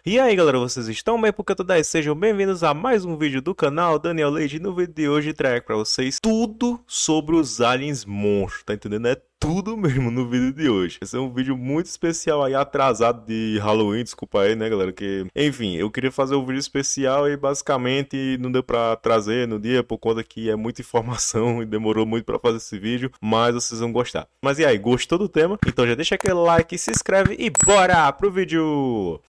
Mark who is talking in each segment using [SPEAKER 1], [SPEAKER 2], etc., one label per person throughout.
[SPEAKER 1] E aí galera, vocês estão bem? Porque tudo aí, sejam bem-vindos a mais um vídeo do canal Daniel Leite. No vídeo de hoje trago pra vocês tudo sobre os aliens monstros, tá entendendo? É tudo mesmo no vídeo de hoje. Esse é um vídeo muito especial aí, atrasado de Halloween, desculpa aí, né galera, que... Enfim, eu queria fazer um vídeo especial e basicamente não deu pra trazer no dia por conta que é muita informação e demorou muito pra fazer esse vídeo, mas vocês vão gostar. Mas e aí, gostou do tema? Então já deixa aquele like, se inscreve e bora pro vídeo!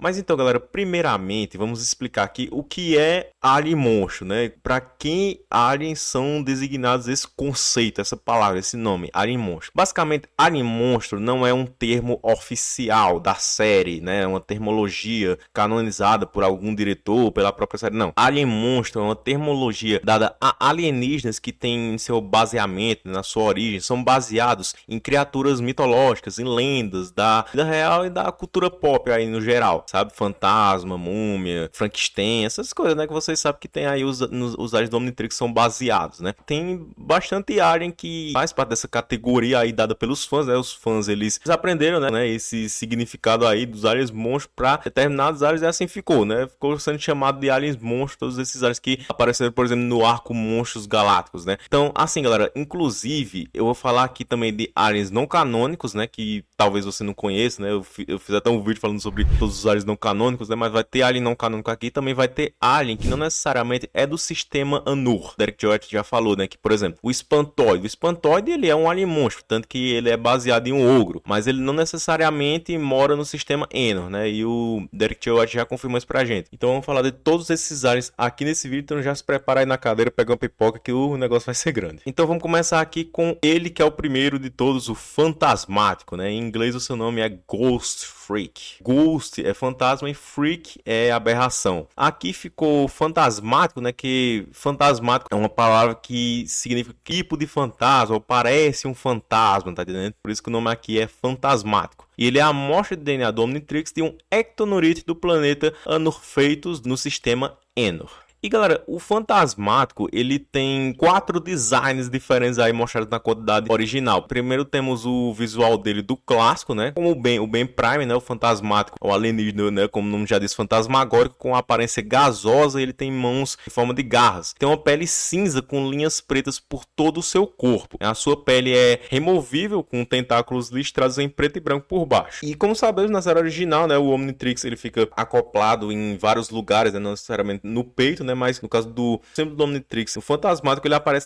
[SPEAKER 1] Mas então, galera, primeiramente vamos explicar aqui o que é Alien Monstro, né? Para quem aliens são designados esse conceito, essa palavra, esse nome, Alien Monstro. Basicamente, Alien Monstro não é um termo oficial da série, né? É uma terminologia canonizada por algum diretor, pela própria série, não. Alien Monstro é uma terminologia dada a alienígenas que têm seu baseamento, na sua origem, são baseados em criaturas mitológicas, em lendas da vida real e da cultura pop aí no geral. Sabe? Fantasma, múmia, Frankenstein, essas coisas, né? Que vocês sabem que tem aí os aliens do Omnitrix são baseados, né? Tem bastante alien que faz parte dessa categoria aí dada pelos fãs, né? Os fãs, eles aprenderam, né? Esse significado aí dos aliens monstros pra determinados aliens e assim ficou, né? Ficou sendo chamado de aliens monstros, todos esses aliens que apareceram, por exemplo, no arco Monstros Galácticos, né? Então, assim, galera, inclusive, eu vou falar aqui também de aliens não canônicos, né? Que talvez você não conheça, né? Eu fiz até um vídeo falando sobre todos os aliens não canônicos, né? Mas vai ter alien não canônico aqui, também vai ter alien que não necessariamente é do sistema Anur. Derek Joett já falou, né? Que, por exemplo, o Espantoide, ele é um alien monstro, tanto que ele é baseado em um ogro, mas ele não necessariamente mora no sistema Enor, né? E o Derek Joett já confirmou isso pra gente. Então vamos falar de todos esses aliens aqui nesse vídeo, então já se prepara aí na cadeira, pega uma pipoca que o negócio vai ser grande. Então vamos começar aqui com ele que é o primeiro de todos, o fantasmático, né? Em inglês o seu nome é Ghost Freak. Ghost é fantasma e freak é aberração. Aqui ficou fantasmático, né? Que fantasmático é uma palavra que significa tipo de fantasma, ou parece um fantasma, tá entendendo? Por isso que o nome aqui é fantasmático. E ele é a amostra de DNA do Omnitrix de um ectonorite do planeta Anor feitos no sistema Enor. E galera, o fantasmático, ele tem 4 designs diferentes aí mostrados na quantidade original. Primeiro temos o visual dele do clássico, né? Como o Ben Prime, né? O fantasmático, o alienígena, né? Como o nome já diz, fantasmagórico, com aparência gasosa, ele tem mãos em forma de garras. Tem uma pele cinza com linhas pretas por todo o seu corpo. A sua pele é removível, com tentáculos listrados em preto e branco por baixo. E como sabemos, na série original, né? O Omnitrix, ele fica acoplado em vários lugares, né? Não necessariamente no peito, né? Mas no caso do símbolo do Omnitrix, o fantasmático, ele aparece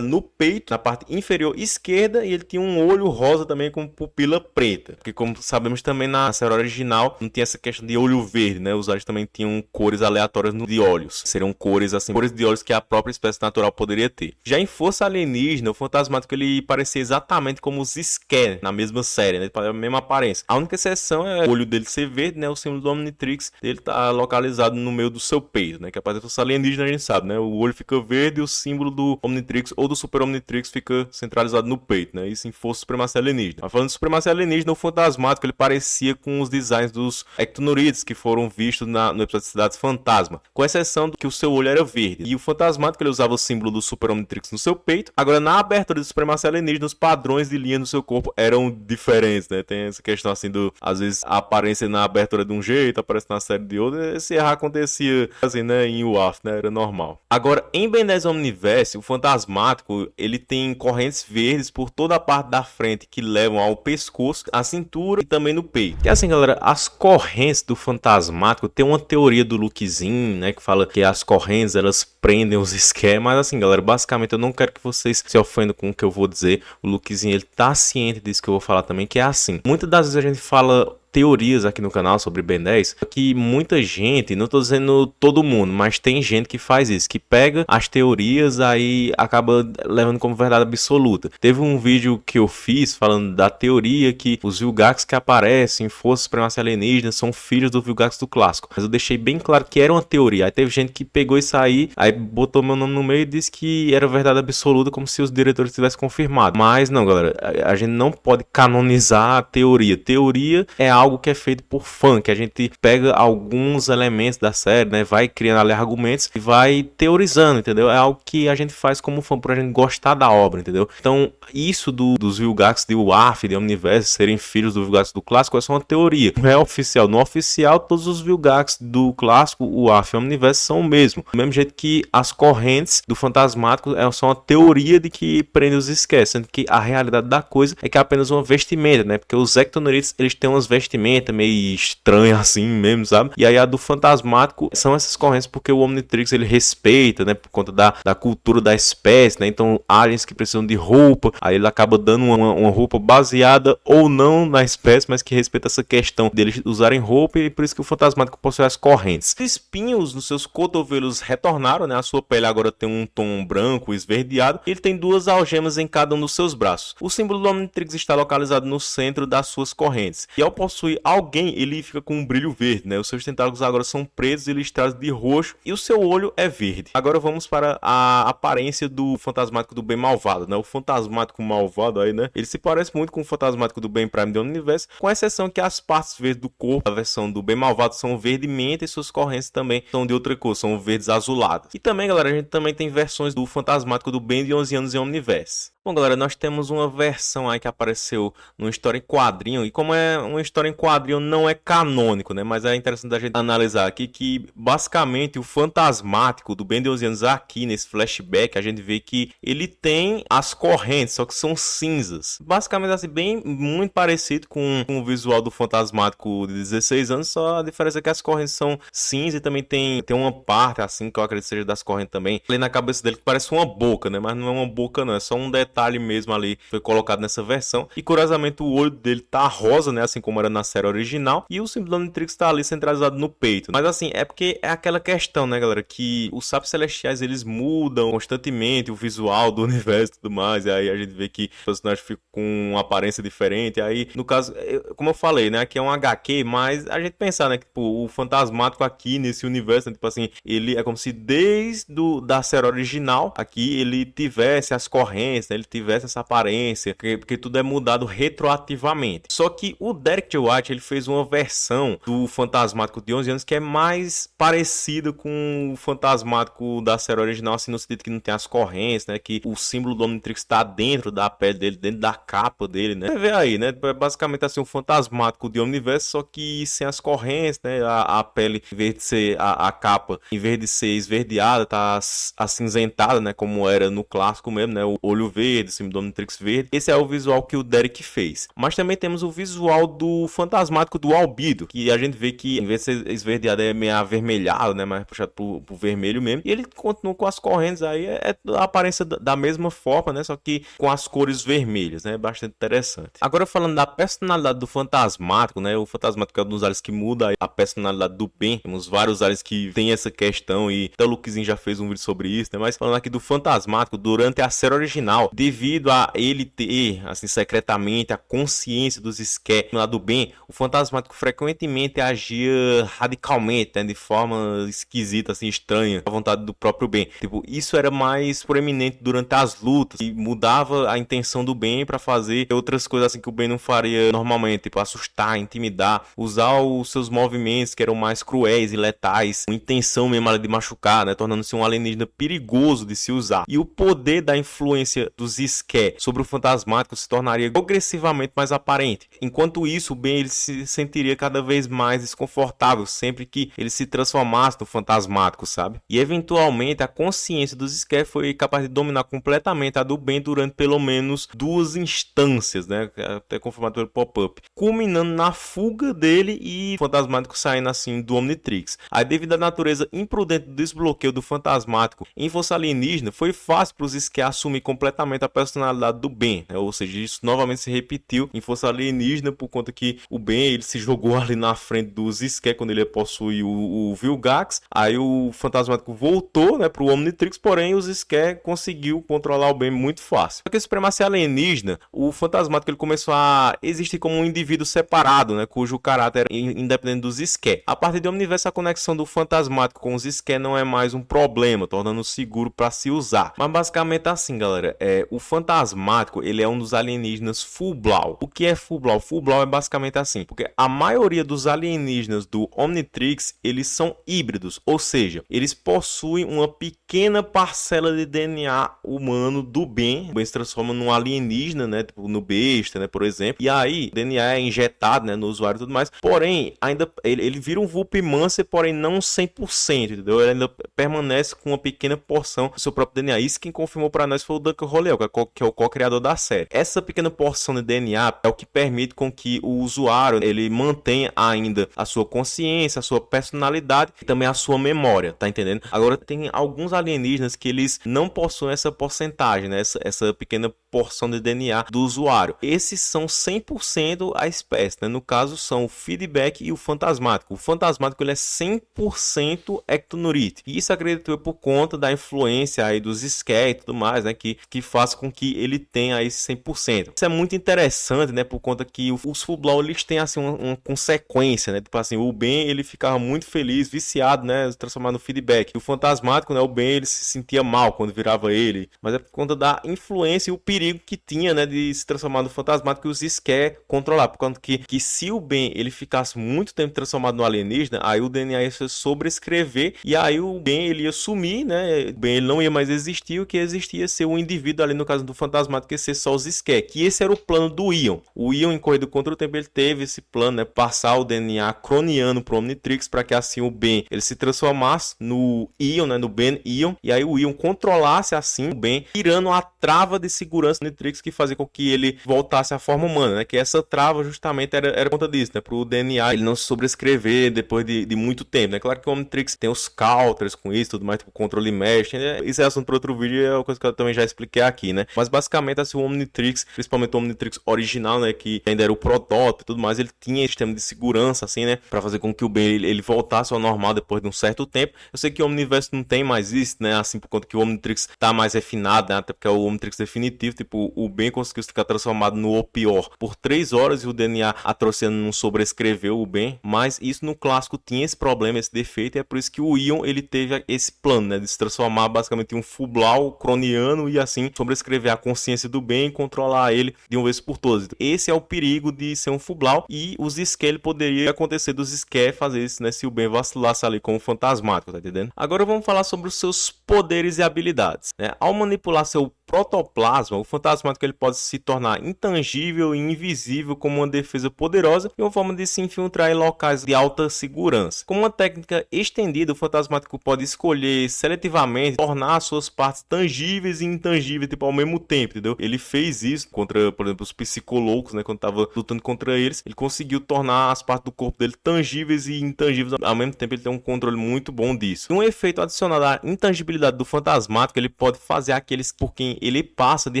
[SPEAKER 1] no peito, na parte inferior esquerda, e ele tinha um olho rosa também com pupila preta. Porque como sabemos também na série original, não tinha essa questão de olho verde, né? Os aliens também tinham cores aleatórias de olhos. Seriam cores assim, cores de olhos que a própria espécie natural poderia ter. Já em Força Alienígena, o fantasmático, ele parecia exatamente como os Skell na mesma série, né? A mesma aparência. A única exceção é o olho dele ser verde, né? O símbolo do Omnitrix, ele tá localizado no meio do seu peito, né? Que apesar de alienígena a gente sabe, né? O olho fica verde e o símbolo do Omnitrix ou do Super Omnitrix fica centralizado no peito, né? Isso em Força Supremacia Alienígena. Mas falando de Supremacia Alienígena, o fantasmático, ele parecia com os designs dos ectonorites que foram vistos no episódio de Cidades Fantasma, com exceção do que o seu olho era verde. E o fantasmático, ele usava o símbolo do Super Omnitrix no seu peito. Agora, na abertura de Supremacia Alienígena, os padrões de linha no seu corpo eram diferentes, né? Tem essa questão assim do, às vezes, a aparência na abertura de um jeito, aparece na série de outro. Esse erro acontecia assim, né? Em UAF, né? Era normal. Agora, em Ben 10 Omniverse, o fantasmático, ele tem correntes verdes por toda a parte da frente que levam ao pescoço, à cintura e também no peito. E assim, galera, as correntes do fantasmático, tem uma teoria do Lukezinho, né, que fala que as correntes, elas prendem os Skell, mas assim, galera, basicamente eu não quero que vocês se ofendam com o que eu vou dizer. O Lukezinho, ele tá ciente disso que eu vou falar também, que é assim. Muitas das vezes a gente fala teorias aqui no canal sobre Ben 10, que muita gente, não tô dizendo todo mundo, mas tem gente que faz isso, que pega as teorias aí acaba levando como verdade absoluta. Teve um vídeo que eu fiz falando da teoria que os Vilgax que aparecem em Força Supremacia Alienígena são filhos do Vilgax do clássico, mas eu deixei bem claro que era uma teoria. Aí teve gente que pegou isso aí botou meu nome no meio e disse que era verdade absoluta, como se os diretores tivessem confirmado. Mas não, galera, a gente não pode canonizar a teoria. Teoria é algo que é feito por fã, que a gente pega alguns elementos da série, né, vai criando ali argumentos e vai teorizando, entendeu? É algo que a gente faz como fã, pra gente gostar da obra, entendeu? Então, isso dos Vilgax de Worf, de Omniverse, serem filhos do Vilgax do clássico, é só uma teoria. Não é oficial. No oficial, todos os Vilgax do clássico, o Worf e o Omniverse são o mesmo. Do mesmo jeito que as correntes do Fantasmático é só uma teoria de que prende os Skeksis, sendo que a realidade da coisa é que é apenas uma vestimenta, né? Porque os Ectonerites, eles têm umas vestimentas meio estranhas assim mesmo, sabe? E aí a do Fantasmático são essas correntes porque o Omnitrix, ele respeita, né? Por conta da cultura da espécie, né? Então, aliens que precisam de roupa, aí ele acaba dando uma roupa baseada ou não na espécie, mas que respeita essa questão deles usarem roupa, e por isso que o Fantasmático possui as correntes. Os espinhos nos seus cotovelos retornaram, né? A sua pele agora tem um tom branco esverdeado. Ele tem duas algemas em cada um dos seus braços. O símbolo do Omnitrix está localizado no centro das suas correntes. E ao possuir alguém, ele fica com um brilho verde, né? Os seus tentáculos agora são pretos e listrados de roxo e o seu olho é verde. Agora vamos para a aparência do Fantasmático do Bem Malvado, né? O Fantasmático malvado aí, né? Ele se parece muito com o Fantasmático do Bem Prime do Universo, com exceção que as partes verdes do corpo, a versão do Bem Malvado, são verde menta e suas correntes também são de outra cor, são verdes azuladas. E também, galera, a gente também tem versões do Fantasmático do Bem de 11 anos em Omniverse. Bom, galera, nós temos uma versão aí que apareceu numa história em quadrinho, e como é uma história em quadrinho, não é canônico, né? Mas é interessante a gente analisar aqui que, basicamente, o Fantasmático do Ben de 11 anos aqui, nesse flashback, a gente vê que ele tem as correntes, só que são cinzas. Basicamente, assim, bem, muito parecido com o visual do Fantasmático de 16 anos, só a diferença é que as correntes são cinza e também tem uma parte, assim, que eu acredito seja das correntes também, ali na cabeça dele, que parece uma boca, né? Mas não é uma boca, não, é só um detalhe mesmo ali, foi colocado nessa versão. E curiosamente o olho dele tá rosa, né, assim como era na série original, e o símbolo do Omnitrix tá ali centralizado no peito. Mas assim, é porque é aquela questão, né, galera, que os sapos celestiais, eles mudam constantemente o visual do universo e tudo mais, e aí a gente vê que o personagem fica com uma aparência diferente. E aí, no caso, como eu falei, né, aqui é um HQ, mas a gente pensar, né, que tipo, o Fantasmático aqui nesse universo, né, tipo assim, ele é como se desde da série original aqui ele tivesse as correntes, né, ele tivesse essa aparência, porque tudo é mudado retroativamente. Só que o Derek J. White, ele fez uma versão do Fantasmático de 11 anos que é mais parecida com o Fantasmático da série original, assim, no sentido que não tem as correntes, né, que o símbolo do Omnitrix está dentro da pele dele, dentro da capa dele, né. Você vê aí, né, basicamente assim, o Fantasmático de Omniverse, só que sem as correntes, né, a pele, em vez de ser a capa, em vez de ser esverdeada, tá acinzentada, né, como era no clássico mesmo, né, o olho verde, símbolo do Omnitrix verde. Esse é o visual que o Derek fez. Mas também temos o visual do Fantasmático do Albedo, que a gente vê que em vez de ser esverdeado é meio avermelhado, né, mais puxado pro vermelho mesmo. E ele continua com as correntes aí, é a aparência da mesma forma, né, só que com as cores vermelhas, né, bastante interessante. Agora falando da personalidade do Fantasmático, né, o Fantasmático é um dos aliens que muda a personalidade do Ben. Temos vários aliens que tem essa questão e até o Lukezinho já fez um vídeo sobre isso, né, mas falando aqui do Fantasmático, durante a série original, devido a ele ter, assim, secretamente a consciência dos Skeksis no lado bem, o Fantasmático frequentemente agia radicalmente, né, de forma esquisita, assim, estranha, à vontade do próprio Ben. Tipo, isso era mais proeminente durante as lutas e mudava a intenção do Ben para fazer outras coisas assim que o Ben não faria normalmente, tipo assustar, intimidar, usar os seus movimentos que eram mais cruéis e letais, com intenção mesmo de machucar, né, tornando-se um alienígena perigoso de se usar. E o poder da influência dos Skeksis sobre o Fantasmático se tornaria progressivamente mais aparente. Enquanto isso, o Ben ele se sentiria cada vez mais desconfortável sempre que ele se transformasse no Fantasmático, sabe? E eventualmente a consciência dos Skeksis foi capaz de dominar completamente a do Ben durante pelo menos 2 instâncias, né? Até confirmado pelo pop-up, culminando na fuga dele e o Fantasmático saindo assim do Omnitrix. Aí, devido à natureza imprudente do desbloqueio do Fantasmático em Força Alienígena, foi fácil para os Skeksis assumir completamente a personalidade do Ben, né? Ou seja, isso novamente se repetiu em Força Alienígena por conta que o Ben, ele se jogou ali na frente dos Skeksis quando ele ia possuir o Vilgax. Aí o Fantasmático voltou, né, pro Omnitrix, porém os Skeksis conseguiu controlar o Ben muito fácil. Só que a supremacia alienígena, o Fantasmático ele começou a existir como um indivíduo separado, né, cujo caráter era independente dos Skeksis. A partir do Omniverse, a conexão do Fantasmático com os Skeksis não é mais um problema, tornando seguro para se usar. Mas basicamente assim, galera, o Fantasmático, ele é um dos alienígenas Full-Blau. O que é Full-Blau? Full-Blau é basicamente assim, porque a maioria dos alienígenas do Omnitrix, eles são híbridos, ou seja, eles possuem uma pequena parcela de DNA humano do Ben. O Ben se transforma num alienígena, né, tipo no besta, né, por exemplo, e aí o DNA é injetado, né, no usuário e tudo mais, porém, ainda ele vira um Vulpimancer, porém não 100%, entendeu? Ele ainda permanece com uma pequena porção do seu próprio DNA. Isso quem confirmou para nós foi o Duncan Rolleu, que é o co-criador da série. Essa pequena porção de DNA é o que permite com que o usuário ele mantenha ainda a sua consciência, a sua personalidade e também a sua memória, tá entendendo? Agora tem alguns alienígenas que eles não possuem essa porcentagem, né? Essa pequena porção de DNA do usuário. Esses são 100% a espécie, né? No caso são o Feedback e o Fantasmático. O Fantasmático ele é 100% Ectonurite. E isso acredito eu por conta da influência aí dos Skeksis e tudo mais, né? Que faz com que ele tenha esse 100%. Isso é muito interessante, né? Por conta que os Full-Blau eles têm assim uma consequência, né? Tipo assim, o Ben ele ficava muito feliz, viciado, né? Se transformar no Feedback. E o Fantasmático, né? O Ben ele se sentia mal quando virava ele. Mas é por conta da influência e o perigo que tinha, né? De se transformar no Fantasmático que os Skeksis controlar. Por conta que se o Ben ele ficasse muito tempo transformado no alienígena, aí o DNA ia se sobrescrever e aí o Ben ele ia sumir, né? O Ben ele não ia mais existir, o que existia ia ser o indivíduo ali no caso do Fantasmático, que ia ser só os Skeksis. Que esse era o plano do Ion. O Ion em Corrida contra o Tempo ele teve esse plano, né? Passar o DNA croniano pro Omnitrix para que assim o Ben ele se transformasse no Ion, né? No Ben Ion, e aí o Ion controlasse assim o Ben, tirando a trava de segurança do Omnitrix que fazia com que ele voltasse à forma humana, né? Que essa trava justamente era conta disso, né? Pro DNA ele não se sobrescrever depois de muito tempo, né? Claro que o Omnitrix tem os counters com isso, tudo mais, tipo controle mesh, né? Isso é assunto para outro vídeo, é uma coisa que eu também já expliquei aqui, né? Mas basicamente assim, o Omnitrix, principalmente o Omnitrix original, né? Que ainda era o protótipo e tudo mais, ele tinha esse sistema de segurança, assim, né? Para fazer com que o Ben ele voltasse ao normal depois de um certo tempo. Eu sei que o Omniverse não tem mais isso, né? Assim, por conta que o Omnitrix tá mais refinado, né? Até porque é o Omnitrix definitivo, tipo, o Ben conseguiu ficar transformado no Opior por 3 horas e o DNA atrociano não sobrescreveu o Ben, mas isso no clássico tinha esse problema, esse defeito, e é por isso que o Ion ele teve esse plano, né? De se transformar basicamente em um Full-Blau croniano e assim sobrescrever a consciência do Ben e controlar ele de uma vez por todas. Esse é o perigo de ser um Full-Blau e os Skeksis poderia acontecer dos Skeksis fazer isso, né? Se o Ben vacilasse ali como Fantasmático, tá entendendo? Agora vamos falar sobre os seus poderes e habilidades, né? Ao manipular seu protoplasma, o Fantasmático ele pode se tornar intangível e invisível como uma defesa poderosa e uma forma de se infiltrar em locais de alta segurança. Com uma técnica estendida, o Fantasmático pode escolher seletivamente tornar suas partes tangíveis e intangíveis tipo, ao mesmo tempo, entendeu? Ele fez isso contra, por exemplo, os psicologos, né? Quando estava lutando contra eles, ele conseguiu tornar as partes do corpo dele tangíveis e intangíveis ao mesmo tempo. Ele tem um controle muito bom disso. Um efeito adicionado à intangibilidade do Fantasmático, ele pode fazer aqueles por quem ele passa de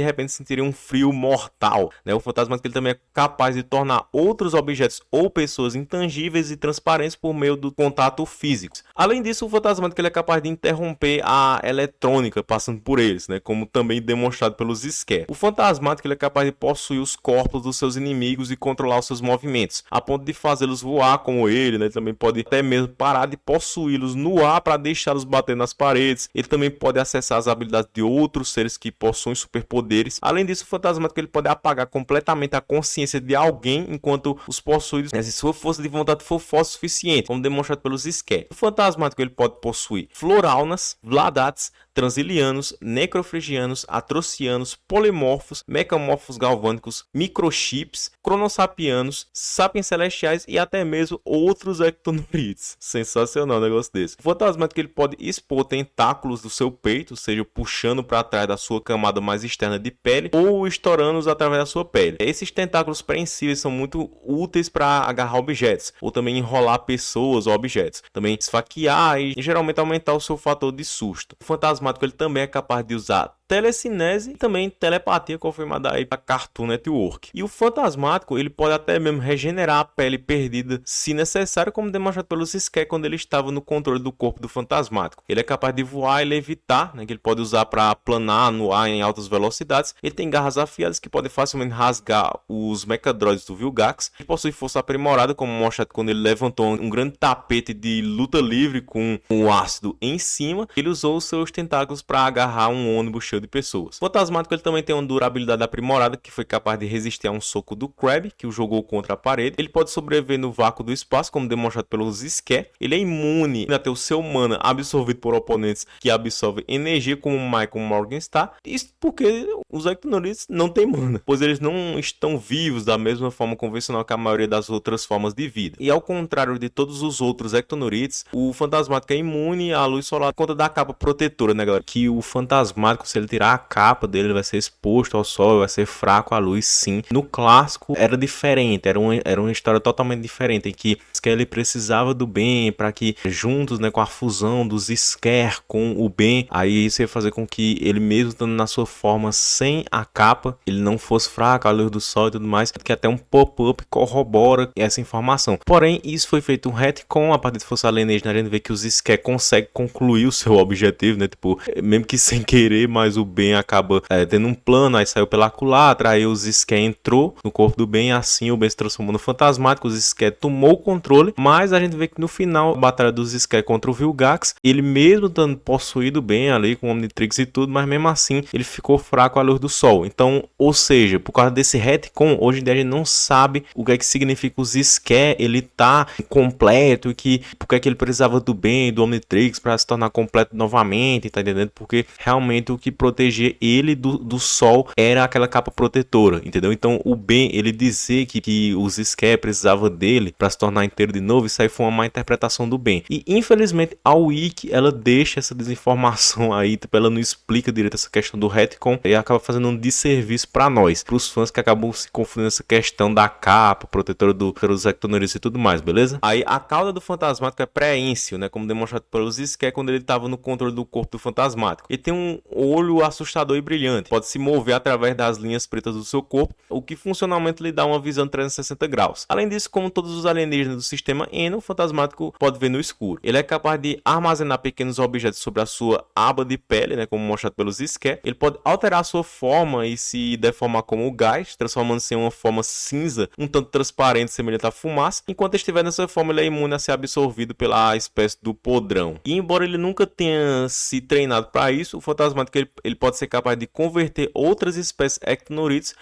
[SPEAKER 1] repente sentirem um frio mortal, né? O Fantasmático ele também é capaz de tornar outros objetos ou pessoas intangíveis e transparentes por meio do contato físico. Além disso, o Fantasmático ele é capaz de interromper a eletrônica passando por eles, né? Como também demonstrado pelos Skeksis. O Fantasmático ele é capaz de possuir os corpos dos seus inimigos e controlar os seus movimentos, a ponto de fazê-los voar como ele, né? Ele também pode até mesmo parar de possuí-los no ar para deixá-los bater nas paredes. Ele também pode acessar as habilidades de outros seres que possuem superpoderes. Além disso, o Fantasmático ele pode apagar completamente a consciência de alguém enquanto os possuídos, né, se sua força de vontade for forte o suficiente, como demonstrado pelos Skeksis. O Fantasmático ele pode possuir Floraunas, Vladats, Transilianos, Necrofrigianos, Atrocianos, Polimorfos, Mecamorfos galvânicos, Microchips, Cronossapianos, Sapiens Celestiais e até mesmo outros Ectonurites. Sensacional um negócio desse. O Fantasmático ele pode expor tentáculos do seu peito, seja puxando para trás da sua camada mais externa de pele ou estourando-os através da sua pele. Esses tentáculos prensíveis são muito úteis para agarrar objetos ou também enrolar pessoas ou objetos. Também esfaquear e geralmente aumentar o seu fator de susto. O Fantasmático ele também é capaz de usar telecinese e também telepatia confirmada aí pra Cartoon Network. E o fantasmático, ele pode até mesmo regenerar a pele perdida se necessário, como demonstrado pelos Skeksis quando ele estava no controle do corpo do fantasmático. Ele é capaz de voar e levitar, né, que ele pode usar para planar no ar em altas velocidades. Ele tem garras afiadas que podem facilmente rasgar os mechadroids do Vilgax. Ele possui força aprimorada, como mostrado quando ele levantou um grande tapete de luta livre com um ácido em cima. Ele usou os seus tentáculos para agarrar um ônibus cheio de pessoas. O fantasmático ele também tem uma durabilidade aprimorada, que foi capaz de resistir a um soco do Krabby, que o jogou contra a parede. Ele pode sobreviver no vácuo do espaço, como demonstrado pelos Skeksis. Ele é imune a ter o seu mana absorvido por oponentes que absorvem energia, como o Michael Morgenstern. Isso porque os Ectonorites não têm mana, pois eles não estão vivos da mesma forma convencional que a maioria das outras formas de vida. E ao contrário de todos os outros Ectonorites, o fantasmático é imune à luz solar por conta da capa protetora, né, galera? Que o fantasmático, se ele tirar a capa dele, ele vai ser exposto ao sol, vai ser fraco à luz, sim. No clássico era diferente, era uma história totalmente diferente, em que ele precisava do Ben para que juntos, né, com a fusão dos Skeksis com o Ben, aí isso ia fazer com que ele mesmo estando na sua forma sem a capa, ele não fosse fraco à luz do sol e tudo mais, que até um pop-up corrobora essa informação. Porém, isso foi feito um retcon a partir de força alienígena, a gente vê que os Skeksis conseguem concluir o seu objetivo, né, tipo, mesmo que sem querer, mas o Ben acaba tendo um plano, aí saiu pela culatra, aí os Skeksis entrou no corpo do Ben, assim o Ben se transformou no fantasmático, os Skeksis tomou o controle, mas a gente vê que no final, a batalha dos Skeksis contra o Vilgax, ele mesmo estando possuído bem ali com o Omnitrix e tudo, mas mesmo assim ele ficou fraco à luz do sol. Então, ou seja, por causa desse retcon, hoje em dia a gente não sabe o que é que significa os Skeksis, ele tá completo e que porque é que ele precisava do Ben, do Omnitrix para se tornar completo novamente, tá entendendo? Porque realmente o que protegia ele do sol era aquela capa protetora, entendeu? Então o Ben, ele dizer que os Skeksis precisavam dele para se tornar inteiro de novo, isso aí foi uma má interpretação do Ben. E infelizmente a Wiki, ela deixa essa desinformação aí, tipo, ela não explica direito essa questão do retcon e acaba fazendo um desserviço para nós, para os fãs que acabam se confundindo essa questão da capa protetora dos Ectonorites e tudo mais, beleza? Aí a cauda do fantasmático é preensil, né, como demonstrado pelos Skeksis quando ele estava no controle do corpo do fantasmático. Ele tem um olho assustador e brilhante, pode se mover através das linhas pretas do seu corpo, o que funcionalmente lhe dá uma visão 360 graus. Além disso, como todos os alienígenas do sistema Eno, o fantasmático pode ver no escuro. Ele é capaz de armazenar pequenos objetos sobre a sua aba de pele, né, como mostrado pelos Skeksis. Ele pode alterar a sua forma e se deformar como o gás, transformando-se em uma forma cinza, um tanto transparente, semelhante à fumaça. Enquanto estiver nessa forma, ele é imune a ser absorvido pela espécie do podrão. E embora ele nunca tenha se treinado para isso, o fantasmático ele pode ser capaz de converter outras espécies Ectonorites,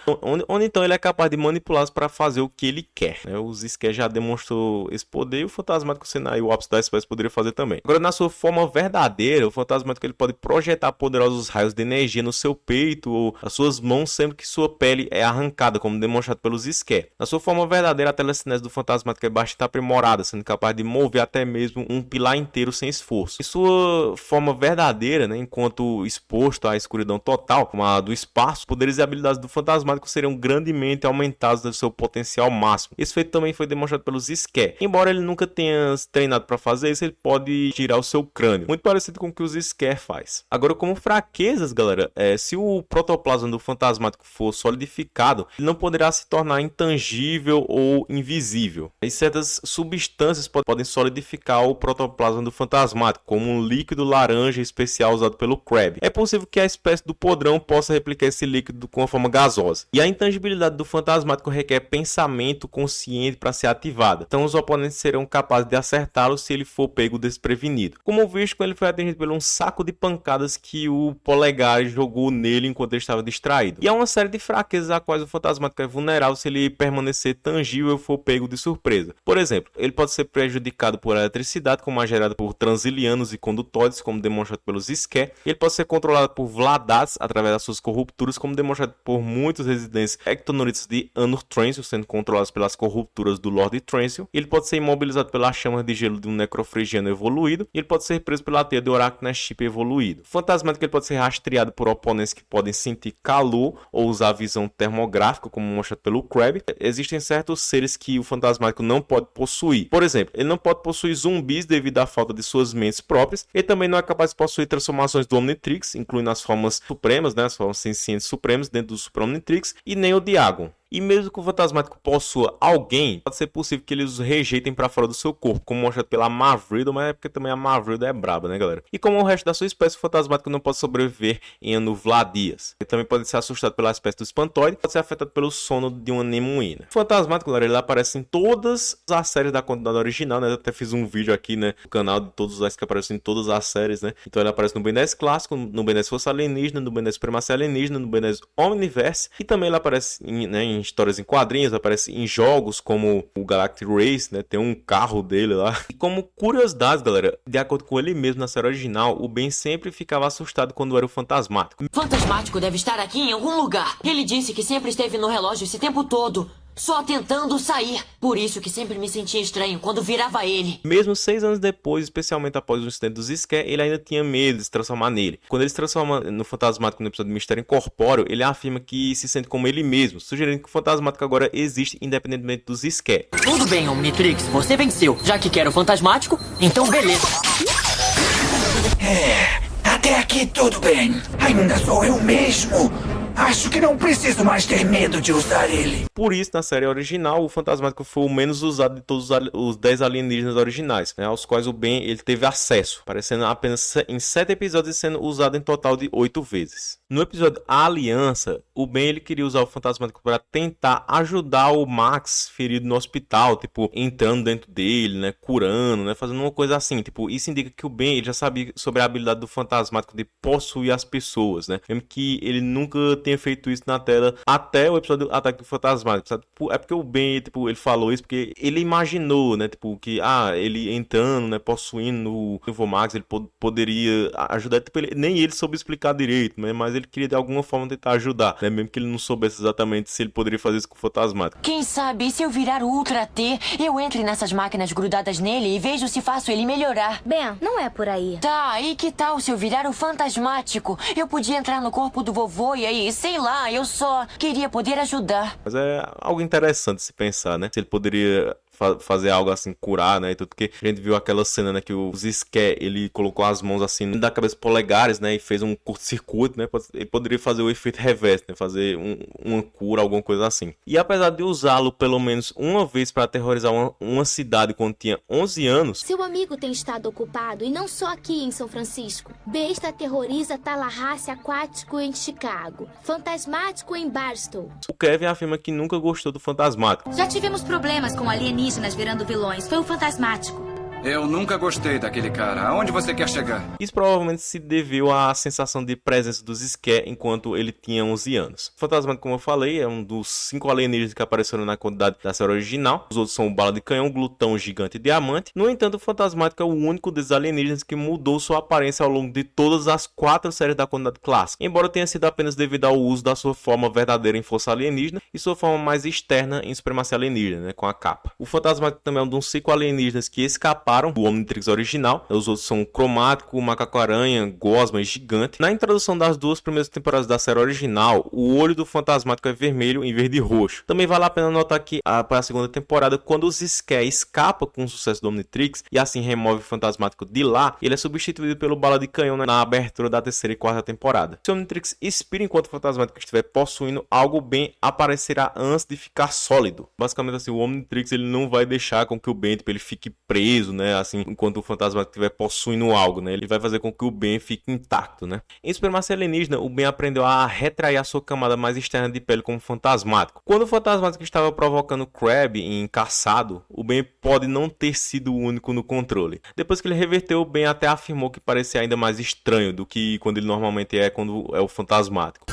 [SPEAKER 1] onde então ele é capaz de manipulá-las para fazer o que ele quer, né? Os Skeksis já demonstrou esse poder e o fantasmático, sendo aí o ápice da espécie, poderia fazer também. Agora, na sua forma verdadeira, o fantasmático ele pode projetar poderosos raios de energia no seu peito ou as suas mãos sempre que sua pele é arrancada, como demonstrado pelos Skeksis. Na sua forma verdadeira, a telecinese do fantasmático é bastante aprimorada, sendo capaz de mover até mesmo um pilar inteiro sem esforço. Em sua forma verdadeira, né, enquanto exposto à escuridão total, como a do espaço, poderes e habilidades do fantasmático seriam grandemente aumentados do seu potencial máximo. Esse feito também foi demonstrado pelos Skeksis. Embora ele nunca tenha treinado para fazer isso, ele pode tirar o seu crânio, muito parecido com o que os Skeksis faz. Agora, como fraquezas, galera, se o protoplasma do fantasmático for solidificado, ele não poderá se tornar intangível ou invisível. E certas substâncias podem solidificar o protoplasma do fantasmático, como um líquido laranja especial usado pelo Krabby. É possível que a espécie do podrão possa replicar esse líquido com uma forma gasosa. E a intangibilidade do fantasmático requer pensamento consciente para ser ativada. Então os oponentes serão capazes de acertá-lo se ele for pego desprevenido. Como visto, quando ele foi atingido por um saco de pancadas que o polegar jogou nele enquanto ele estava distraído. E há uma série de fraquezas a quais o fantasmático é vulnerável se ele permanecer tangível ou for pego de surpresa. Por exemplo, ele pode ser prejudicado por eletricidade, como a gerada por transilianos e condutóides, como demonstrado pelos Skeksis. Ele pode ser controlado por Vladats através das suas corrupturas, como demonstrado por muitos residentes Ectonorites de Anor Transil, sendo controlados pelas corrupturas do Lord Transil. Ele pode ser imobilizado pelas chamas de gelo de um necrofrigiano evoluído. E ele pode ser preso pela teia de Arachne-Chip evoluído. O fantasmático ele pode ser rastreado por oponentes que podem sentir calor ou usar visão termográfica, como mostrado pelo Krabby. Existem certos seres que o fantasmático não pode possuir. Por exemplo, ele não pode possuir zumbis devido à falta de suas mentes próprias. Ele também não é capaz de possuir transformações do Omnitrix, incluindo as formas supremas, né, as formas sencientes supremas dentro do Super Omnitrix, e nem o Diagon. E mesmo que o Fantasmático possua alguém, pode ser possível que eles os rejeitem para fora do seu corpo, como mostrado pela Mavriddle, mas é porque também a Mavriddle é braba, né, galera? E como o resto da sua espécie, o Fantasmático não pode sobreviver em Anovladias. Ele também pode ser assustado pela espécie do Espantoide, pode ser afetado pelo sono de uma Nemuína. O Fantasmático, galera, ele aparece em todas as séries da continuidade original, né? Eu até fiz um vídeo aqui, né, no canal de todos os que aparecem em todas as séries, né? Então ele aparece no Ben 10 clássico, no Ben 10 Força Alienígena, no Ben 10 Supremacia Alienígena, no Ben 10 Omniverse, e também ele aparece em histórias em quadrinhos, aparece em jogos como o Galactic Race, né? Tem um carro dele lá. E como curiosidade, galera, de acordo com ele mesmo na série original, o Ben sempre ficava assustado quando era o Fantasmático.
[SPEAKER 2] Fantasmático deve estar aqui em algum lugar. Ele disse que sempre esteve no relógio esse tempo todo, só tentando sair. Por isso que sempre me sentia estranho quando virava ele.
[SPEAKER 1] Mesmo 6 anos depois, especialmente após o incidente dos Ské, ele ainda tinha medo de se transformar nele. Quando ele se transforma no Fantasmático no episódio de Mistério Incorpóreo, ele afirma que se sente como ele mesmo, sugerindo que o Fantasmático agora existe independentemente dos Ské.
[SPEAKER 2] Tudo bem, Omnitrix, você venceu. Já que quer o Fantasmático, então beleza.
[SPEAKER 3] Até aqui tudo bem. Ainda sou eu mesmo. Acho que não preciso mais ter medo de usar ele.
[SPEAKER 1] Por isso, na série original, o Fantasmático foi o menos usado de todos os 10 alienígenas originais, né, aos quais o Ben ele teve acesso, aparecendo apenas em 7 episódios e sendo usado em total de 8 vezes. No episódio A Aliança, o Ben ele queria usar o Fantasmático para tentar ajudar o Max ferido no hospital, tipo, entrando dentro dele, né, curando, né, fazendo uma coisa assim, tipo, isso indica que o Ben ele já sabia sobre a habilidade do Fantasmático de possuir as pessoas, né, mesmo que ele nunca tenha feito isso na tela até o episódio do Ataque do Fantasmático, sabe? É porque o Ben, tipo, ele falou isso porque ele imaginou, né, tipo, que, ele entrando, né, possuindo o Infomax, ele poderia ajudar, tipo, nem ele soube explicar direito, né, mas ele queria de alguma forma tentar ajudar, né, mesmo que ele não soubesse exatamente se ele poderia fazer isso com o Fantasmático.
[SPEAKER 2] Quem sabe, se eu virar o Ultra T, eu entre nessas máquinas grudadas nele e vejo se faço ele melhorar.
[SPEAKER 4] Ben, não é por aí.
[SPEAKER 2] Tá, e que tal se eu virar o Fantasmático? Eu podia entrar no corpo do vovô e aí, sei lá, eu só queria poder ajudar.
[SPEAKER 1] Mas é algo interessante se pensar, né? Se ele poderia fazer algo assim, curar, né, e tudo, porque a gente viu aquela cena, né, que o Ské, ele colocou as mãos assim da cabeça polegares, né, e fez um curto-circuito, né, ele poderia fazer o efeito reverso, né, fazer uma cura, alguma coisa assim. E apesar de usá-lo pelo menos uma vez para aterrorizar uma cidade quando tinha 11 anos...
[SPEAKER 4] Seu amigo tem estado ocupado, e não só aqui em São Francisco. Besta aterroriza Tallahassee Aquático em Chicago. Fantasmático em Barstow.
[SPEAKER 1] O Kevin afirma que nunca gostou do Fantasmático.
[SPEAKER 5] Já tivemos problemas com alienígenas virando vilões. Foi o Fantasmático.
[SPEAKER 6] Eu nunca gostei daquele cara. Aonde você quer chegar?
[SPEAKER 1] Isso provavelmente se deveu à sensação de presença dos Ské enquanto ele tinha 11 anos. O Fantasmático, como eu falei, é um dos 5 alienígenas que apareceram na quantidade da série original. Os outros são o Bala de Canhão, Glutão, Gigante e Diamante. No entanto, o Fantasmático é o único desses alienígenas que mudou sua aparência ao longo de todas as 4 séries da quantidade clássica, embora tenha sido apenas devido ao uso da sua forma verdadeira em Força Alienígena e sua forma mais externa em Supremacia Alienígena, né, com a capa. O Fantasmático também é um dos 5 alienígenas que escaparam do Omnitrix original. Os outros são Cromático, Macaco-Aranha, Gosma e Gigante. Na introdução das 2 primeiras temporadas da série original, o olho do Fantasmático é vermelho em vez de roxo. Também vale a pena notar que para a segunda temporada, quando os Ské escapa com o sucesso do Omnitrix e assim remove o Fantasmático de lá, ele é substituído pelo Bala de Canhão na abertura da terceira e quarta temporada. Se o Omnitrix expira enquanto o Fantasmático estiver possuindo, algo bem aparecerá antes de ficar sólido. Basicamente assim, o Omnitrix ele não vai deixar com que o Ben ele fique preso, né, assim, enquanto o Fantasmático estiver possuindo algo, né? Ele vai fazer com que o Ben fique intacto, né? Em Supremacia Alienígena, o Ben aprendeu a retrair a sua camada mais externa de pele como Fantasmático. Quando o Fantasmático estava provocando Crab em Caçado, o Ben pode não ter sido o único no controle. Depois que ele reverteu, o Ben até afirmou que parecia ainda mais estranho do que quando ele normalmente é quando é o Fantasmático.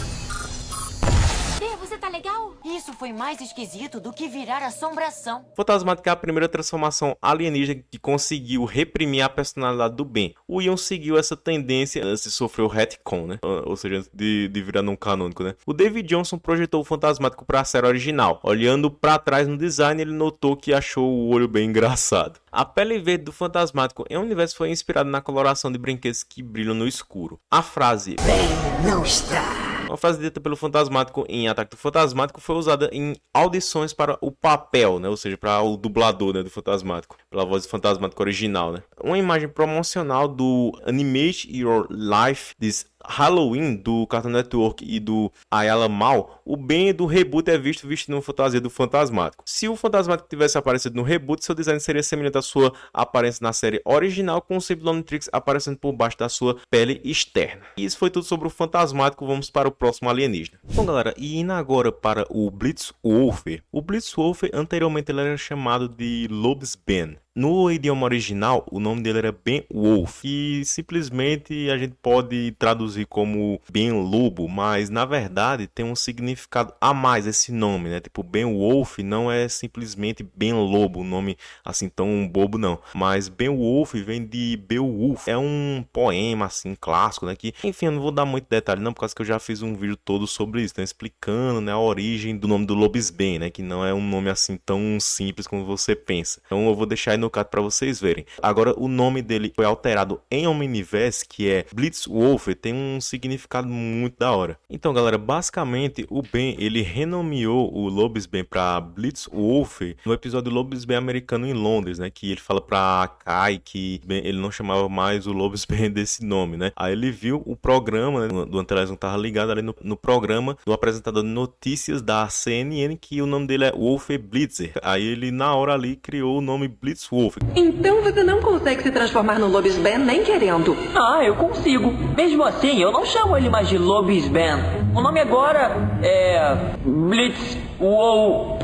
[SPEAKER 4] Você tá legal?
[SPEAKER 2] Isso foi mais esquisito do que virar assombração.
[SPEAKER 1] O Fantasmático é a primeira transformação alienígena que conseguiu reprimir a personalidade do Ben. O Ion seguiu essa tendência antes de sofrer o retcon, né? Ou seja, antes de virar não canônico, né? O David Johnson projetou o Fantasmático para a série original. Olhando para trás no design, ele notou que achou o olho bem engraçado. A pele verde do Fantasmático em um universo foi inspirada na coloração de brinquedos que brilham no escuro. A frase
[SPEAKER 3] Ben não está.
[SPEAKER 1] Uma frase dita pelo Fantasmático em Ataque do Fantasmático foi usada em audições para o papel, né? Ou seja, para o dublador, né, do Fantasmático, pela voz do Fantasmático original, né? Uma imagem promocional do Animate Your Life This Halloween do Cartoon Network e do Ayala Mal, o Ben do reboot é visto vestindo uma fantasia do Fantasmático. Se o Fantasmático tivesse aparecido no reboot, seu design seria semelhante à sua aparência na série original, com o símbolo Omnitrix aparecendo por baixo da sua pele externa. E isso foi tudo sobre o Fantasmático. Vamos para o próximo alienígena. Bom, galera, e indo agora para o Blitzwolfer. O Blitzwolfer, anteriormente ele era chamado de Lobsbane. No idioma original, o nome dele era Ben Wolf, e simplesmente a gente pode traduzir como Ben Lobo, mas na verdade tem um significado a mais esse nome, né? Tipo, Ben Wolf não é simplesmente Ben Lobo, um nome assim tão bobo não, mas Ben Wolf vem de Beowulf, é um poema assim clássico, né? Que, enfim, eu não vou dar muito detalhe não, por causa que eu já fiz um vídeo todo sobre isso, né? Explicando, né, a origem do nome do Lobisbane, né? Que não é um nome assim tão simples como você pensa. Então eu vou deixar aí no card para vocês verem. Agora, o nome dele foi alterado em Omniverse, que é Blitzwolfer, tem um significado muito da hora. Então, galera, basicamente o Ben, ele renomeou o Lobisbane para Blitzwolfer no episódio Lobisbane americano em Londres, né? Que ele fala para Kai que ele não chamava mais o Lobisbane desse nome, né? Aí ele viu o programa, né, do Antelés não tava ligado ali no programa do apresentador de notícias da CNN, que o nome dele é Wolfer Blitzer. Aí ele na hora ali criou o nome Blitzwolfer.
[SPEAKER 7] Então você não consegue se transformar no Lobisbane nem querendo.
[SPEAKER 8] Ah, eu consigo. Mesmo assim, eu não chamo ele mais de Lobisbane. O nome agora é Blitzwolfer.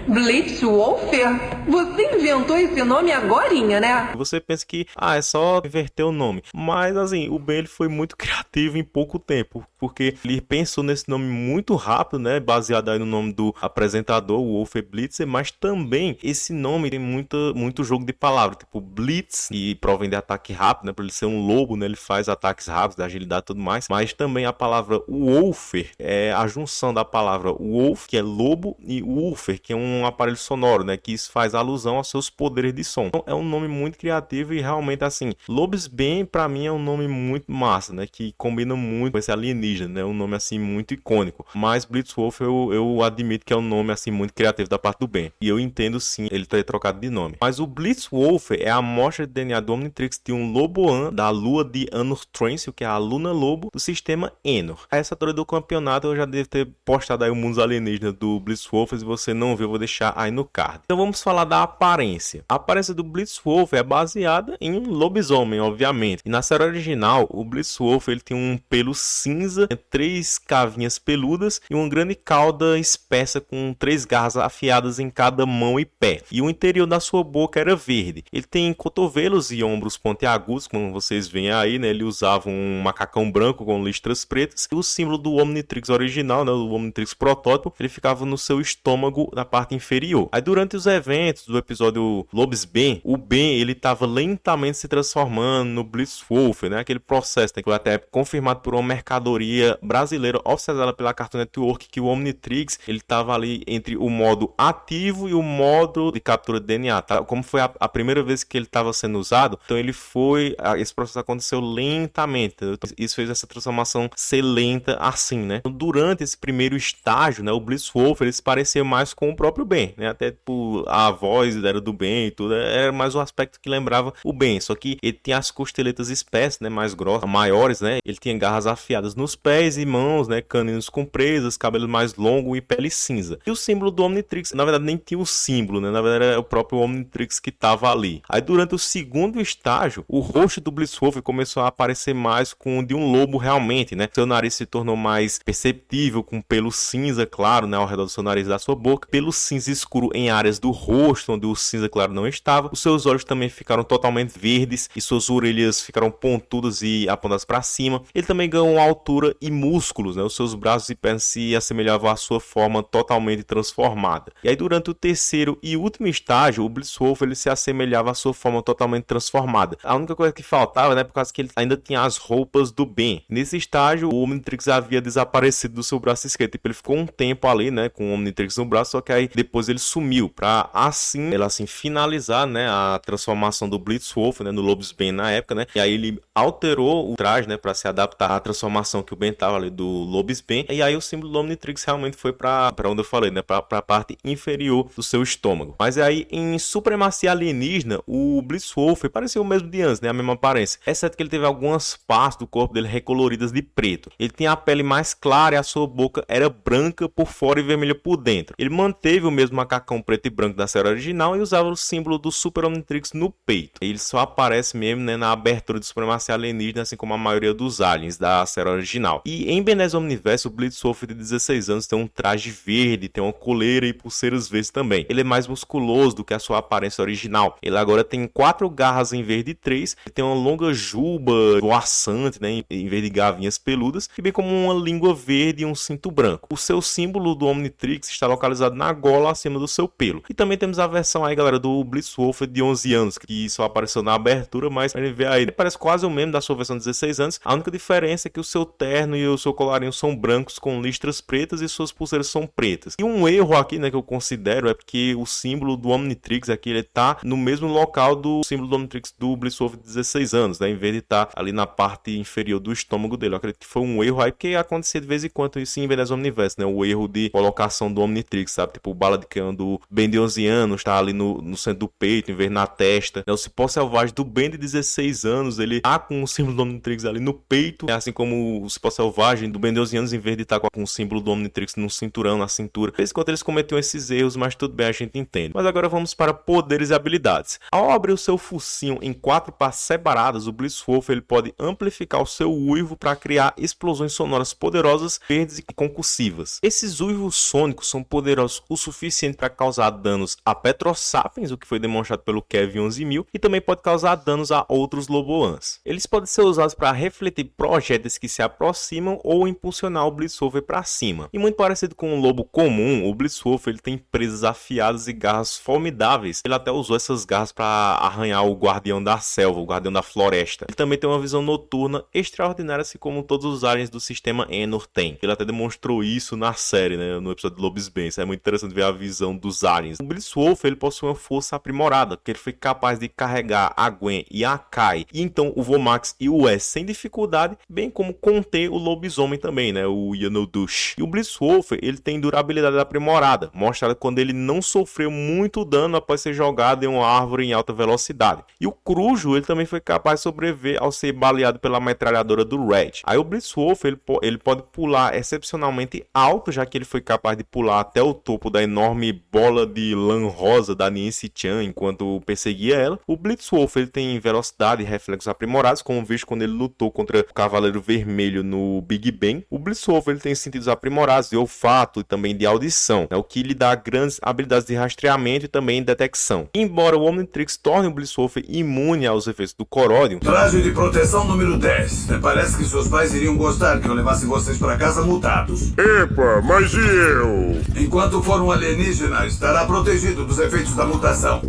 [SPEAKER 7] Blitzwolfer? Você inventou esse nome agorinha, né?
[SPEAKER 1] Você pensa que, é só inverter o nome. Mas, assim, o Ben ele foi muito criativo em pouco tempo. Porque ele pensou nesse nome muito rápido, né? Baseado aí no nome do apresentador, o Wolfer Blitzer. Mas também, esse nome tem muito jogo de palavras. Tipo, Blitz, que provém de ataque rápido, né? Por ele ser um lobo, né? Ele faz ataques rápidos, da agilidade e tudo mais. Mas também a palavra Wolfer é a junção da palavra Wolf, que é lobo, e Woofer, que é um aparelho sonoro, né? Que isso faz alusão aos seus poderes de som. Então, é um nome muito criativo e realmente, assim, Lobisbane, pra mim, é um nome muito massa, né? Que combina muito com esse alienígena, né? Um nome, assim, muito icônico. Mas Blitzwolfer, eu admito que é um nome, assim, muito criativo da parte do Ben. E eu entendo, sim, ele ter trocado de nome. Mas o Blitzwolfer é a amostra de DNA do Omnitrix de um Loboan da lua de Anor Trensil, que é a Luna Lobo do sistema Enor. A essa altura do campeonato, eu já devo ter postado aí o Mundos Alienígenas do Blitzwolfer. Se você não viu, eu vou deixar aí no card. Então vamos falar da aparência. A aparência do Blitzwolfer é baseada em um lobisomem, obviamente. E na série original, o Blitzwolfer ele tem um pelo cinza, 3 cavinhas peludas e uma grande cauda espessa com 3 garras afiadas em cada mão e pé. E o interior da sua boca era verde. Ele tem cotovelos e ombros pontiagudos, como vocês veem aí, né? Ele usava um macacão branco com listras pretas. E o símbolo do Omnitrix original, né? O Omnitrix protótipo, ele ficava no seu estômago na parte inferior. Aí durante os eventos do episódio Lobisbane, o Ben ele estava lentamente se transformando no Blitzwolfer, né? Aquele processo, né? Que foi até confirmado por uma mercadoria brasileira oficializada pela Cartoon Network, que o Omnitrix ele estava ali entre o modo ativo e o modo de captura de DNA, tá? Como foi a primeira vez que ele estava sendo usado, então esse processo aconteceu lentamente, então, isso fez essa transformação ser lenta assim, né? Então, durante esse primeiro estágio, né? O Blitzwolfer ele se parecia mais com o próprio Ben, né? Até tipo, a voz era do Ben e tudo, era mais um aspecto que lembrava o Ben, só que ele tinha as costeletas espessas, né? Mais grossas, maiores, né? Ele tinha garras afiadas nos pés e mãos, né? Caninos compridos, cabelos mais longos e pele cinza. E o símbolo do Omnitrix, na verdade, nem tinha o símbolo, né? Na verdade, era o próprio Omnitrix que estava ali. Aí, durante o segundo estágio, o rosto do Blitzwolfer começou a aparecer mais com o de um lobo realmente, né? Seu nariz se tornou mais perceptível, com pelo cinza, claro, né? Ao redor do seu nariz e da sua boca. Pelo cinza escuro em áreas do rosto, onde o cinza claro não estava. Os seus olhos também ficaram totalmente verdes e suas orelhas ficaram pontudas e apontadas para cima. Ele também ganhou altura e músculos, né? Os seus braços e pernas se assemelhavam à sua forma totalmente transformada. E aí, durante o terceiro e último estágio, o Blitzwolfer ele se assemelhava à sua forma totalmente transformada. A única coisa que faltava, né, por causa que ele ainda tinha as roupas do Ben. Nesse estágio, o Omnitrix havia desaparecido do seu braço esquerdo. Tipo, ele ficou um tempo ali, né, com o Omnitrix no braço, só que aí depois ele sumiu, pra assim, ela assim finalizar, né, a transformação do Blitzwolf, né, no Lobisbane na época, né, e aí ele alterou o traje, né, pra se adaptar à transformação que o Ben tava ali do Lobisbane, e aí o símbolo do Omnitrix realmente foi pra onde eu falei, né, pra parte inferior do seu estômago. Mas aí em Supremacia Alienígena, o Blitzwolf parecia o mesmo de antes, né, a mesma aparência, exceto que ele teve algumas partes do corpo dele recoloridas de preto. Ele tinha a pele mais clara e a sua boca era branca por fora e vermelha por dentro. Ele manteve o mesmo macacão preto e branco da série original e usava o símbolo do Super Omnitrix no peito. Ele só aparece mesmo, né, na abertura de Supremacia Alienígena, assim como a maioria dos aliens da série original. E em Ben 10 Omniverse, o Blitzwolf de 16 anos tem um traje verde, tem uma coleira e pulseiras verdes também. Ele é mais musculoso do que a sua aparência original. Ele agora tem 4 garras em vez de 3, ele tem uma longa juba voaçante, né, em vez de gavinhas peludas, e bem como uma língua verde e um cinto branco. O seu símbolo do Omnitrix está localizado na gola acima do seu pelo. E também temos a versão aí, galera, do Blitzwolf de 11 anos, que só apareceu na abertura, mas a gente vê aí, ele parece quase o mesmo da sua versão de 16 anos. A única diferença é que o seu terno e o seu colarinho são brancos com listras pretas e suas pulseiras são pretas. E um erro aqui, né, que eu considero é porque o símbolo do Omnitrix aqui, ele tá no mesmo local do símbolo do Omnitrix do Blitzwolf de 16 anos, né, em vez de estar ali na parte inferior do estômago dele. Eu acredito que foi um erro aí, porque acontecia de vez em quando isso em Ben 10 Omniverse, né, o erro de colocação do Omnitrix, sabe, tipo o bala de canhão do Ben de 11 anos tá ali no centro do peito, em vez na testa, né? O Cipó Selvagem do Ben de 16 anos, ele tá com o símbolo do Omnitrix ali no peito, né? Assim como o Cipó Selvagem do Ben de 11 anos, em vez de estar com o símbolo do Omnitrix no cinturão, na cintura. De vez em quando eles cometiam esses erros, mas tudo bem, a gente entende. Mas agora vamos para poderes e habilidades. Ao abrir o seu focinho em 4 partes separadas, o Blitzwolf ele pode amplificar o seu uivo para criar explosões sonoras poderosas, verdes e concussivas. Esses uivos sônicos são poderosos o suficiente para causar danos a Petrosapiens, o que foi demonstrado pelo Kevin 11000, e também pode causar danos a outros Loboans. Eles podem ser usados para refletir projéteis que se aproximam ou impulsionar o Blitzwolf para cima. E muito parecido com um lobo comum, o Blitzwolf ele tem presas afiadas e garras formidáveis. Ele até usou essas garras para arranhar o guardião da selva, o guardião da floresta. Ele também tem uma visão noturna extraordinária, assim como todos os aliens do sistema Enor têm. Ele até demonstrou isso na série, né, no episódio de Lobisbane. É muito interessante ver a visão dos aliens. O Blitzwolf ele possui uma força aprimorada, porque ele foi capaz de carregar a Gwen e a Kai, e então o Vomax e o Wes sem dificuldade, bem como conter o lobisomem também, né, o Yanodush. E o Blitzwolf ele tem durabilidade aprimorada, mostrada quando ele não sofreu muito dano após ser jogado em uma árvore em alta velocidade. E o Crujo ele também foi capaz de sobreviver ao ser baleado pela metralhadora do Red. Aí o Blitzwolf ele pode pular excepcionalmente alto, já que ele foi capaz de pular até o topo da enorme bola de lã rosa da Nancy Chan enquanto perseguia ela. O Blitzwolf ele tem velocidade e reflexos aprimorados, como visto quando ele lutou contra o Cavaleiro Vermelho no Big Bang. O Blitzwolf ele tem sentidos aprimorados de olfato e também de audição, né, o que lhe dá grandes habilidades de rastreamento e também detecção. Embora o Omnitrix torne o Blitzwolf imune aos efeitos do coródio,
[SPEAKER 9] traje de proteção número 10. Parece que seus pais iriam gostar que eu levasse vocês para casa multados.
[SPEAKER 10] Epa, mas e eu?
[SPEAKER 9] Enquanto for um alienígena, estará protegido dos efeitos da mutação.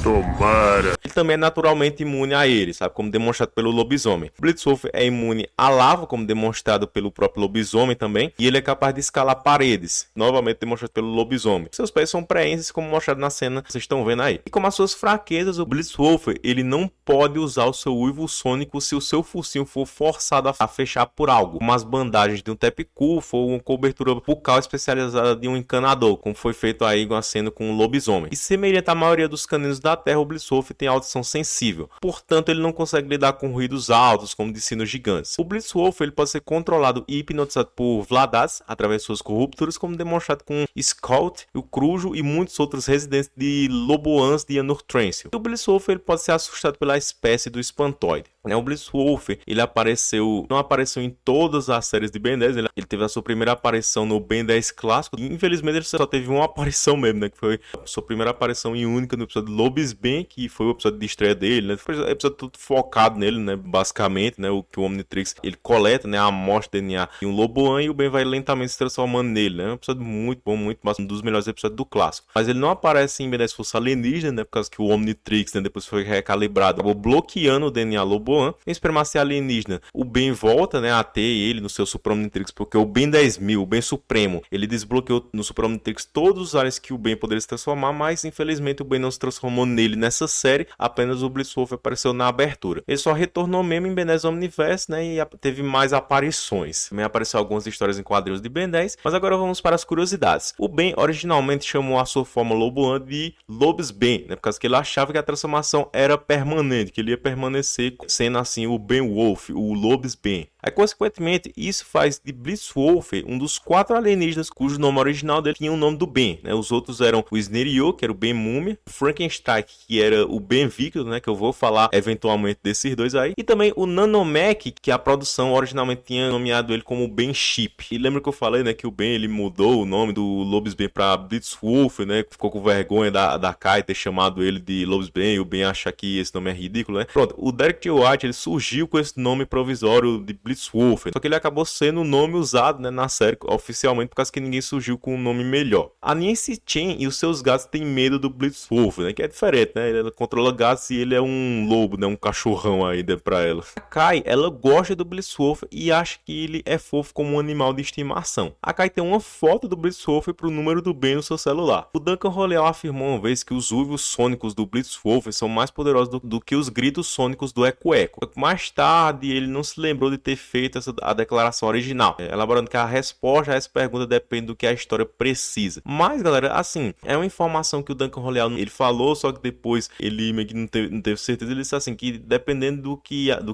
[SPEAKER 10] Tomara.
[SPEAKER 1] Ele também é naturalmente imune a ele, sabe? Como demonstrado pelo lobisomem. Blitzwolf é imune à lava, como demonstrado pelo próprio lobisomem também. E ele é capaz de escalar paredes, novamente demonstrado pelo lobisomem. Seus pés são preenches, como mostrado na cena que vocês estão vendo aí. E como as suas fraquezas, o Blitzwolf ele não pode usar o seu uivo sônico se o seu focinho for forçado a fechar por algo, como as bandagens de um tepicuf ou uma cobertura bucal especializada de um encanador, como foi feito aí com a cena com o lobisomem. E semelhante à maioria dos caninos da Terra, o Blitzwolf tem audição sensível, portanto ele não consegue lidar com ruídos altos como de sinos gigantes. O Blitzwolf ele pode ser controlado e hipnotizado por Vladas através de suas corrupturas, como demonstrado com Scout, o Crujo e muitos outros residentes de Loboans de Anor Transil. O Blitzwolf ele pode ser assustado pela espécie do espantoide. O Blitzwolf ele não apareceu em todas as séries de Ben 10, ele teve a sua primeira aparição no Ben 10 clássico, e infelizmente ele só teve uma aparição mesmo, né, que foi a sua primeira aparição e única no episódio de Lobisbane, que foi o episódio de estreia dele, né, foi o episódio todo focado nele, né, basicamente, né, o que o Omnitrix ele coleta, né, a amostra de DNA de um Loboan e o Ben vai lentamente se transformando nele, né, um episódio muito bom, muito massa, um dos melhores episódios do clássico, mas ele não aparece em Ben 10 Força Alienígena, né, por causa que o Omnitrix, né, depois foi recalibrado, acabou bloqueando o DNA Loboan, Loboan. Em Supremacia Alienígena, o Ben volta, né, a ter ele no seu Super Omnitrix, porque o Ben 10.000, o Ben Supremo, ele desbloqueou no Super Omnitrix todos os aliens que o Ben poderia se transformar, mas infelizmente o Ben não se transformou nele nessa série, apenas o Blitzwolf apareceu na abertura. Ele só retornou mesmo em Ben 10 Omniverse, né, e teve mais aparições. Também apareceu algumas histórias em quadrinhos de Ben 10, mas agora vamos para as curiosidades. O Ben originalmente chamou a sua forma Loboan de Lobisbane, né, por causa que ele achava que a transformação era permanente, que ele ia permanecer sendo assim o Ben Wolf, o Lobisbane. Aí, consequentemente, isso faz de Blitzwolf um dos 4 alienígenas cujo nome original dele tinha o nome do Ben, né? Os outros eram o Sneriot, que era o Ben Múmia, o Frankenstein, que era o Ben Víquido, né? Que eu vou falar eventualmente desses dois aí, e também o Nanomech, que a produção originalmente tinha nomeado ele como Ben Chip. E lembra que eu falei, né, que o Ben ele mudou o nome do Lobisbane para Blitzwolf, né? Ficou com vergonha da Kai ter chamado ele de Lobisbane, e o Ben acha que esse nome é ridículo, né? Pronto, o Derek T. White ele surgiu com esse nome provisório de Blitzwolf, só que ele acabou sendo o nome usado, né, na série oficialmente, por causa que ninguém surgiu com um nome melhor. A Nancy Chen e os seus gatos têm medo do Blitzwolf, né, que é diferente, né, ela controla gatos e ele é um lobo, né, um cachorrão aí pra ela. A Kai, ela gosta do Blitzwolf e acha que ele é fofo como um animal de estimação. A Kai tem uma foto do Blitzwolf pro número do Ben no seu celular. O Duncan Roleal afirmou uma vez que os uivos sônicos do Blitzwolf são mais poderosos do que os gritos sônicos do Eco Eco. Mais tarde, ele não se lembrou de ter feito a declaração original, elaborando que a resposta a essa pergunta depende do que a história precisa. Mas, galera, assim, é uma informação que o Duncan Roleal ele falou, só que depois ele meio que não teve certeza. Ele disse assim, que dependendo do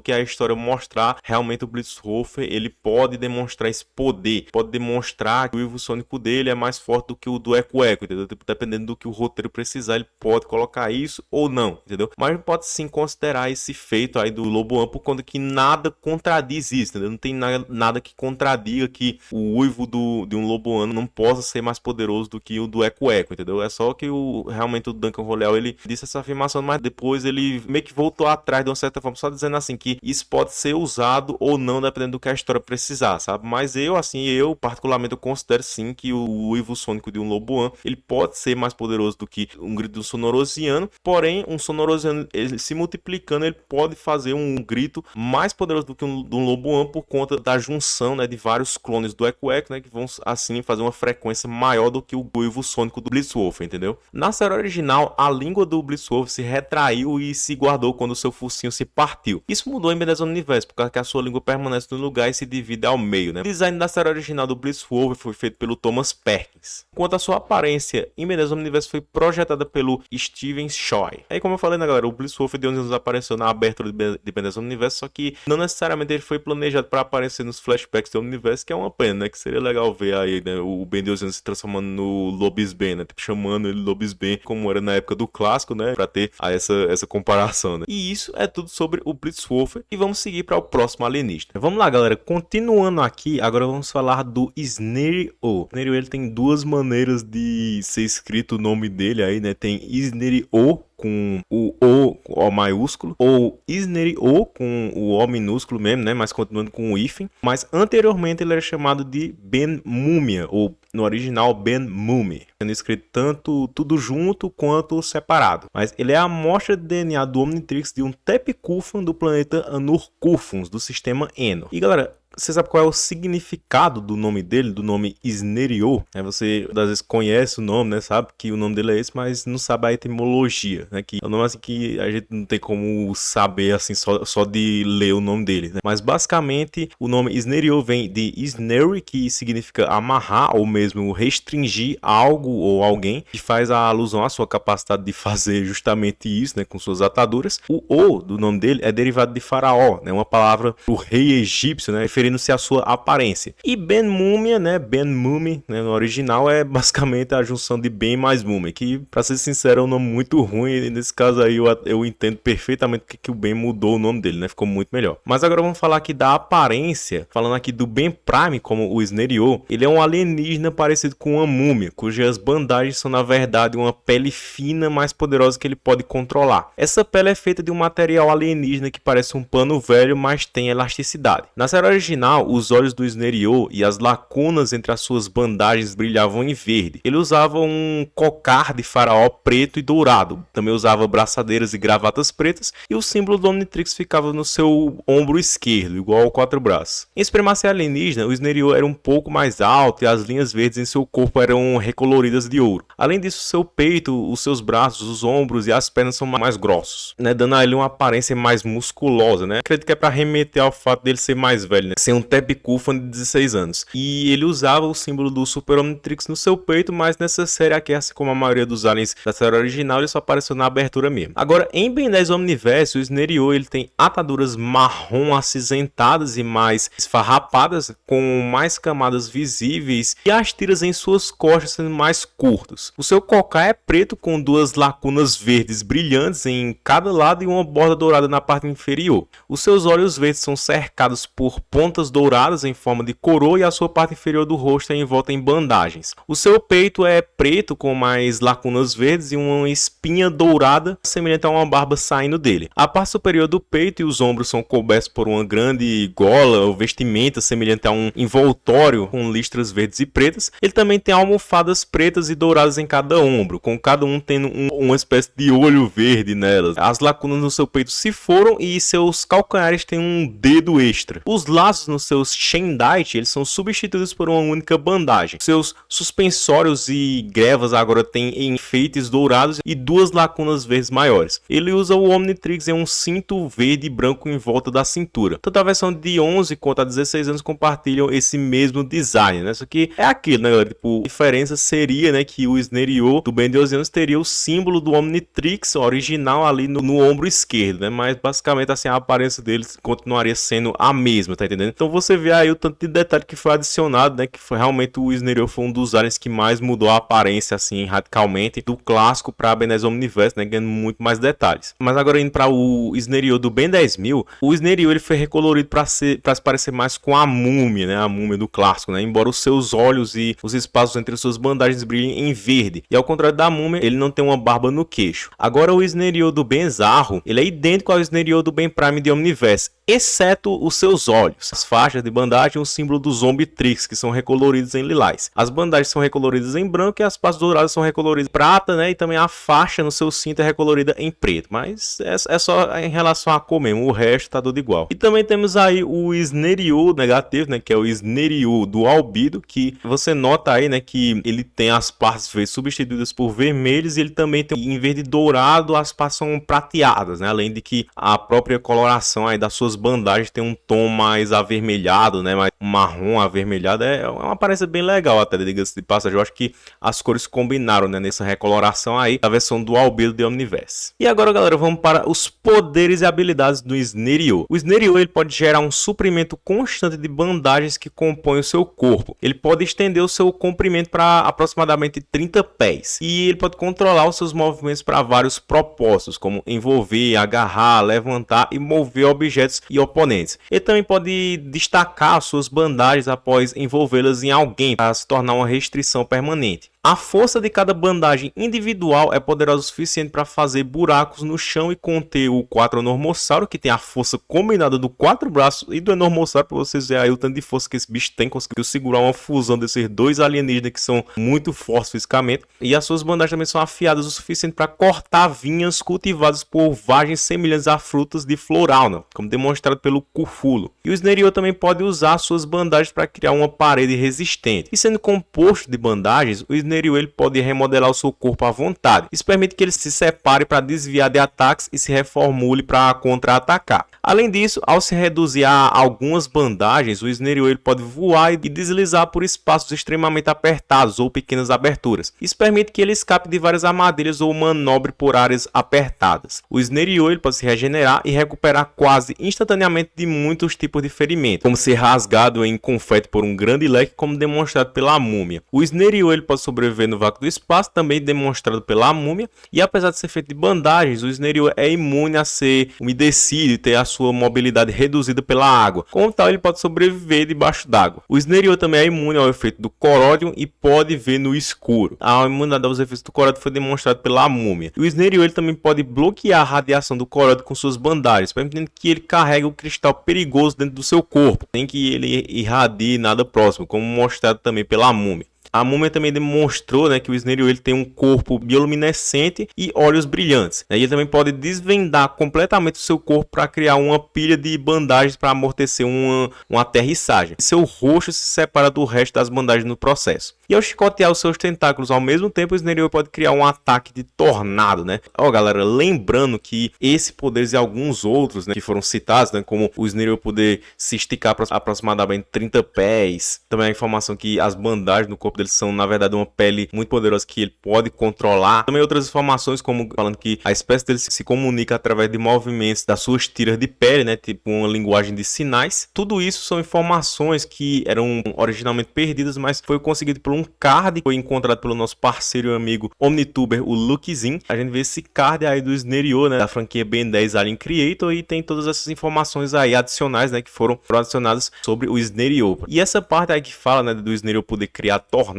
[SPEAKER 1] que a história mostrar, realmente o Blitzwolf, ele pode demonstrar esse poder, pode demonstrar que o uivo sônico dele é mais forte do que o do Eco Eco, entendeu? Tipo, dependendo do que o roteiro precisar, ele pode colocar isso ou não, entendeu? Mas pode sim considerar esse feito aí do Loboan por conta que nada contradiz isso, entendeu? Não tem nada que contradiga que o uivo de um Loboan não possa ser mais poderoso do que o do Eco Eco, entendeu? É só que realmente o Duncan Roleal ele disse essa afirmação, mas depois ele meio que voltou atrás de uma certa forma, só dizendo assim que isso pode ser usado ou não, dependendo do que a história precisar, sabe? Mas eu particularmente eu considero sim que o uivo sônico de um Loboan ele pode ser mais poderoso do que um grito de um Sonorosiano, porém um Sonorosiano ele se multiplicando ele pode fazer um grito mais poderoso do que um Loboan por conta da junção, né, de vários clones do Eco Eco, né, que vão assim fazer uma frequência maior do que o uivo sônico do Blitzwolf, entendeu? Na série original, a língua do Blitzwolf se retraiu e se guardou quando o seu focinho se partiu. Isso mudou em Ben 10 Omniverse, porque a sua língua permanece no lugar e se divide ao meio, né? O design da série original do Blitzwolf foi feito pelo Thomas Perkins, enquanto a sua aparência em Ben 10 Omniverse foi projetada pelo Steven Choi. Aí, como eu falei, né, galera, o Blitzwolf de 11 anos apareceu na abertura de Ben 10 Omniverse, só que não necessariamente ele foi planejado para aparecer nos flashbacks do Omniverse, que é uma pena, né? Que seria legal ver aí, né, o Ben 12 anos se transformando no Lobisbane, né? Tipo, chamando ele Lobisbane, como era na época do clássico, né? Pra ter essa comparação, né? E isso é tudo sobre o Blitzwolf. E vamos seguir para o próximo alienígena. Vamos lá, galera. Continuando aqui, agora vamos falar do Sneriot. O Sneriot, ele tem duas maneiras de ser escrito o nome dele aí, né? Tem Sneriot com o O maiúsculo, ou Sneriot com o O minúsculo mesmo, né? Mas continuando com o hífen. Mas anteriormente ele era chamado de Ben Múmia, ou no original Ben Mumi, sendo escrito tanto tudo junto quanto separado. Mas ele é a amostra de DNA do Omnitrix de um Tepicufan do planeta Anur-Cufuns, do sistema Eno. E galera, você sabe qual é o significado do nome dele, do nome Sneriot? Você às vezes conhece o nome, né? Sabe que o nome dele é esse, mas não sabe a etimologia, né? Que é um nome assim que a gente não tem como saber assim só de ler o nome dele, né? Mas basicamente o nome Sneriot vem de Sneri, que significa amarrar ou mesmo restringir algo ou alguém, que faz a alusão à sua capacidade de fazer justamente isso, né? Com suas ataduras. O O do nome dele é derivado de faraó, né? Uma palavra pro rei egípcio, né? Referindo-se à sua aparência. E Ben Múmia, né? Ben Mumi, né? No original é basicamente a junção de Ben mais Múmia, que, pra ser sincero, é um nome muito ruim. E nesse caso aí eu entendo perfeitamente que o Ben mudou o nome dele, né? Ficou muito melhor. Mas agora vamos falar aqui da aparência. Falando aqui do Ben Prime, como o Sneriot, ele é um alienígena parecido com uma múmia, cujas bandagens são na verdade uma pele fina mais poderosa que ele pode controlar. Essa pele é feita de um material alienígena que parece um pano velho, mas tem elasticidade. Na série original original, os olhos do Sneriot e as lacunas entre as suas bandagens brilhavam em verde. Ele usava um cocar de faraó preto e dourado. Também usava braçadeiras e gravatas pretas, e o símbolo do Omnitrix ficava no seu ombro esquerdo, igual ao quatro braços. Em supremacia alienígena, o Sneriot era um pouco mais alto e as linhas verdes em seu corpo eram recoloridas de ouro. Além disso, seu peito, os seus braços, os ombros e as pernas são mais grossos, né, dando a ele uma aparência mais musculosa, né? Acredito que é para remeter ao fato dele ser mais velho, né? Ser um Tepicúfano de 16 anos. E ele usava o símbolo do Super Omnitrix no seu peito, mas nessa série aqui, assim como a maioria dos aliens da série original, ele só apareceu na abertura mesmo. Agora, em Ben 10 Omniverse, o Sneriot ele tem ataduras marrom acinzentadas e mais esfarrapadas, com mais camadas visíveis, e as tiras em suas costas sendo mais curtas. O seu cocar é preto com duas lacunas verdes brilhantes em cada lado e uma borda dourada na parte inferior. Os seus olhos verdes são cercados por pontas douradas em forma de coroa, e a sua parte inferior do rosto é envolta em bandagens. O seu peito é preto com mais lacunas verdes e uma espinha dourada semelhante a uma barba saindo dele. A parte superior do peito e os ombros são cobertos por uma grande gola ou vestimenta semelhante a um envoltório com listras verdes e pretas. Ele também tem almofadas pretas e douradas em cada ombro, com cada um tendo uma espécie de olho verde nelas. As lacunas no seu peito se foram e seus calcanhares têm um dedo extra. Os laços nos seus Shendite, eles são substituídos por uma única bandagem. Seus suspensórios e grevas agora têm enfeites dourados e duas lacunas verdes maiores. Ele usa o Omnitrix em um cinto verde e branco em volta da cintura. Tanto a versão de 11 quanto a 16 anos compartilham esse mesmo design, né? Isso aqui é aquilo, né, galera? Tipo, a diferença seria, né, que o Sneriot do Ben 10 anos teria o símbolo do Omnitrix original ali no ombro esquerdo, né? Mas basicamente assim a aparência deles continuaria sendo a mesma, tá entendendo? Então você vê aí o tanto de detalhe que foi adicionado, né? Que foi realmente o Sneriot foi um dos aliens que mais mudou a aparência assim radicalmente do clássico para Ben 10 Omniverse, né? Ganhando muito mais detalhes. Mas agora indo para o Sneriot do Ben 10.000, o Sneriot ele foi recolorido para se parecer mais com a múmia, né? A múmia do clássico, né? Embora os seus olhos e os espaços entre suas bandagens brilhem em verde. E ao contrário da múmia, ele não tem uma barba no queixo. Agora o Sneriot do Ben Zarro, ele é idêntico ao Sneriot do Ben Prime de Omniverse, exceto os seus olhos. As faixas de bandagem e o símbolo dos Omnitrix, que são recoloridos em lilás. As bandagens são recoloridas em branco e as partes douradas são recoloridas em prata, né? E também a faixa no seu cinto é recolorida em preto. Mas é só em relação à cor mesmo, o resto tá tudo igual. E também temos aí o Sneriot negativo, né? Que é o Sneriot do Albedo, que você nota aí, né? Que ele tem as partes verdes substituídas por vermelhos, e ele também tem em verde dourado, as partes são prateadas, né? Além de que a própria coloração aí das suas bandagens tem um tom mais avermelhado, né? Mais marrom avermelhado. É uma aparência bem legal até, diga-se de passagem. Eu acho que as cores combinaram, né? Nessa recoloração aí da versão do Albedo de Omniverse. E agora, galera, vamos para os poderes e habilidades do Sneriot. O Sneriot ele pode gerar um suprimento constante de bandagens que compõem o seu corpo. Ele pode estender o seu comprimento para aproximadamente 30 pés. E ele pode controlar os seus movimentos para vários propósitos, como envolver, agarrar, levantar e mover objetos e oponentes. Ele também pode destacar suas bandagens após envolvê-las em alguém para se tornar uma restrição permanente. A força de cada bandagem individual é poderosa o suficiente para fazer buracos no chão e conter o 4 Enormossauro, que tem a força combinada do 4 braços e do Enormossauro, para vocês verem aí o tanto de força que esse bicho tem. Conseguiu segurar uma fusão desses dois alienígenas que são muito fortes fisicamente. E as suas bandagens também são afiadas o suficiente para cortar vinhas cultivadas por vagens semelhantes a frutas de Florauna, como demonstrado pelo Cthulhu. E o Sneriot também pode usar suas bandagens para criar uma parede resistente. E sendo composto de bandagens, o Sneriot ele pode remodelar o seu corpo à vontade. Isso permite que ele se separe para desviar de ataques e se reformule para contra-atacar. Além disso, ao se reduzir a algumas bandagens, o Sneriot ele pode voar e deslizar por espaços extremamente apertados ou pequenas aberturas. Isso permite que ele escape de várias armadilhas ou manobre por áreas apertadas. O Sneriot ele pode se regenerar e recuperar quase instantaneamente de muitos tipos de ferimento, como ser rasgado em confete por um grande leque, como demonstrado pela múmia. O Sneriot ele pode sobreviver sobreviver no vácuo do espaço, também demonstrado pela múmia. E apesar de ser feito de bandagens, o Snarl é imune a ser umedecido e ter a sua mobilidade reduzida pela água. Como tal, ele pode sobreviver debaixo d'água. O Snarl também é imune ao efeito do coródio e pode ver no escuro. A imunidade aos efeitos do coródio foi demonstrada pela múmia. O Snarl ele também pode bloquear a radiação do coródio com suas bandagens, permitindo que ele carregue o cristal perigoso dentro do seu corpo, sem que ele irradie nada próximo, como mostrado também pela múmia. A múmia também demonstrou, né, que o Snarl ele tem um corpo bioluminescente e olhos brilhantes. E ele também pode desvendar completamente o seu corpo para criar uma pilha de bandagens para amortecer uma aterrissagem. Seu rosto se separa do resto das bandagens no processo. E ao chicotear os seus tentáculos ao mesmo tempo, o Snarl pode criar um ataque de tornado, né? Ó, galera, lembrando que esse poder e alguns outros, né, que foram citados, né, como o Snarl poder se esticar para aproximadamente 30 pés. Também a informação que as bandagens no corpo eles são, na verdade, uma pele muito poderosa que ele pode controlar. Também outras informações, como falando que a espécie dele se comunica através de movimentos das suas tiras de pele, né? Tipo uma linguagem de sinais. Tudo isso são informações que eram originalmente perdidas, mas foi conseguido por um card que foi encontrado pelo nosso parceiro e amigo Omnituber, o Lukezinho. A gente vê esse card aí do Snarl, né? Da franquia Ben 10 Alien Creator, e tem todas essas informações aí adicionais, né? Que foram adicionadas sobre o Snarl. E essa parte aí que fala, né? Do Snarl poder criar tornados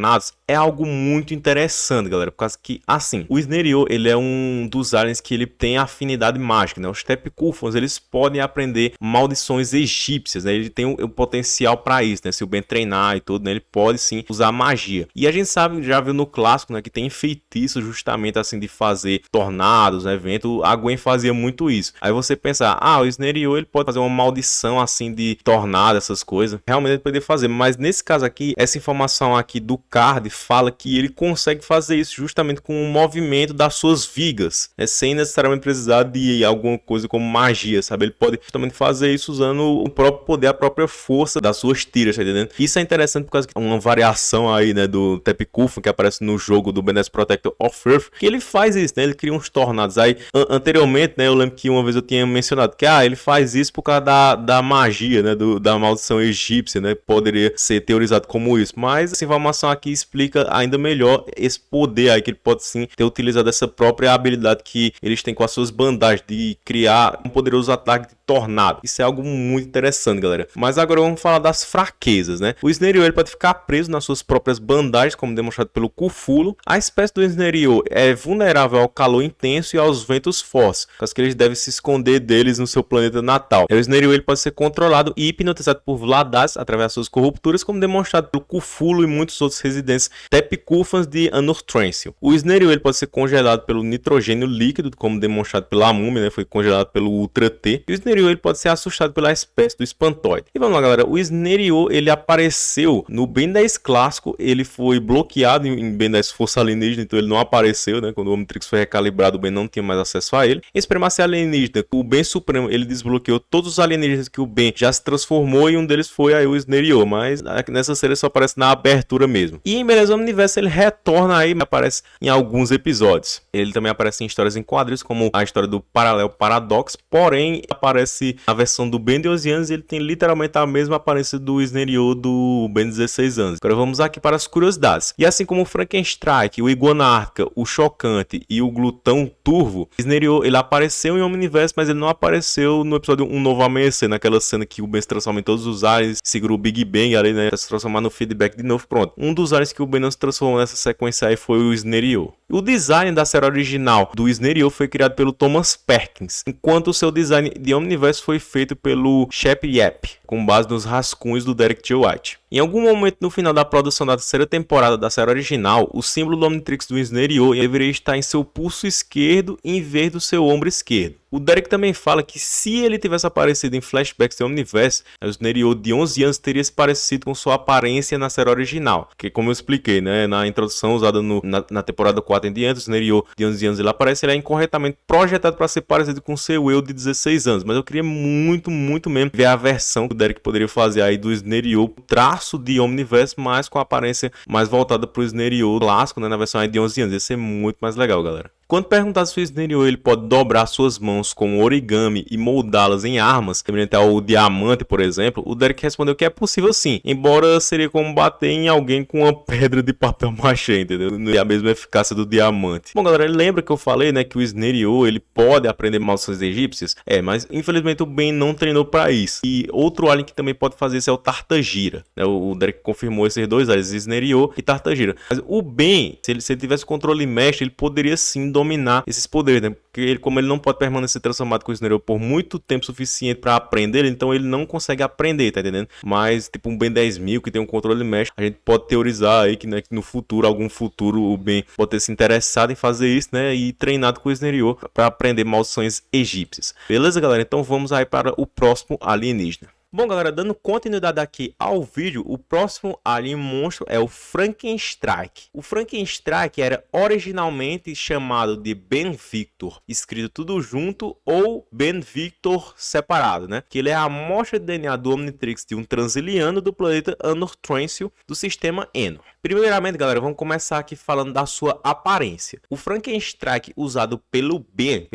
[SPEAKER 1] é algo muito interessante, galera, por causa que, assim, o Snarl, ele é um dos aliens que ele tem afinidade mágica, né? Os Tepicufons, eles podem aprender maldições egípcias, né? Ele tem o potencial para isso, né? Se o Ben treinar e tudo, né? Ele pode sim usar magia. E a gente sabe, já viu no clássico, né? Que tem feitiço justamente assim de fazer tornados, né? Vento. A Gwen fazia muito isso. Aí você pensa, o Snarl, ele pode fazer uma maldição assim de tornado, essas coisas. Realmente ele poderia fazer, mas nesse caso aqui, essa informação aqui do card fala que ele consegue fazer isso justamente com o movimento das suas vigas, né? Sem necessariamente precisar de alguma coisa como magia, sabe? Ele pode justamente fazer isso usando o próprio poder, a própria força das suas tiras, tá entendendo? Isso é interessante por causa que é uma variação aí, né, do Tepicufon que aparece no jogo do Ben 10 Protector of Earth, que ele faz isso, né? Ele cria uns tornados. Aí, anteriormente, né, eu lembro que uma vez eu tinha mencionado que, ele faz isso por causa da magia, né, da maldição egípcia, né? Poderia ser teorizado como isso, mas essa informação aqui explica ainda melhor esse poder aí que ele pode sim ter utilizado essa própria habilidade que eles têm com as suas bandagens de criar um poderoso ataque de tornado. Isso é algo muito interessante, galera. Mas agora vamos falar das fraquezas, né? O Snarl ele pode ficar preso nas suas próprias bandagens, como demonstrado pelo Cthulhu. A espécie do Snarl é vulnerável ao calor intenso e aos ventos fortes, por causa que eles devem se esconder deles no seu planeta natal. O Snarl ele pode ser controlado e hipnotizado por Vladas através das suas corrupturas, como demonstrado pelo Cthulhu e muitos outros residentes Tepicufans de Anurthrensel. O Snarl ele pode ser congelado pelo nitrogênio líquido, como demonstrado pela múmia, né? Foi congelado pelo Ultra T. E o Snarl ele pode ser assustado pela espécie do Espantoide. E vamos lá, galera. O Snarl ele apareceu no Ben 10 clássico. Ele foi bloqueado em Ben 10 Força Alienígena, então ele não apareceu, né? Quando o Omnitrix foi recalibrado, o Ben não tinha mais acesso a ele. Em Supremacia Alienígena, o Ben Supremo ele desbloqueou todos os alienígenas que o Ben já se transformou, e um deles foi aí o Snarl, mas nessa série só aparece na abertura mesmo. E em Beleza Universo ele retorna aí, aparece em alguns episódios. Ele também aparece em histórias em quadrinhos, como a história do Paralelo Paradox, porém aparece na versão do Ben 12 anos e ele tem literalmente a mesma aparência do Snarl do Ben 16 anos. Agora vamos aqui para as curiosidades. E assim como o Frankenstrike, o Iguanarca, o Chocante e o Glutão Turvo, Snarl ele apareceu em Omniverse, mas ele não apareceu no episódio Um Novo Amanhecer, naquela cena que o Ben se transforma em todos os aliens, segura o Big Bang ali, né, pra se transformar no feedback de novo. Pronto. Um dos aliens que o Ben não se transformou nessa sequência aí foi o Snarl. O design da série original do Snarl foi criado pelo Thomas Perkins, enquanto o seu design de Omniverse foi feito pelo Shep Yap, com base nos rascunhos do Derek J. White. Em algum momento no final da produção da terceira temporada da série original, o símbolo do Omnitrix do Snarl deveria estar em seu pulso esquerdo em vez do seu ombro esquerdo. O Derek também fala que se ele tivesse aparecido em flashbacks de Omniverse, o Snarl de 11 anos teria se parecido com sua aparência na série original. Que, como eu expliquei, né, na introdução usada na temporada 4 em diante, o Snarl de 11 anos ele aparece, ele é incorretamente projetado para ser parecido com seu eu de 16 anos. Mas eu queria muito mesmo ver a versão que o Derek poderia fazer aí do Snarl, traço de Omniverse, mas com a aparência mais voltada para o Snarl clássico, né, na versão aí de 11 anos. Ia ser muito mais legal, galera. Quando perguntado se o Snake ele pode dobrar suas mãos como origami e moldá-las em armas, semelhante ao diamante, por exemplo, o Derek respondeu que é possível sim, embora seria como bater em alguém com uma pedra de papel machê, entendeu? Não é a mesma eficácia do diamante. Bom, galera, lembra que eu falei, né, que o Snake ele pode aprender maldições egípcias? Mas infelizmente o Ben não treinou para isso. E outro alien que também pode fazer isso é o Tartagira, né? O Derek confirmou esses dois aliens, Snake e Tartagira. Mas o Ben, se ele tivesse controle mestre, ele poderia sim dominar esses poderes, né? Porque como ele não pode permanecer transformado com o Snake por muito tempo suficiente para aprender, então ele não consegue aprender, tá entendendo? Mas tipo um Ben 10.000 que tem um controle mestre, a gente pode teorizar aí que, né, que no futuro, algum futuro, o Ben pode ter se interessado em fazer isso, né? E treinado com o Snake para aprender maldições egípcias. Beleza, galera? Então vamos aí para o próximo alienígena. Bom, galera, dando continuidade aqui ao vídeo, o próximo alien monstro é o Frankenstrike. O Frankenstrike era originalmente chamado de Ben Victor, escrito tudo junto, ou Ben Victor separado, né? Que ele é a amostra de DNA do Omnitrix de um transiliano do planeta Anor-Thrensio do sistema Enor. Primeiramente, galera, vamos começar aqui falando da sua aparência. O Frankenstrike usado pelo Ben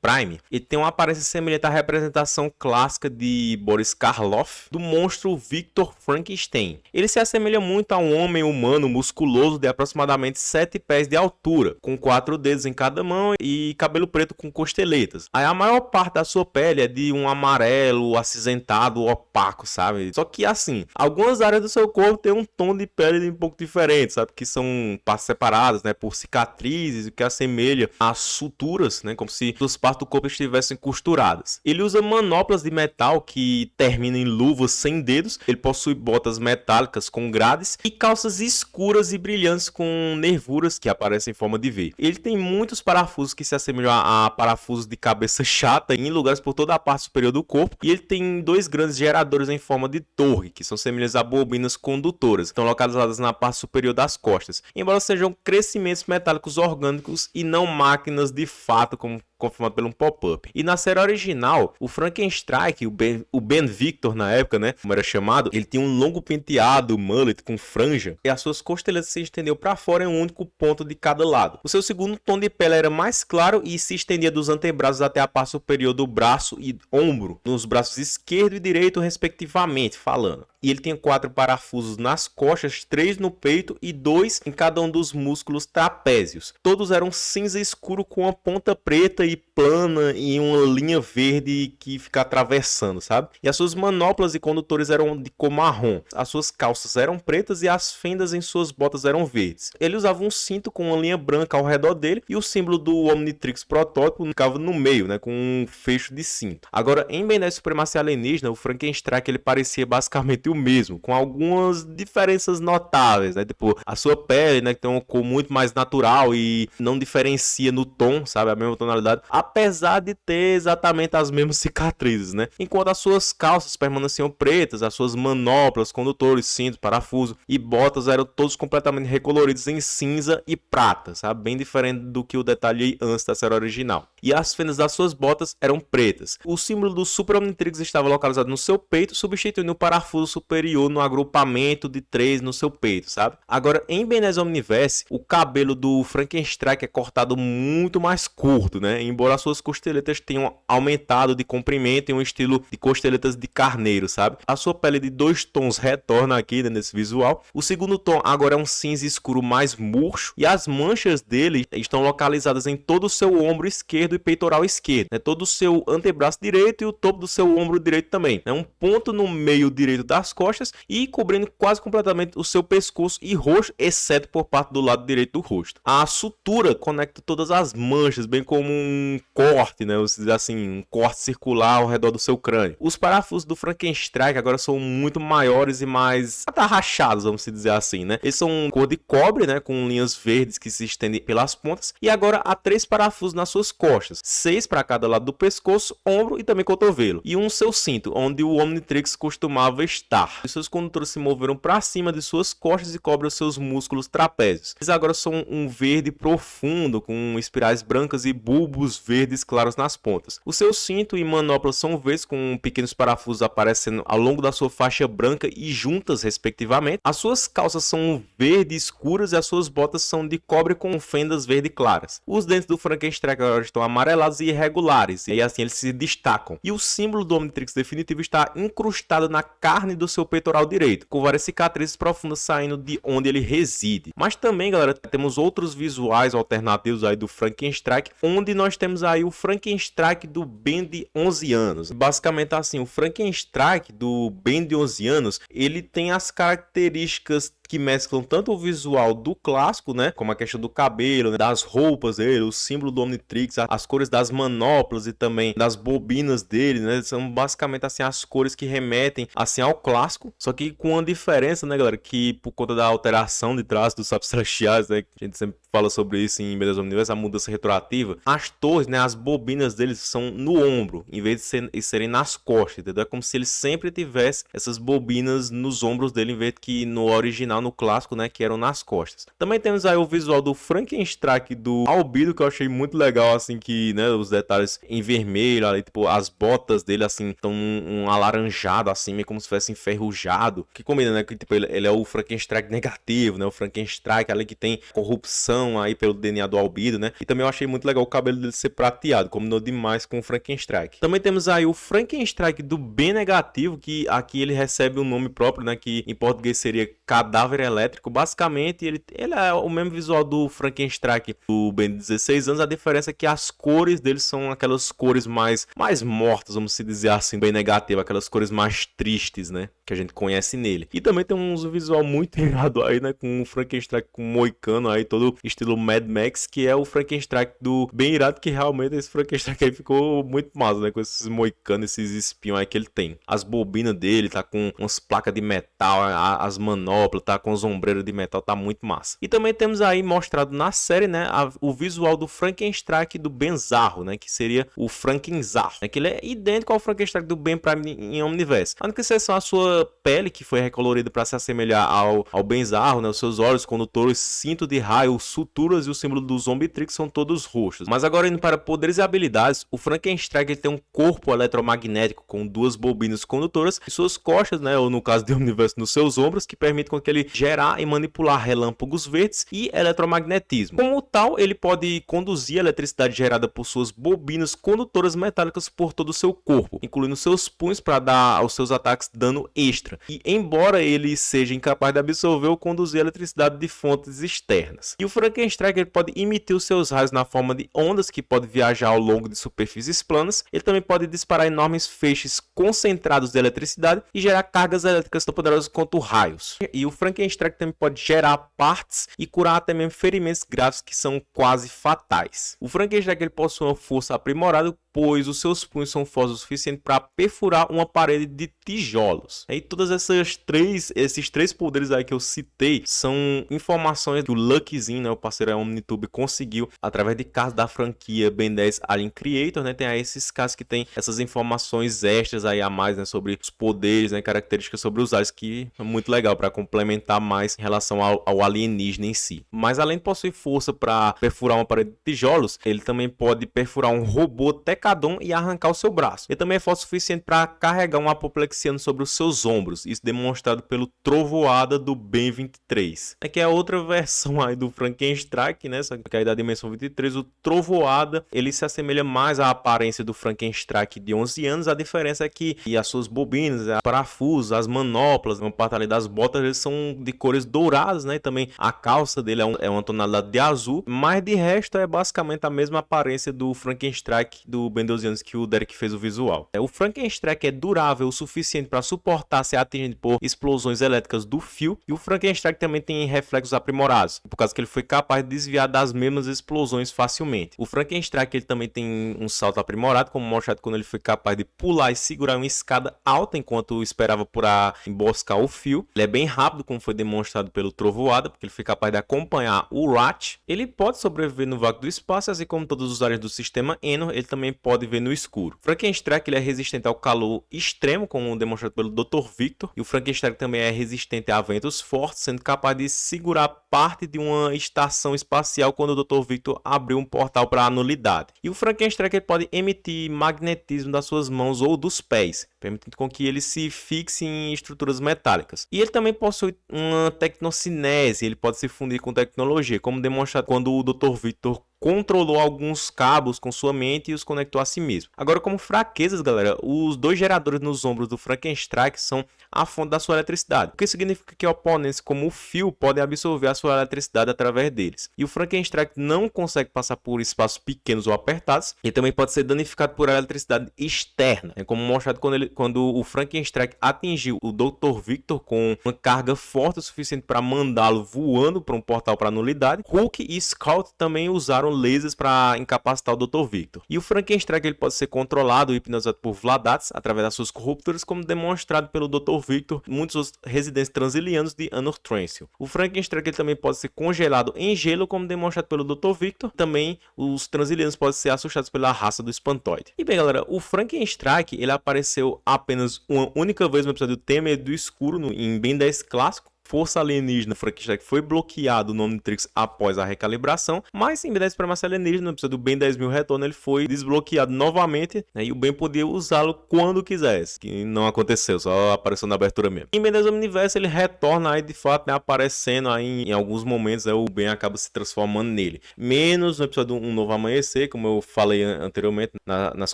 [SPEAKER 1] Prime, ele tem uma aparência semelhante à representação clássica de Boris Karloff do monstro Victor Frankenstein. Ele se assemelha muito a um homem humano musculoso de aproximadamente 7 pés de altura, com 4 dedos em cada mão e cabelo preto com costeletas. Aí a maior parte da sua pele é de um amarelo acinzentado, opaco, sabe? Só que assim, algumas áreas do seu corpo tem um tom de pele um pouco diferente, sabe? Que são partes separadas, né? Por cicatrizes, o que assemelha a suturas, né? Como se as partes do corpo estivessem costuradas. Ele usa manoplas de metal que terminam em luvas sem dedos. Ele possui botas metálicas com grades e calças escuras e brilhantes com nervuras que aparecem em forma de V. Ele tem muitos parafusos que se assemelham a parafusos de cabeça chata em lugares por toda a parte superior do corpo. E ele tem 2 grandes geradores em forma de torre, que são semelhantes a bobinas condutoras. Estão localizadas na parte superior das costas, embora sejam crescimentos metálicos orgânicos e não máquinas de fato, como confirmado pelo um pop-up. E na série original, o Frankenstrike, o Ben Victor na época, né, como era chamado, ele tinha um longo penteado, mullet com franja, e as suas costeletas se estendeu para fora em um único ponto de cada lado. O seu segundo tom de pele era mais claro e se estendia dos antebraços até a parte superior do braço e ombro, nos braços esquerdo e direito respectivamente, falando. E ele tinha 4 parafusos nas costas, 3 no peito e 2 em cada um dos músculos trapézios. Todos eram cinza escuro com uma ponta preta e plana e uma linha verde que fica atravessando, sabe? E as suas manoplas e condutores eram de cor marrom. As suas calças eram pretas e as fendas em suas botas eram verdes. Ele usava um cinto com uma linha branca ao redor dele e o símbolo do Omnitrix protótipo ficava no meio, né, com um fecho de cinto. Agora, em Ben 10 Supremacia Alienígena, o Frankenstrike ele parecia basicamente o mesmo, com algumas diferenças notáveis, né? Tipo, a sua pele, né, que tem uma cor muito mais natural e não diferencia no tom, sabe? A mesma tonalidade, apesar de ter exatamente as mesmas cicatrizes, né? Enquanto as suas calças permaneciam pretas, as suas manoplas, condutores, cintos, parafuso e botas eram todos completamente recoloridos em cinza e prata, sabe? Bem diferente do que eu detalhei antes da série original. E as fendas das suas botas eram pretas. O símbolo do Super Omnitrix estava localizado no seu peito, substituindo o parafuso superior no agrupamento de 3 no seu peito, sabe? Agora, em Ben 10 Omniverse, o cabelo do Frankenstrike é cortado muito mais curto, né? Embora as suas costeletas tenham aumentado de comprimento em um estilo de costeletas de carneiro, sabe? A sua pele de 2 tons retorna aqui, né, nesse visual. O segundo tom agora é um cinza escuro mais murcho e as manchas dele estão localizadas em todo o seu ombro esquerdo e peitoral esquerdo, né? Todo o seu antebraço direito e o topo do seu ombro direito também. É um ponto no meio direito das costas e cobrindo quase completamente o seu pescoço e rosto, exceto por parte do lado direito do rosto. A sutura conecta todas as manchas, bem como um corte, né? Assim, um corte circular ao redor do seu crânio. Os parafusos do Frankenstrike agora são muito maiores e mais atarrachados, vamos dizer assim, né? Eles são cor de cobre, né? Com linhas verdes que se estendem pelas pontas. E agora há 3 parafusos nas suas costas, 6 para cada lado do pescoço, ombro e também cotovelo. E um seu cinto, onde o Omnitrix costumava estar. levitar. E seus condutores se moveram para cima de suas costas e cobrem os seus músculos trapézios. Eles agora são um verde profundo, com espirais brancas e bulbos verdes claros nas pontas. O seu cinto e manoplas são verdes, com pequenos parafusos aparecendo ao longo da sua faixa branca e juntas, respectivamente. As suas calças são verde escuras e as suas botas são de cobre com fendas verde claras. Os dentes do Frankenstein agora estão amarelados e irregulares, e assim eles se destacam. E o símbolo do Omnitrix definitivo está incrustado na carne do seu peitoral direito, com várias cicatrizes profundas saindo de onde ele reside. Mas também, galera, temos outros visuais alternativos aí do Frankenstein, onde nós temos aí o Frankenstein do Ben de 11 anos. Basicamente assim, o Frankenstein do Ben de 11 anos, ele tem as características que mesclam tanto o visual do clássico, né, como a questão do cabelo, né, das roupas dele, o símbolo do Omnitrix, as cores das manoplas e também das bobinas dele, né, são basicamente assim as cores que remetem assim ao clássico, só que com uma diferença, né, galera, que por conta da alteração de traço dos sapos celestiais, né, a gente sempre fala sobre isso em Beleza do Universo, a mudança retroativa, as torres, né, as bobinas deles são no ombro, em vez de serem nas costas, entendeu? É como se ele sempre tivesse essas bobinas nos ombros dele, em vez de que no original, no clássico, né, que eram nas costas. Também temos aí o visual do Frankenstein do Albedo, que eu achei muito legal, assim, que, né, os detalhes em vermelho, ali, tipo, as botas dele, assim, estão um alaranjado, assim, meio como se fosse enferrujado, que combina, né, que, tipo, ele é o Frankenstein negativo, né, o Frankenstein ali que tem corrupção aí pelo DNA do Albedo, né, e também eu achei muito legal o cabelo dele ser prateado, combinou demais com o Frankenstein. Também temos aí o Frankenstein do Ben negativo, que aqui ele recebe um nome próprio, né, que em português seria cadáver elétrico. Basicamente ele é o mesmo visual do Frankenstein do Ben de 16 anos, a diferença é que as cores dele são aquelas cores mais mortas, vamos se dizer assim, bem negativo, aquelas cores mais tristes, né, que a gente conhece nele. E também tem um visual muito irado aí, né, com o Frankenstein com moicano aí, todo estilo Mad Max, que é o Frankenstein do bem irado, que realmente esse Frankenstein aí ficou muito massa, né, com esses moicanos, esses espinhos aí que ele tem. As bobinas dele tá com umas placas de metal, as manoplas, tá com os ombreiros de metal, tá muito massa. E também temos aí mostrado na série, né, o visual do Frankenstein do Benzarro, né, que seria o Frankenzarro, né, que ele é idêntico ao Frankenstein do Ben Prime em Omniverse. A única exceção é a sua pele, que foi recolorida para se assemelhar ao Benzarro, né, os seus olhos condutores, cinto de raio, suturas e o símbolo do Zombitrix são todos roxos. Mas agora indo para poderes e habilidades, o Frankenstein ele tem um corpo eletromagnético com duas bobinas condutoras em suas costas, né, ou no caso de Omniverse, nos seus ombros, que permite com que ele gerar e manipular relâmpagos verdes e eletromagnetismo. Como tal, ele pode conduzir a eletricidade gerada por suas bobinas condutoras metálicas por todo o seu corpo, incluindo seus punhos para dar aos seus ataques dano extra. E embora ele seja incapaz de absorver ou conduzir a eletricidade de fontes externas. E o Frankenstein ele pode emitir os seus raios na forma de ondas que podem viajar ao longo de superfícies planas. Ele também pode disparar enormes feixes concentrados de eletricidade e gerar cargas elétricas tão poderosas quanto raios. E o Frankenstein também pode gerar partes e curar até mesmo ferimentos graves que são quase fatais. O Frankenstein ele possui uma força aprimorada, pois os seus punhos são fortes o suficiente para perfurar uma parede de tijolos. E todas esses três poderes aí que eu citei são informações que o Luckzinho, né, o parceiro da Omnitube, conseguiu através de casos da franquia Ben 10 Alien Creator, né? Tem aí esses casos que tem essas informações extras aí a mais, né, sobre os poderes, né, características sobre os aliens, que é muito legal para complementar mais em relação ao alienígena em si. Mas além de possuir força para perfurar uma parede de tijolos, ele também pode perfurar um robô Tecadon e arrancar o seu braço. Ele também é forte o suficiente para carregar um apoplexiano sobre os seus ombros, isso demonstrado pelo Trovoada do Ben 23. Que é a outra versão aí do Frankenstein, né, só que aí da dimensão 23, o Trovoada, ele se assemelha mais à aparência do Frankenstein de 11 anos, a diferença é que as suas bobinas, os parafusos, as manoplas, uma parte ali das botas, eles são de cores douradas, né, e também a calça dele é uma tonalidade de azul, mas de resto é basicamente a mesma aparência do Frankenstein do Ben 12 anos que o Derek fez o visual. O Frankenstein é durável o suficiente para suportar ser atingido por explosões elétricas do fio, e o Frankenstein também tem reflexos aprimorados, por causa que ele foi capaz de desviar das mesmas explosões facilmente. O Frankenstein ele também tem um salto aprimorado, como mostrado quando ele foi capaz de pular e segurar uma escada alta enquanto esperava por emboscar o fio. Ele é bem rápido, como foi demonstrado pelo Trovoada, porque ele foi capaz de acompanhar o Rat. Ele pode sobreviver no vácuo do espaço, assim como todos os aliens do sistema Eno. Ele também pode ver no escuro. O Frankenstrike ele é resistente ao calor extremo, como demonstrado pelo Dr. Victor, e o Frankenstrike também é resistente a ventos fortes, sendo capaz de segurar parte de uma estação espacial quando o Dr. Victor abriu um portal para a nulidade. E o Frankenstrike ele pode emitir magnetismo das suas mãos ou dos pés, permitindo com que ele se fixe em estruturas metálicas. E ele também possui uma tecnocinese, ele pode se fundir com tecnologia, como demonstrado quando o Dr. Victor controlou alguns cabos com sua mente e os conectou a si mesmo. Agora, como fraquezas, galera, os dois geradores nos ombros do Frankenstrike são a fonte da sua eletricidade, o que significa que oponentes como o fio podem absorver a sua eletricidade através deles. E o Frankenstrike não consegue passar por espaços pequenos ou apertados, e também pode ser danificado por eletricidade externa, como mostrado quando o Frankenstrike atingiu o Dr. Victor com uma carga forte o suficiente para mandá-lo voando para um portal para a nulidade. Hulk e Scout também usaram lasers para incapacitar o Dr. Victor. E o Frankenstrike ele pode ser controlado e hipnotizado por Vladats através das suas corruptoras, como demonstrado pelo Dr. Victor e muitos residentes transilianos de Anor Transil. O Frankenstrike ele também pode ser congelado em gelo, como demonstrado pelo Dr. Victor. Também os transilianos podem ser assustados pela raça do Espantoide. E bem, galera, o Frankenstrike ele apareceu apenas uma única vez no episódio Tema do Escuro em Ben 10 clássico. Força alienígena, Frankenstrike foi bloqueado no Omnitrix após a recalibração, mas em Ben 10 Supremacia Alienígena, no episódio do Ben 10.000 Retorno, ele foi desbloqueado novamente, né, e o Ben podia usá-lo quando quisesse, que não aconteceu, só apareceu na abertura mesmo. Em Ben 10 Omniverse ele retorna aí de fato, né, aparecendo aí em alguns momentos, né, o Ben acaba se transformando nele, menos no episódio Um Novo Amanhecer, como eu falei anteriormente nas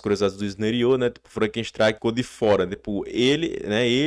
[SPEAKER 1] curiosidades do Snerio, né, tipo, Frankenstrike ficou de fora, tipo, ele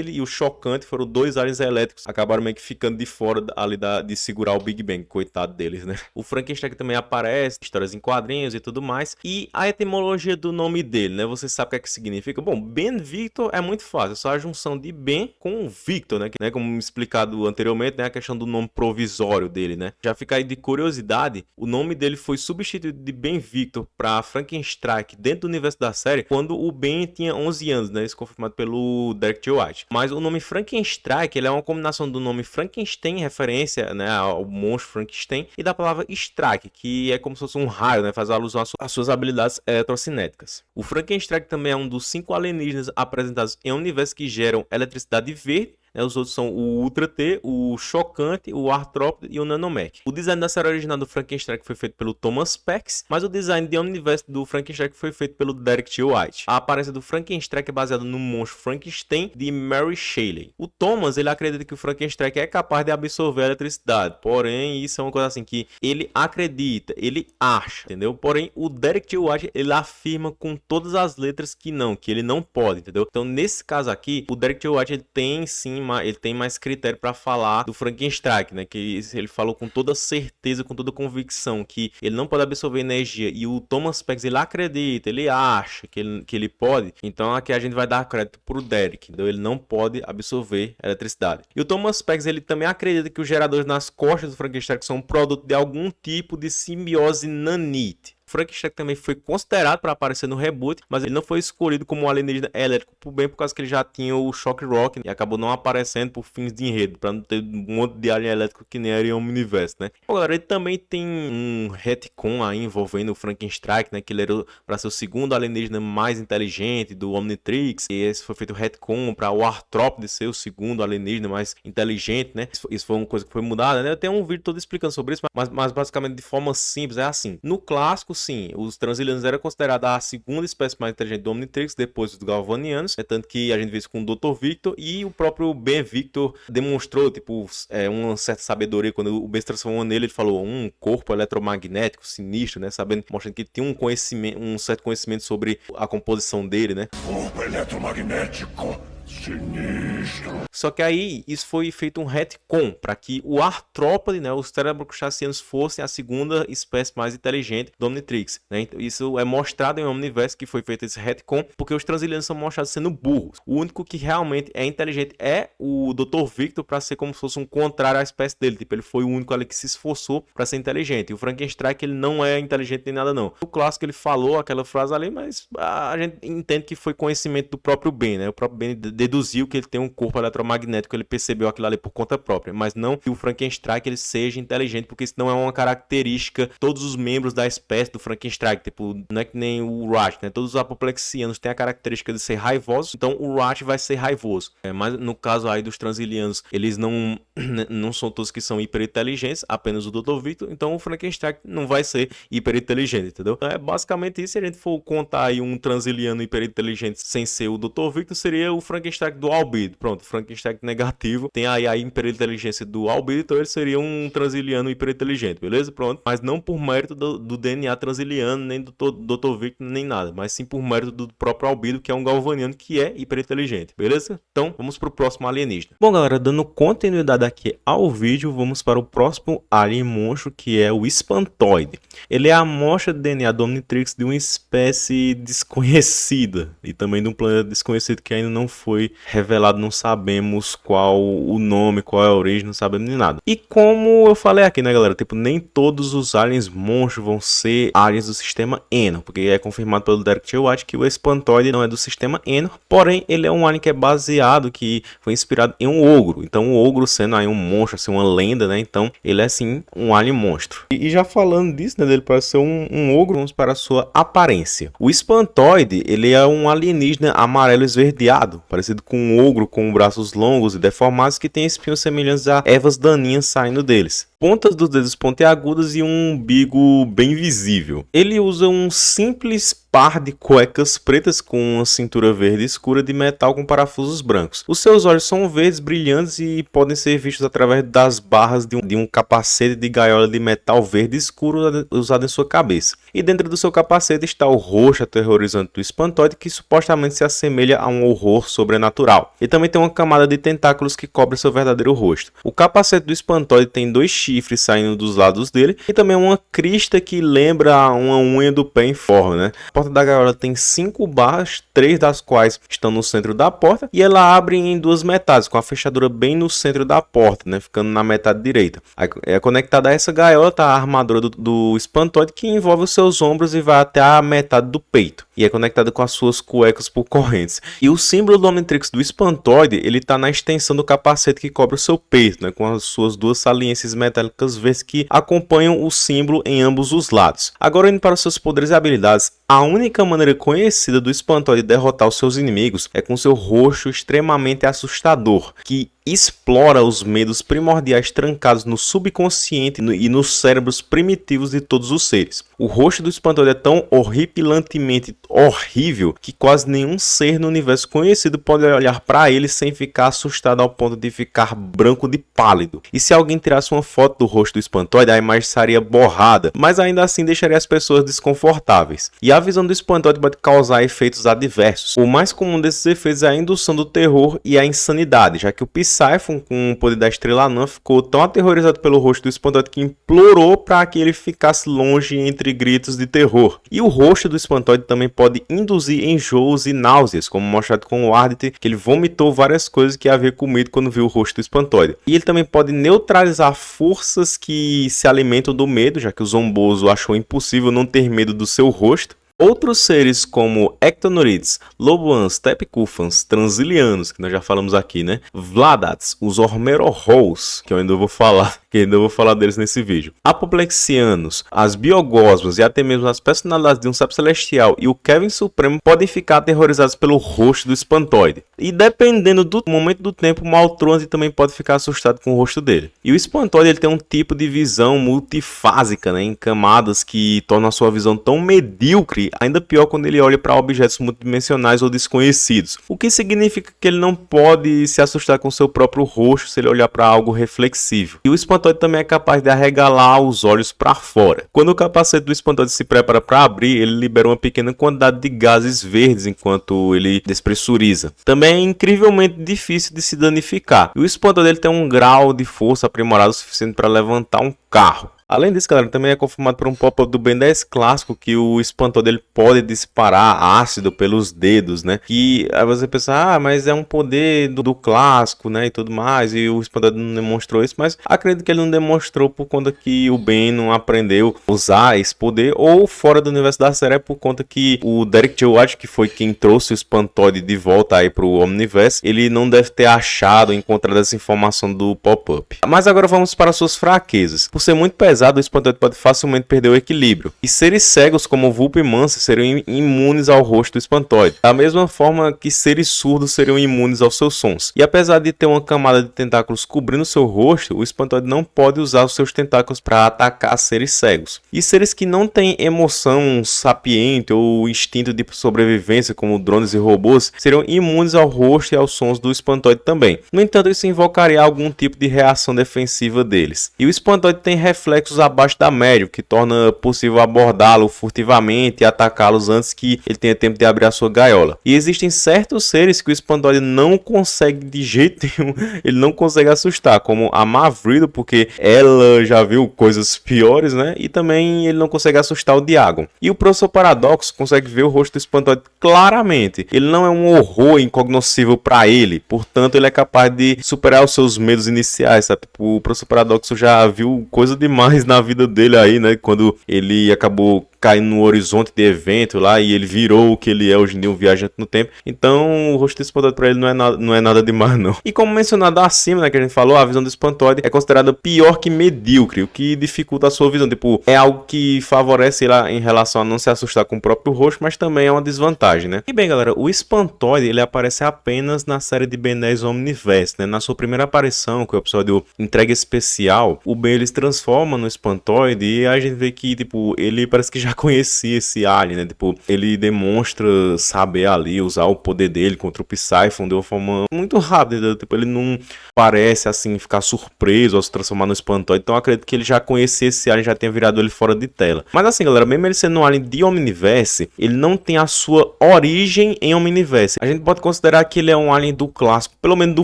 [SPEAKER 1] e o Chocante foram dois aliens elétricos, acabaram meio que ficando de fora ali de segurar o Big Bang, coitado deles, né? O Frankenstein também aparece, histórias em quadrinhos e tudo mais. E a etimologia do nome dele, né? Você sabe o que é que significa? Bom, Ben Victor é muito fácil, é só a junção de Ben com Victor, né? Como explicado anteriormente, né? A questão do nome provisório dele, né? Já fica aí de curiosidade, o nome dele foi substituído de Ben Victor para Frankenstrike dentro do universo da série quando o Ben tinha 11 anos, né? Isso confirmado pelo Derek J. White. Mas o nome Frankenstrike, ele é uma combinação do nome Frankenstein, referência, né, ao monstro Frankenstein, e da palavra strike, que é como se fosse um raio, né, faz alusão às suas habilidades eletrocinéticas. O Frankenstrike também é um dos 5 alienígenas apresentados em um universo que geram eletricidade verde. Os outros são o Ultra T, o Chocante, o Arthrópode e o Nanomech. O design da série original do Frankenstrike foi feito pelo Thomas Pex, mas o design de Omniverse do Frankenstrike foi feito pelo Derek J. White. A aparência do Frankenstrike é baseada no monstro Frankenstein de Mary Shelley. O Thomas, ele acredita que o Frankenstrike é capaz de absorver a eletricidade, porém isso é uma coisa assim que ele acredita, ele acha, entendeu? Porém o Derek J. White, ele afirma com todas as letras que ele não pode, entendeu? Então nesse caso aqui, o Derek J. White ele tem sim ele tem mais critério para falar do Frankenstrike, né? Que ele falou com toda certeza, com toda convicção que ele não pode absorver energia, e o Thomas Pex ele acredita, ele acha que ele pode. Então aqui a gente vai dar crédito pro Derek, então ele não pode absorver eletricidade. E o Thomas Pex ele também acredita que os geradores nas costas do Frankenstrike são um produto de algum tipo de simbiose nanite. O Frankenstrike também foi considerado para aparecer no reboot, mas ele não foi escolhido como um alienígena elétrico por causa que ele já tinha o Shock Rock e acabou não aparecendo por fins de enredo, para não ter um monte de alien elétrico que nem era em Omniverse, né? Bom, galera, ele também tem um retcon aí envolvendo o Frankenstrike, né? Que ele era para ser o segundo alienígena mais inteligente do Omnitrix, e esse foi feito o retcon para o Arthrópode ser o segundo alienígena mais inteligente, né? Isso foi uma coisa que foi mudada, né? Eu tenho um vídeo todo explicando sobre isso, mas basicamente de forma simples é assim. No clássico, sim, os transilianos eram considerados a segunda espécie mais inteligente do Omnitrix, depois dos galvanianos, tanto que a gente vê isso com o Dr. Victor, e o próprio Ben Victor demonstrou, tipo, uma certa sabedoria, quando o Ben se transformou nele, ele falou um corpo eletromagnético sinistro, né, sabendo, mostrando que tinha um certo conhecimento sobre a composição dele, né.
[SPEAKER 10] Corpo eletromagnético sinistro.
[SPEAKER 1] Só que aí isso foi feito um retcon para que o Arthrópode, né, os Cerebrochassianos fossem a segunda espécie mais inteligente do Omnitrix, né? Então, isso é mostrado em Omniverse que foi feito esse retcon porque os transilianos são mostrados sendo burros. O único que realmente é inteligente é o Dr. Victor, para ser como se fosse um contrário à espécie dele. Tipo, ele foi o único ali que se esforçou para ser inteligente. E o Frankenstrike ele não é inteligente nem nada não. O clássico ele falou aquela frase ali, mas a gente entende que foi conhecimento do próprio Ben, né? O próprio Ben deduziu que ele tem um corpo eletromagnético, ele percebeu aquilo ali por conta própria, mas não que o Frankenstein ele seja inteligente, porque isso não é uma característica. Todos os membros da espécie do Frankenstein, tipo, não é que nem o Ratch, né? Todos os apoplexianos têm a característica de ser raivosos, então o Ratch vai ser raivoso. Mas no caso aí dos transilianos, eles não são todos que são hiperinteligentes, apenas o Dr. Victor, então o Frankenstein não vai ser hiperinteligente, entendeu? Então é basicamente isso. Se a gente for contar aí um transiliano hiperinteligente sem ser o Dr. Victor, seria o Frankenstein do Albedo. Pronto, Frankenstein negativo, tem aí a hiperinteligência do Albedo, então ele seria um transiliano hiperinteligente, beleza? Pronto, mas não por mérito do DNA transiliano, nem do Dr. Victor, nem nada, mas sim por mérito do próprio Albedo, que é um galvaniano que é hiperinteligente, beleza? Então, vamos pro próximo alienígena. Bom, galera, dando continuidade aqui ao vídeo, vamos para o próximo alien monstro, que é o espantoide. Ele é a amostra de DNA do Omnitrix de uma espécie desconhecida e também de um planeta desconhecido que ainda não foi revelado, não sabemos qual o nome, qual é a origem, não sabemos nem nada. E como eu falei aqui, né, galera, tipo, nem todos os aliens monstros vão ser aliens do sistema Enor, porque é confirmado pelo Derek T. White que o espantoide não é do sistema Enor, porém ele é um alien que é baseado, que foi inspirado em um ogro. Então o ogro sendo aí um monstro, assim, uma lenda, né, então ele é sim um alien monstro. E já falando disso, né, dele parece ser um ogro, vamos para a sua aparência. O espantoide, ele é um alienígena amarelo esverdeado, parecido com um ogro com braços longos e deformados que tem espinhos semelhantes a ervas daninhas saindo deles, pontas dos dedos pontiagudas e um umbigo bem visível. Ele usa um simples par de cuecas pretas com uma cintura verde escura de metal com parafusos brancos. Os seus olhos são verdes brilhantes e podem ser vistos através das barras de um capacete de gaiola de metal verde escuro usado em sua cabeça. E dentro do seu capacete está o rosto aterrorizante do espantoide, que supostamente se assemelha a um horror sobrenatural. E também tem uma camada de tentáculos que cobre seu verdadeiro rosto. O capacete do espantoide tem 2 chifres saindo dos lados dele e também uma crista que lembra uma unha do pé em forma, né? A porta da gaiola tem 5 barras, 3 das quais estão no centro da porta, e ela abre em 2 metades, com a fechadura bem no centro da porta, né? Ficando na metade direita. É conectada a essa gaiola tá a armadura do espantoide, que envolve os seus ombros e vai até a metade do peito, e é conectada com as suas cuecas por correntes. E o símbolo do Omnitrix do espantoide, ele tá na extensão do capacete que cobre o seu peito, né? Com as suas 2 saliências metálicas verdes que acompanham o símbolo em ambos os lados. Agora, indo para os seus poderes e habilidades, a única maneira conhecida do espantoide derrotar os seus inimigos é com seu rosto extremamente assustador, que explora os medos primordiais trancados no subconsciente e nos cérebros primitivos de todos os seres. O rosto do espantoide é tão horripilantemente horrível que quase nenhum ser no universo conhecido pode olhar para ele sem ficar assustado ao ponto de ficar branco de pálido. E se alguém tirasse uma foto do rosto do espantoide, a imagem estaria borrada, mas ainda assim deixaria as pessoas desconfortáveis. E a visão do espantoide pode causar efeitos adversos. O mais comum desses efeitos é a indução do terror e a insanidade, já que o Psyphon, com o poder da Estrela Anã, ficou tão aterrorizado pelo rosto do espantoide que implorou para que ele ficasse longe entre gritos de terror. E o rosto do espantoide também pode induzir enjoos e náuseas, como mostrado com o Ardit, que ele vomitou várias coisas que havia comido quando viu o rosto do espantoide. E ele também pode neutralizar forças que se alimentam do medo, já que o Zomboso achou impossível não ter medo do seu rosto. Outros seres como Ectonorids, Lobuans, Tepicufans, Transilianos, que nós já falamos aqui, né? Vladats, os Ormerorous, que eu ainda vou falar deles nesse vídeo. Apoplexianos, as Biogosmas e até mesmo as personalidades de um Sábio Celestial e o Kevin Supremo podem ficar aterrorizados pelo rosto do espantoide. E dependendo do momento do tempo, o Maltruante também pode ficar assustado com o rosto dele. E o espantoide, ele tem um tipo de visão multifásica, né? Em camadas que tornam a sua visão tão medíocre, ainda pior quando ele olha para objetos multidimensionais ou desconhecidos, o que significa que ele não pode se assustar com seu próprio rosto se ele olhar para algo reflexível. E o espantoide também é capaz de arregalar os olhos para fora. Quando o capacete do espantoide se prepara para abrir, ele libera uma pequena quantidade de gases verdes enquanto ele despressuriza. Também é incrivelmente difícil de se danificar. E o espantoide, ele tem um grau de força aprimorado o suficiente para levantar um carro. Além disso, galera, também é confirmado por um pop-up do Ben 10 clássico que o Espantoide ele pode disparar ácido pelos dedos, né? Que aí você pensa, mas é um poder do clássico, né? E tudo mais, e o Espantoide não demonstrou isso, mas acredito que ele não demonstrou por conta que o Ben não aprendeu a usar esse poder, ou fora do universo da série é por conta que o Derek J. White, que foi quem trouxe o Espantoide de volta aí pro Omniverse, ele não deve ter achado, encontrado essa informação do pop-up. Mas agora vamos para suas fraquezas. Por ser muito pesado, o Espantoide pode facilmente perder o equilíbrio. E seres cegos como Vulp e Mansa seriam imunes ao rosto do Espantoide. Da mesma forma que seres surdos seriam imunes aos seus sons. E apesar de ter uma camada de tentáculos cobrindo seu rosto, o Espantoide não pode usar os seus tentáculos para atacar seres cegos. E seres que não têm emoção sapiente ou instinto de sobrevivência, como drones e robôs, seriam imunes ao rosto e aos sons do Espantoide também. No entanto, isso invocaria algum tipo de reação defensiva deles. E o Espantoide tem reflexos abaixo da média, o que torna possível abordá-lo furtivamente e atacá-los antes que ele tenha tempo de abrir a sua gaiola. E existem certos seres que o Espantoide não consegue de jeito nenhum, ele não consegue assustar, como a Mavrido, porque ela já viu coisas piores, né? E também ele não consegue assustar o Diagon. E o Professor Paradoxo consegue ver o rosto do Espantoide claramente. Ele não é um horror incognoscível para ele, portanto ele é capaz de superar os seus medos iniciais, sabe? O Professor Paradoxo já viu coisa demais na vida dele aí, né? Quando ele acabou caindo no horizonte de evento lá e ele virou o que ele é hoje em dia, um viajante no tempo. Então o rosto do Espantoide para ele não é nada demais não. E como mencionado acima, né, que a gente falou, a visão do Espantoide é considerada pior que medíocre, o que dificulta a sua visão. Tipo, é algo que favorece lá em relação a não se assustar com o próprio rosto, mas também é uma desvantagem, né? E bem, galera, o Espantoide ele aparece apenas na série de Ben 10 Omniverse, né? Na sua primeira aparição, que é o episódio Entrega Especial, o Ben ele se transforma no Espantoide e a gente vê que, tipo, ele parece que já conhecia esse alien, né? Tipo, ele demonstra saber ali usar o poder dele contra o Psyphon de uma forma muito rápida. Tipo, ele não parece assim ficar surpreso ao se transformar no Espantoide. Então eu acredito que ele já conhecia esse alien, já tenha virado ele fora de tela. Mas assim, galera, mesmo ele sendo um alien de Omniverse, ele não tem a sua origem em Omniverse. A gente pode considerar que ele é um alien do clássico, pelo menos do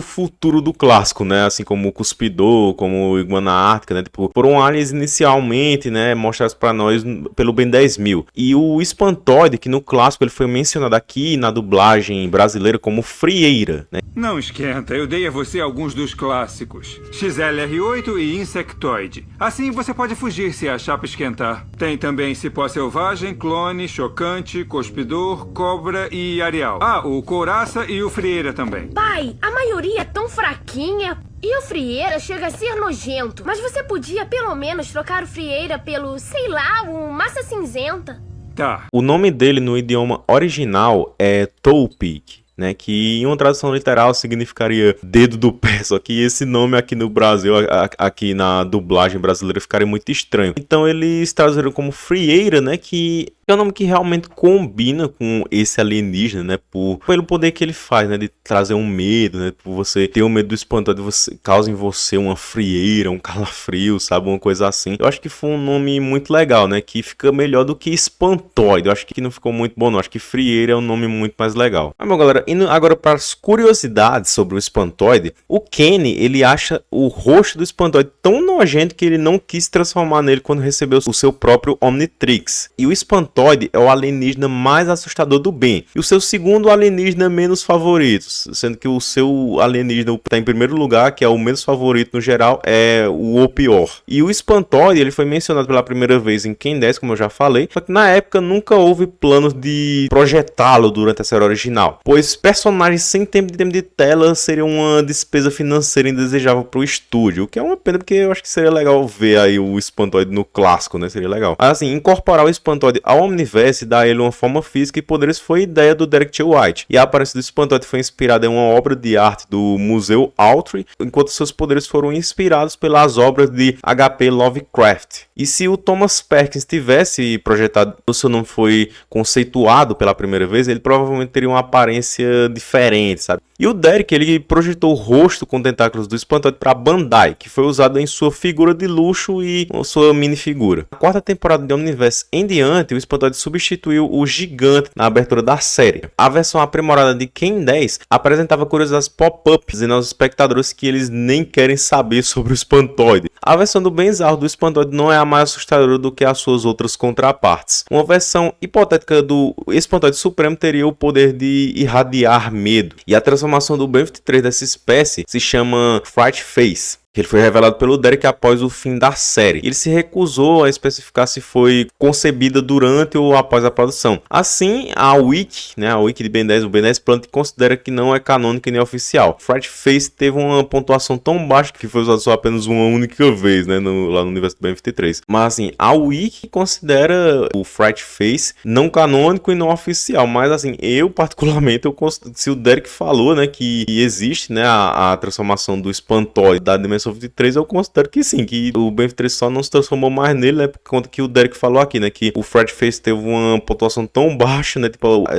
[SPEAKER 1] futuro do clássico, né? Assim como o Cuspidor, como o Iguana Ártica, né? Tipo, foram aliens inicialmente, né? Mostrados para nós pelo Ben 10.000. E o Espantoide, que no clássico ele foi mencionado aqui na dublagem brasileira como Frieira, né?
[SPEAKER 11] Não esquenta, eu dei a você alguns dos clássicos. XLR8 e Insectoide. Assim você pode fugir se a chapa esquentar. Tem também Cipó Selvagem, Clone, Chocante, Cuspidor, Cobra e Arial. Ah, o Couraça e o Frieira também.
[SPEAKER 12] Pai, a maioria é tão fraquinha. E o Frieira chega a ser nojento. Mas você podia pelo menos trocar o Frieira pelo, sei lá, o Massa Cinzenta.
[SPEAKER 11] Tá.
[SPEAKER 1] O nome dele no idioma original é Tolpik, né, que em uma tradução literal significaria dedo do pé, só que esse nome aqui no Brasil, aqui na dublagem brasileira, ficaria muito estranho. Então eles traduziram como Frieira, né, que é um nome que realmente combina com esse alienígena, né, pelo poder que ele faz, né, de trazer um medo, né, por você ter um medo do Espantoide, você causa em você uma frieira, um calafrio, sabe, uma coisa assim. Eu acho que foi um nome muito legal, né, que fica melhor do que Espantoide. Eu acho que não ficou muito bom, não. Acho que Frieira é um nome muito mais legal. Mas, bom, galera, indo agora para as curiosidades sobre o Espantoide, o Kenny, ele acha o rosto do Espantoide tão nojento que ele não quis transformar nele quando recebeu o seu próprio Omnitrix. E o Espantoide é o alienígena mais assustador do Ben. E o seu segundo alienígena menos favorito, sendo que o seu alienígena está em primeiro lugar, que é o menos favorito no geral, é o pior. E o Espantoide, ele foi mencionado pela primeira vez em Ken 10, como eu já falei, só que na época nunca houve planos de projetá-lo durante a série original, pois personagens sem tempo de tela seria uma despesa financeira indesejável para o estúdio, o que é uma pena, porque eu acho que seria legal ver aí o Espantoide no clássico, né? Seria legal. Mas assim, incorporar o Espantoide ao Omniverse e dar a ele uma forma física e poderes foi ideia do Derek J. White. E a aparência do Espantoide foi inspirada em uma obra de arte do Museu Autry, enquanto seus poderes foram inspirados pelas obras de H.P. Lovecraft. E se o Thomas Perkins tivesse projetado, o seu nome foi conceituado pela primeira vez, ele provavelmente teria uma aparência diferente, sabe? E o Derek, ele projetou o rosto com tentáculos do Espantoide para Bandai, que foi usado em sua figura de luxo e sua minifigura. Na quarta temporada de Omniverse em diante, o espantoide substituiu o gigante na abertura da série. A versão aprimorada de Ken 10 apresentava curiosidades pop-ups dizendo aos espectadores que eles nem querem saber sobre o espantoide. A versão do Benzarro do espantoide não é a mais assustadora do que as suas outras contrapartes. Uma versão hipotética do espantoide supremo teria o poder de irradiar medo, e a transformação do Ben-23 dessa espécie se chama Fright Face. Ele foi revelado pelo Derek após o fim da série. Ele se recusou a especificar se foi concebida durante ou após a produção. Assim, a Wiki de Ben 10, o Ben 10 Planet, considera que não é canônica nem oficial. Fright Face teve uma pontuação tão baixa que foi usado só apenas uma única vez, lá no universo do Ben 23. Mas assim, a Wiki considera o Fright Face não canônico e não oficial. Mas assim, eu particularmente, se o Derek falou, que existe, a transformação do espantoide da dimensão 23, eu considero que sim, que o Ben 23 só não se transformou mais nele, por conta que o Derek falou aqui, que o Fright Face teve uma pontuação tão baixa,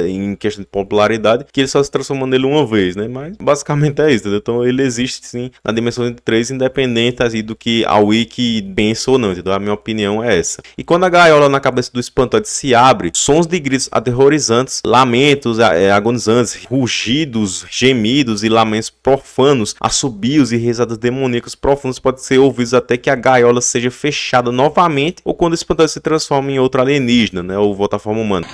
[SPEAKER 1] em questão de popularidade, que ele só se transformou nele uma vez, mas basicamente é isso, entendeu? Então ele existe sim na dimensão 23, independente assim, do que a Wiki pensa ou não, entendeu? A minha opinião é essa. E quando a gaiola na cabeça do espantoide se abre, sons de gritos aterrorizantes, lamentos agonizantes, rugidos, gemidos e lamentos profanos, assobios e risadas demoníacas profundos podem ser ouvidos até que a gaiola seja fechada novamente, ou quando o espantoide se transforma em outro alienígena, ou volta à forma humana.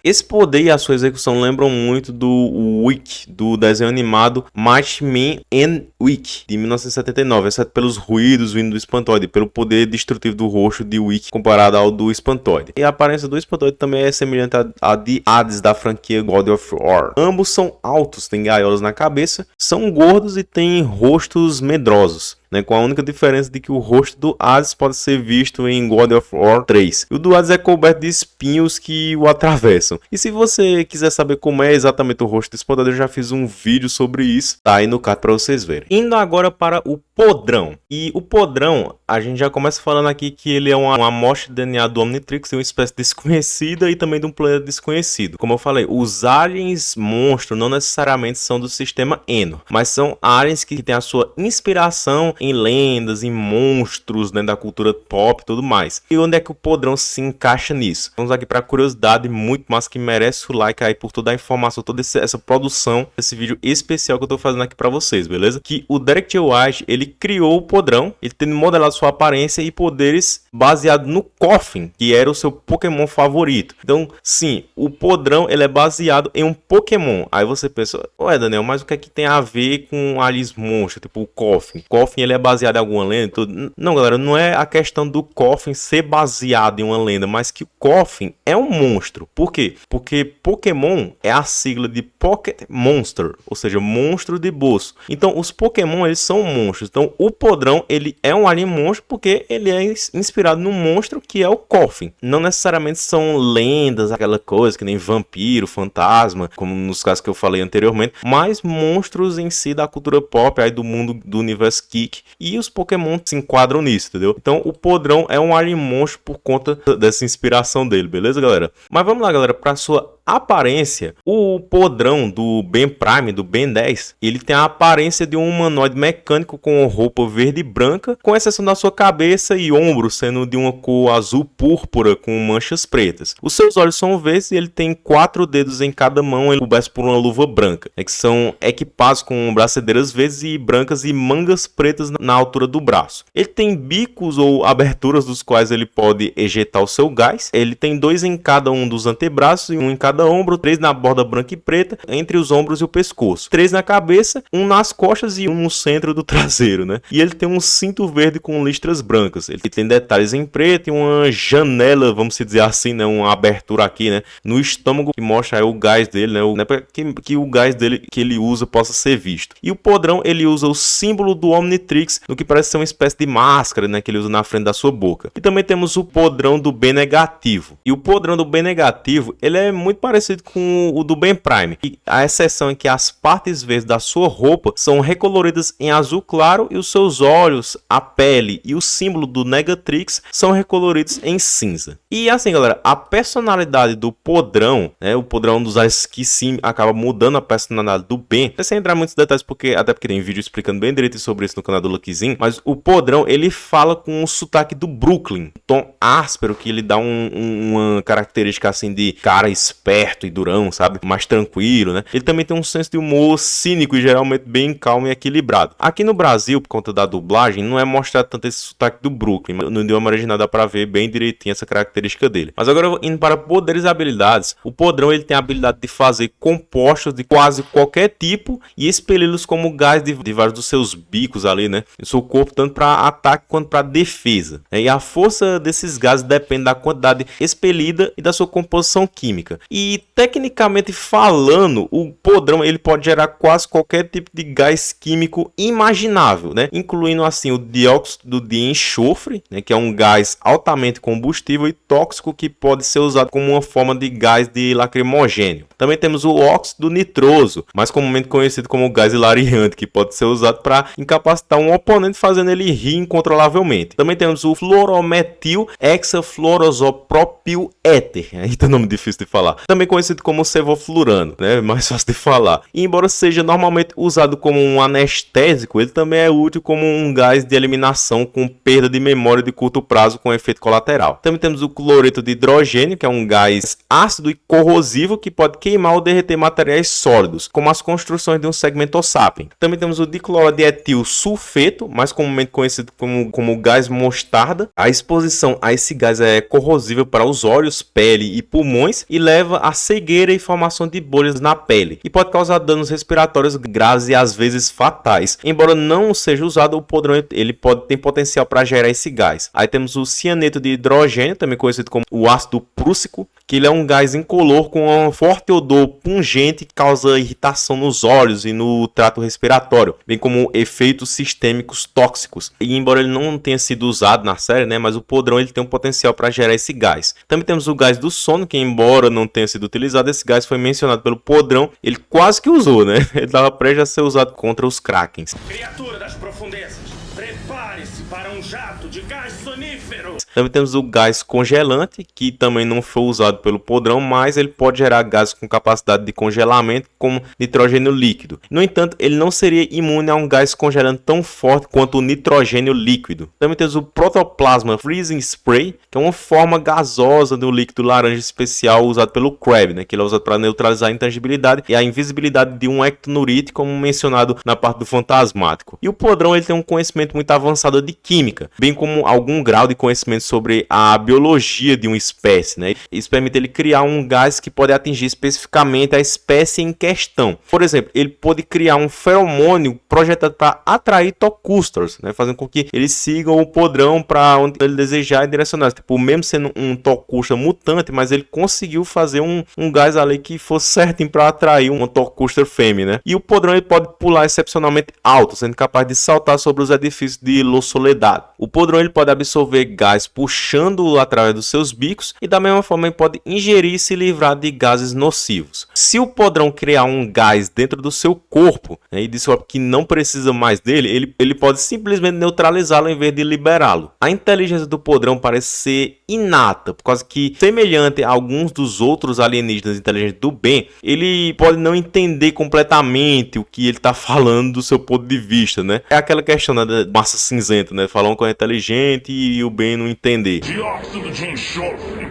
[SPEAKER 1] Esse poder e a sua execução lembram muito do Wiki, do desenho animado Mighty Man and Wiki, de 1979, exceto pelos ruídos vindo do espantoide, pelo poder destrutivo do rosto de Wiki comparado ao do espantoide. E a aparência do espantoide também é semelhante à de Hades da franquia God of War. Ambos são altos, têm gaiolas na cabeça, são gordos e têm rostos medrosos. Com a única diferença de que o rosto do Hades pode ser visto em God of War 3. E o do Hades é coberto de espinhos que o atravessam. E se você quiser saber como é exatamente o rosto do espantoide, eu já fiz um vídeo sobre isso, tá aí no card para vocês verem. Indo agora para o podrão. E o podrão, a gente já começa falando aqui que ele é uma amostra de DNA do Omnitrix, de uma espécie desconhecida e também de um planeta desconhecido. Como eu falei, os aliens monstros não necessariamente são do sistema Eno, mas são aliens que têm a sua inspiração em lendas, em monstros, da cultura pop e tudo mais. E onde é que o podrão se encaixa nisso? Vamos aqui para a curiosidade muito mais que merece o like aí por toda a informação, toda essa produção, esse vídeo especial que eu tô fazendo aqui para vocês, beleza? Que o Derek J. White, ele criou o podrão, ele tendo modelado sua aparência e poderes baseado no Koffing, que era o seu Pokémon favorito. Então, sim, o podrão, ele é baseado em um Pokémon. Aí você pensa, ué, Daniel, mas o que é que tem a ver com aliens monstros, tipo o Koffing? O Koffing, ele é baseado em alguma lenda? Tudo. Não, galera, não é a questão do Koffing ser baseado em uma lenda, mas que o Koffing é um monstro. Por quê? Porque Pokémon é a sigla de Pocket Monster, ou seja, monstro de bolso. Então, os Pokémon, eles são monstros. Então, o podrão, ele é um alien monstro porque ele é inspirado num monstro que é o Koffing. Não necessariamente são lendas, aquela coisa que nem vampiro, fantasma, como nos casos que eu falei anteriormente, mas monstros em si da cultura pop, aí do mundo do universo geek, e os Pokémon se enquadram nisso, entendeu? Então, o podrão é um alien monstro por conta dessa inspiração dele, beleza, galera? Mas vamos lá, galera, para sua aparência, o podrão do Ben Prime, do Ben 10, ele tem a aparência de um humanoide mecânico com roupa verde e branca, com exceção da sua cabeça e ombros sendo de uma cor azul púrpura com manchas pretas. Os seus olhos são verdes e ele tem 4 dedos em cada mão, ele coberto por uma luva branca, que são equipados com braçadeiras verdes e brancas e mangas pretas na altura do braço. Ele tem bicos ou aberturas dos quais ele pode ejetar o seu gás. Ele tem 2 em cada um dos antebraços e 1 em cada ombro, 3 na borda branca e preta, entre os ombros e o pescoço, 3 na cabeça, 1 nas costas e 1 no centro do traseiro, E ele tem um cinto verde com listras brancas. Ele tem detalhes em preto e uma janela, vamos dizer assim, uma abertura aqui, no estômago, que mostra aí o gás dele, para que o gás dele que ele usa possa ser visto. E o podrão, ele usa o símbolo do Omnitrix, no que parece ser uma espécie de máscara, que ele usa na frente da sua boca. E também temos o podrão do B negativo. E o podrão do B negativo, ele é muito parecido com o do Ben Prime. E a exceção é que as partes verdes da sua roupa são recoloridas em azul claro e os seus olhos, a pele e o símbolo do Negatrix são recoloridos em cinza. E assim, galera, a personalidade do Podrão, né, o Podrão é um dos aliens que sim acaba mudando a personalidade do Ben, sem entrar em muitos detalhes, até porque tem vídeo explicando bem direito sobre isso no canal do Luckyzinho, mas o Podrão, ele fala com o sotaque do Brooklyn, um tom áspero que ele dá uma característica assim de cara esperto e durão, sabe? Mais tranquilo, né? Ele também tem um senso de humor cínico e geralmente bem calmo e equilibrado. Aqui no Brasil, por conta da dublagem, não é mostrado tanto esse sotaque do Brooklyn. No idioma original dá pra ver bem direitinho essa característica dele. Mas agora, indo para poderes e habilidades, o Podrão ele tem a habilidade de fazer compostos de quase qualquer tipo e expeli-los como gás de vários dos seus bicos ali, né? Em seu corpo, tanto para ataque quanto para defesa. E a força desses gases depende da quantidade expelida e da sua composição química. E tecnicamente falando, o Podrão ele pode gerar quase qualquer tipo de gás químico imaginável, né? Incluindo assim o dióxido de enxofre, né? Que é um gás altamente combustível e tóxico que pode ser usado como uma forma de gás de lacrimogênio. Também temos o óxido nitroso, mais comumente conhecido como gás hilariante, que pode ser usado para incapacitar um oponente, fazendo ele rir incontrolavelmente. Também temos o fluorometil hexafluorosopropil éter, aí tem nome difícil de falar, também conhecido como sevoflurano, né? Mais fácil de falar. E embora seja normalmente usado como um anestésico, ele também é útil como um gás de eliminação com perda de memória de curto prazo com efeito colateral. Também temos o cloreto de hidrogênio, que é um gás ácido e corrosivo que pode queimar ou derreter materiais sólidos, como as construções de um segmento sapien. Também temos o diclorodietil sulfeto, mais comumente conhecido como gás mostarda. A exposição a esse gás é corrosiva para os olhos, pele e pulmões e leva a cegueira e formação de bolhas na pele e pode causar danos respiratórios graves e às vezes fatais. Embora não seja usado, o Podrão ele ter potencial para gerar esse gás. Aí temos o cianeto de hidrogênio, também conhecido como o ácido prússico, que ele é um gás incolor com um forte odor pungente que causa irritação nos olhos e no trato respiratório, bem como efeitos sistêmicos tóxicos. E embora ele não tenha sido usado na série, né, mas o Podrão ele tem um potencial para gerar esse gás. Também temos o gás do sono, que embora não tenha sido utilizado, esse gás foi mencionado pelo Podrão, ele quase que usou, né? Ele estava prestes a ser usado contra os Krakens.
[SPEAKER 10] Criatura das profundezas, prepare-se para um jato de gás sonífero.
[SPEAKER 1] Também temos o gás congelante, que também não foi usado pelo Podrão, mas ele pode gerar gases com capacidade de congelamento, como nitrogênio líquido. No entanto, ele não seria imune a um gás congelante tão forte quanto o nitrogênio líquido. Também temos o protoplasma freezing spray, que é uma forma gasosa do líquido laranja especial usado pelo Crabbe, né, que ele é usado para neutralizar a intangibilidade e a invisibilidade de um ectonurite, como mencionado na parte do fantasmático. E o Podrão ele tem um conhecimento muito avançado de química, bem como algum grau de conhecimento sobre a biologia de uma espécie, né? Isso permite ele criar um gás que pode atingir especificamente a espécie em questão. Por exemplo, ele pode criar um feromônio projetado para atrair Tocusters, né? Fazendo com que eles sigam o Podrão para onde ele desejar e direcionar. Tipo, mesmo sendo um Tocuster mutante, mas ele conseguiu fazer um gás ali que fosse certinho para atrair um Tocuster fêmea, né? E o Podrão ele pode pular excepcionalmente alto, sendo capaz de saltar sobre os edifícios de Los Soledad. O Podrão ele pode absorver gás puxando através dos seus bicos e da mesma forma ele pode ingerir e se livrar de gases nocivos. Se o Podrão criar um gás dentro do seu corpo, né, e descobre que não precisa mais dele, ele pode simplesmente neutralizá-lo em vez de liberá-lo. A inteligência do Podrão parece ser inata, por causa que, semelhante a alguns dos outros alienígenas inteligentes do bem, ele pode não entender completamente o que ele está falando do seu ponto de vista, né? É aquela questão, né, da massa cinzenta, né? Falar uma coisa inteligente e o bem não entender.
[SPEAKER 10] Dióxido de enxofre.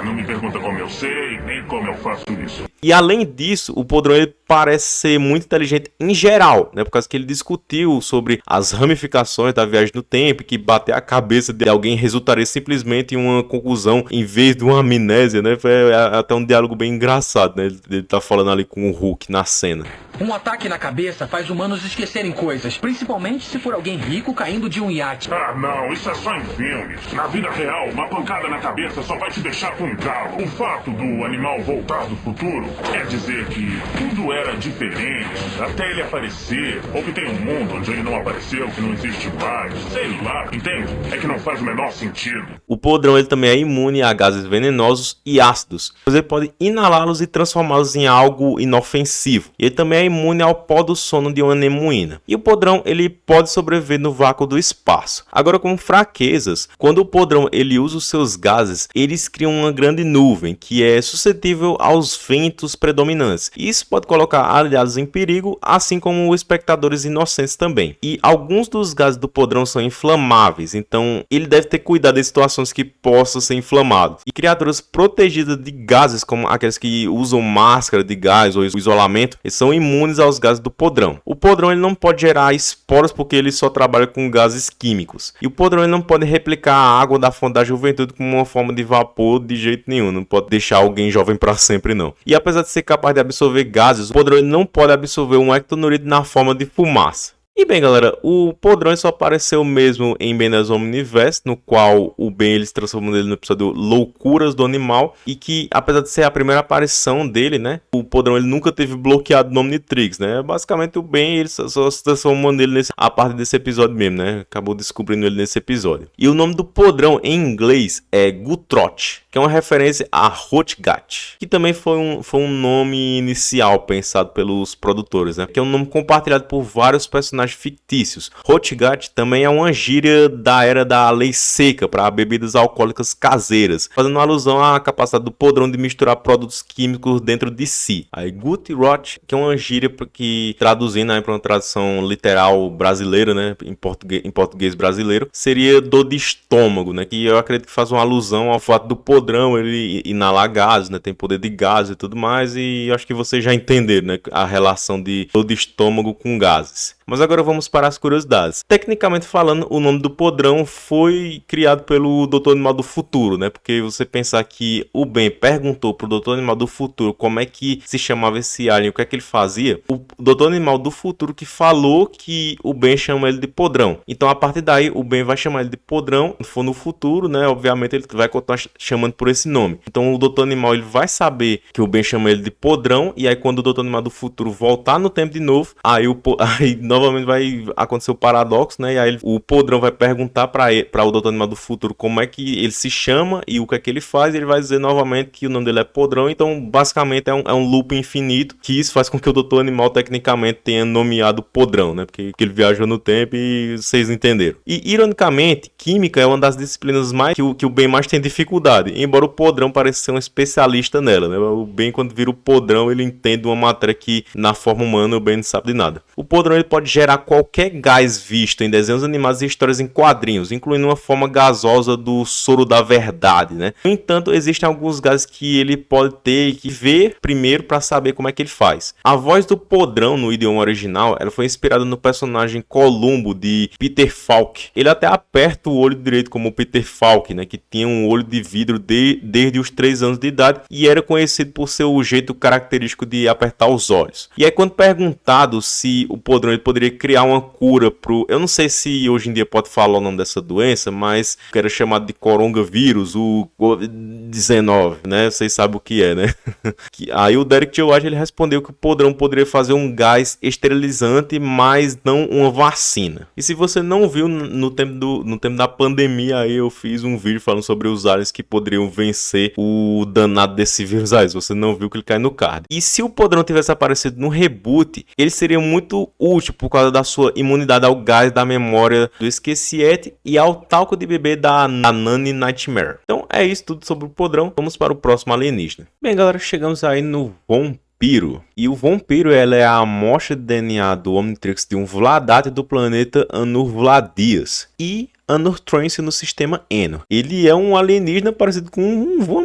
[SPEAKER 10] Não me pergunta como eu sei, nem como eu faço isso.
[SPEAKER 1] E além disso, o Podrão ele parece ser muito inteligente em geral, né? Por causa que ele discutiu sobre as ramificações da viagem no tempo, que bater a cabeça de alguém resultaria simplesmente em uma conclusão em vez de uma amnésia, né? Foi até um diálogo bem engraçado, né? Ele tá falando ali com o Hulk na cena.
[SPEAKER 13] Um ataque na cabeça faz humanos esquecerem coisas, principalmente se for alguém rico caindo de um iate.
[SPEAKER 10] Ah, não, isso é só em filmes. Na vida real, uma pancada na cabeça só vai te deixar com um trauma. o fato do animal voltar do futuro quer dizer que tudo era diferente até ele aparecer, ou que tem um mundo onde ele não apareceu, que não existe mais, sei lá, entende? É que não faz o menor sentido.
[SPEAKER 1] O podrão ele também é imune a gases venenosos e ácidos, pois ele pode inalá-los e transformá-los em algo inofensivo. E ele também é imune ao pó do sono de uma nemoína. E o podrão ele pode sobreviver no vácuo do espaço. Agora, como fraquezas, quando o podrão ele usa os seus gases, eles criam uma grande nuvem que é suscetível aos ventos predominantes. E isso pode colocar aliados em perigo, assim como espectadores inocentes também. E alguns dos gases do podrão são inflamáveis, então ele deve ter cuidado de situações que possam ser inflamadas. E criaturas protegidas de gases, como aqueles que usam máscara de gás ou isolamento, eles são imunes aos gases do podrão. O podrão ele não pode gerar esporos porque ele só trabalha com gases químicos. E o podrão ele não pode replicar a água da fonte da juventude como uma forma de vapor de jeito nenhum. Não pode deixar alguém jovem para sempre, não. E apesar de ser capaz de absorver gases, o podrão ele não pode absorver um ectonurídeo na forma de fumaça. E bem, galera, o podrão só apareceu mesmo em Ben 10 Omniverse, no qual o Ben ele se transformou nele no episódio Loucuras do Animal, e que, apesar de ser a primeira aparição dele, né, o podrão ele nunca teve bloqueado no Omnitrix, né, basicamente o Ben ele só se transformou nele a partir desse episódio mesmo, né, acabou descobrindo ele nesse episódio. E o nome do podrão em inglês é Gutroth, que é uma referência a Hrothgar, que também foi um nome inicial pensado pelos produtores, né, que é um nome compartilhado por vários personagens fictícios. Hrothgar também é uma gíria da era da lei seca para bebidas alcoólicas caseiras, fazendo alusão à capacidade do podrão de misturar produtos químicos dentro de si. Aí Gutroth, que é uma gíria que, traduzindo para uma tradução literal brasileira, né, em português brasileiro, seria dor de estômago, né, que eu acredito que faz uma alusão ao fato do podrão ele inalar gases, né, tem poder de gás e tudo mais, e acho que vocês já entenderam, né, a relação de dor de estômago com gases. Mas agora vamos para as curiosidades. Tecnicamente falando, o nome do podrão foi criado pelo Dr. Animal do Futuro, né? Porque você pensar que o Ben perguntou pro Dr. Animal do Futuro como é que se chamava esse alien, o que é que ele fazia, o Dr. Animal do Futuro que falou que o Ben chama ele de podrão. Então, a partir daí, o Ben vai chamar ele de podrão. Se for no futuro, né? Obviamente, ele vai continuar chamando por esse nome. Então, o Dr. Animal ele vai saber que o Ben chama ele de podrão, e aí quando o Dr. Animal do Futuro voltar no tempo de novo, aí novamente vai acontecer o paradoxo, né? E aí o podrão vai perguntar para o Dr. Animal do Futuro como é que ele se chama e o que é que ele faz, e ele vai dizer novamente que o nome dele é podrão. Então, basicamente, é um loop infinito, que isso faz com que o Dr. Animal, tecnicamente, tenha nomeado podrão, né? Porque ele viajou no tempo e vocês entenderam. E, ironicamente, química é uma das disciplinas mais que o Ben mais tem dificuldade, embora o podrão pareça ser um especialista nela, né? O Ben, quando vira o podrão, ele entende uma matéria que, na forma humana, o Ben não sabe de nada. O podrão ele pode gerar qualquer gás visto em desenhos animados e histórias em quadrinhos, incluindo uma forma gasosa do soro da verdade, né? No entanto, existem alguns gases que ele pode ter que ver primeiro para saber como é que ele faz. A voz do podrão no idioma original, ela foi inspirada no personagem Columbo de Peter Falk. Ele até aperta o olho direito como o Peter Falk, né? Que tinha um olho de vidro desde os 3 anos de idade e era conhecido por seu jeito característico de apertar os olhos. E aí, quando perguntado se o podrão ele poderia criar uma cura pro... Eu não sei se hoje em dia pode falar o nome dessa doença, mas que era chamado de coronavírus, o COVID-19, né? Vocês sabem o que é, né? Aí o Derek J. White ele respondeu que o podrão poderia fazer um gás esterilizante, mas não uma vacina. E se você não viu no tempo da pandemia, aí eu fiz um vídeo falando sobre os aliens que poderiam vencer o danado desse vírus aí. Se você não viu, clicar aí no card. E se o podrão tivesse aparecido no reboot, ele seria muito útil por causa da sua imunidade ao gás da memória do Esqueciete e ao talco de bebê da Nanny Nightmare. Então é isso tudo sobre o podrão. Vamos para o próximo alienígena. Bem, galera, chegamos aí no Vampiro. E o Vampiro ela é a amostra de DNA do Omnitrix de um Vladate do planeta Anur Vladias e Anur Trance no sistema Eno. Ele é um alienígena parecido com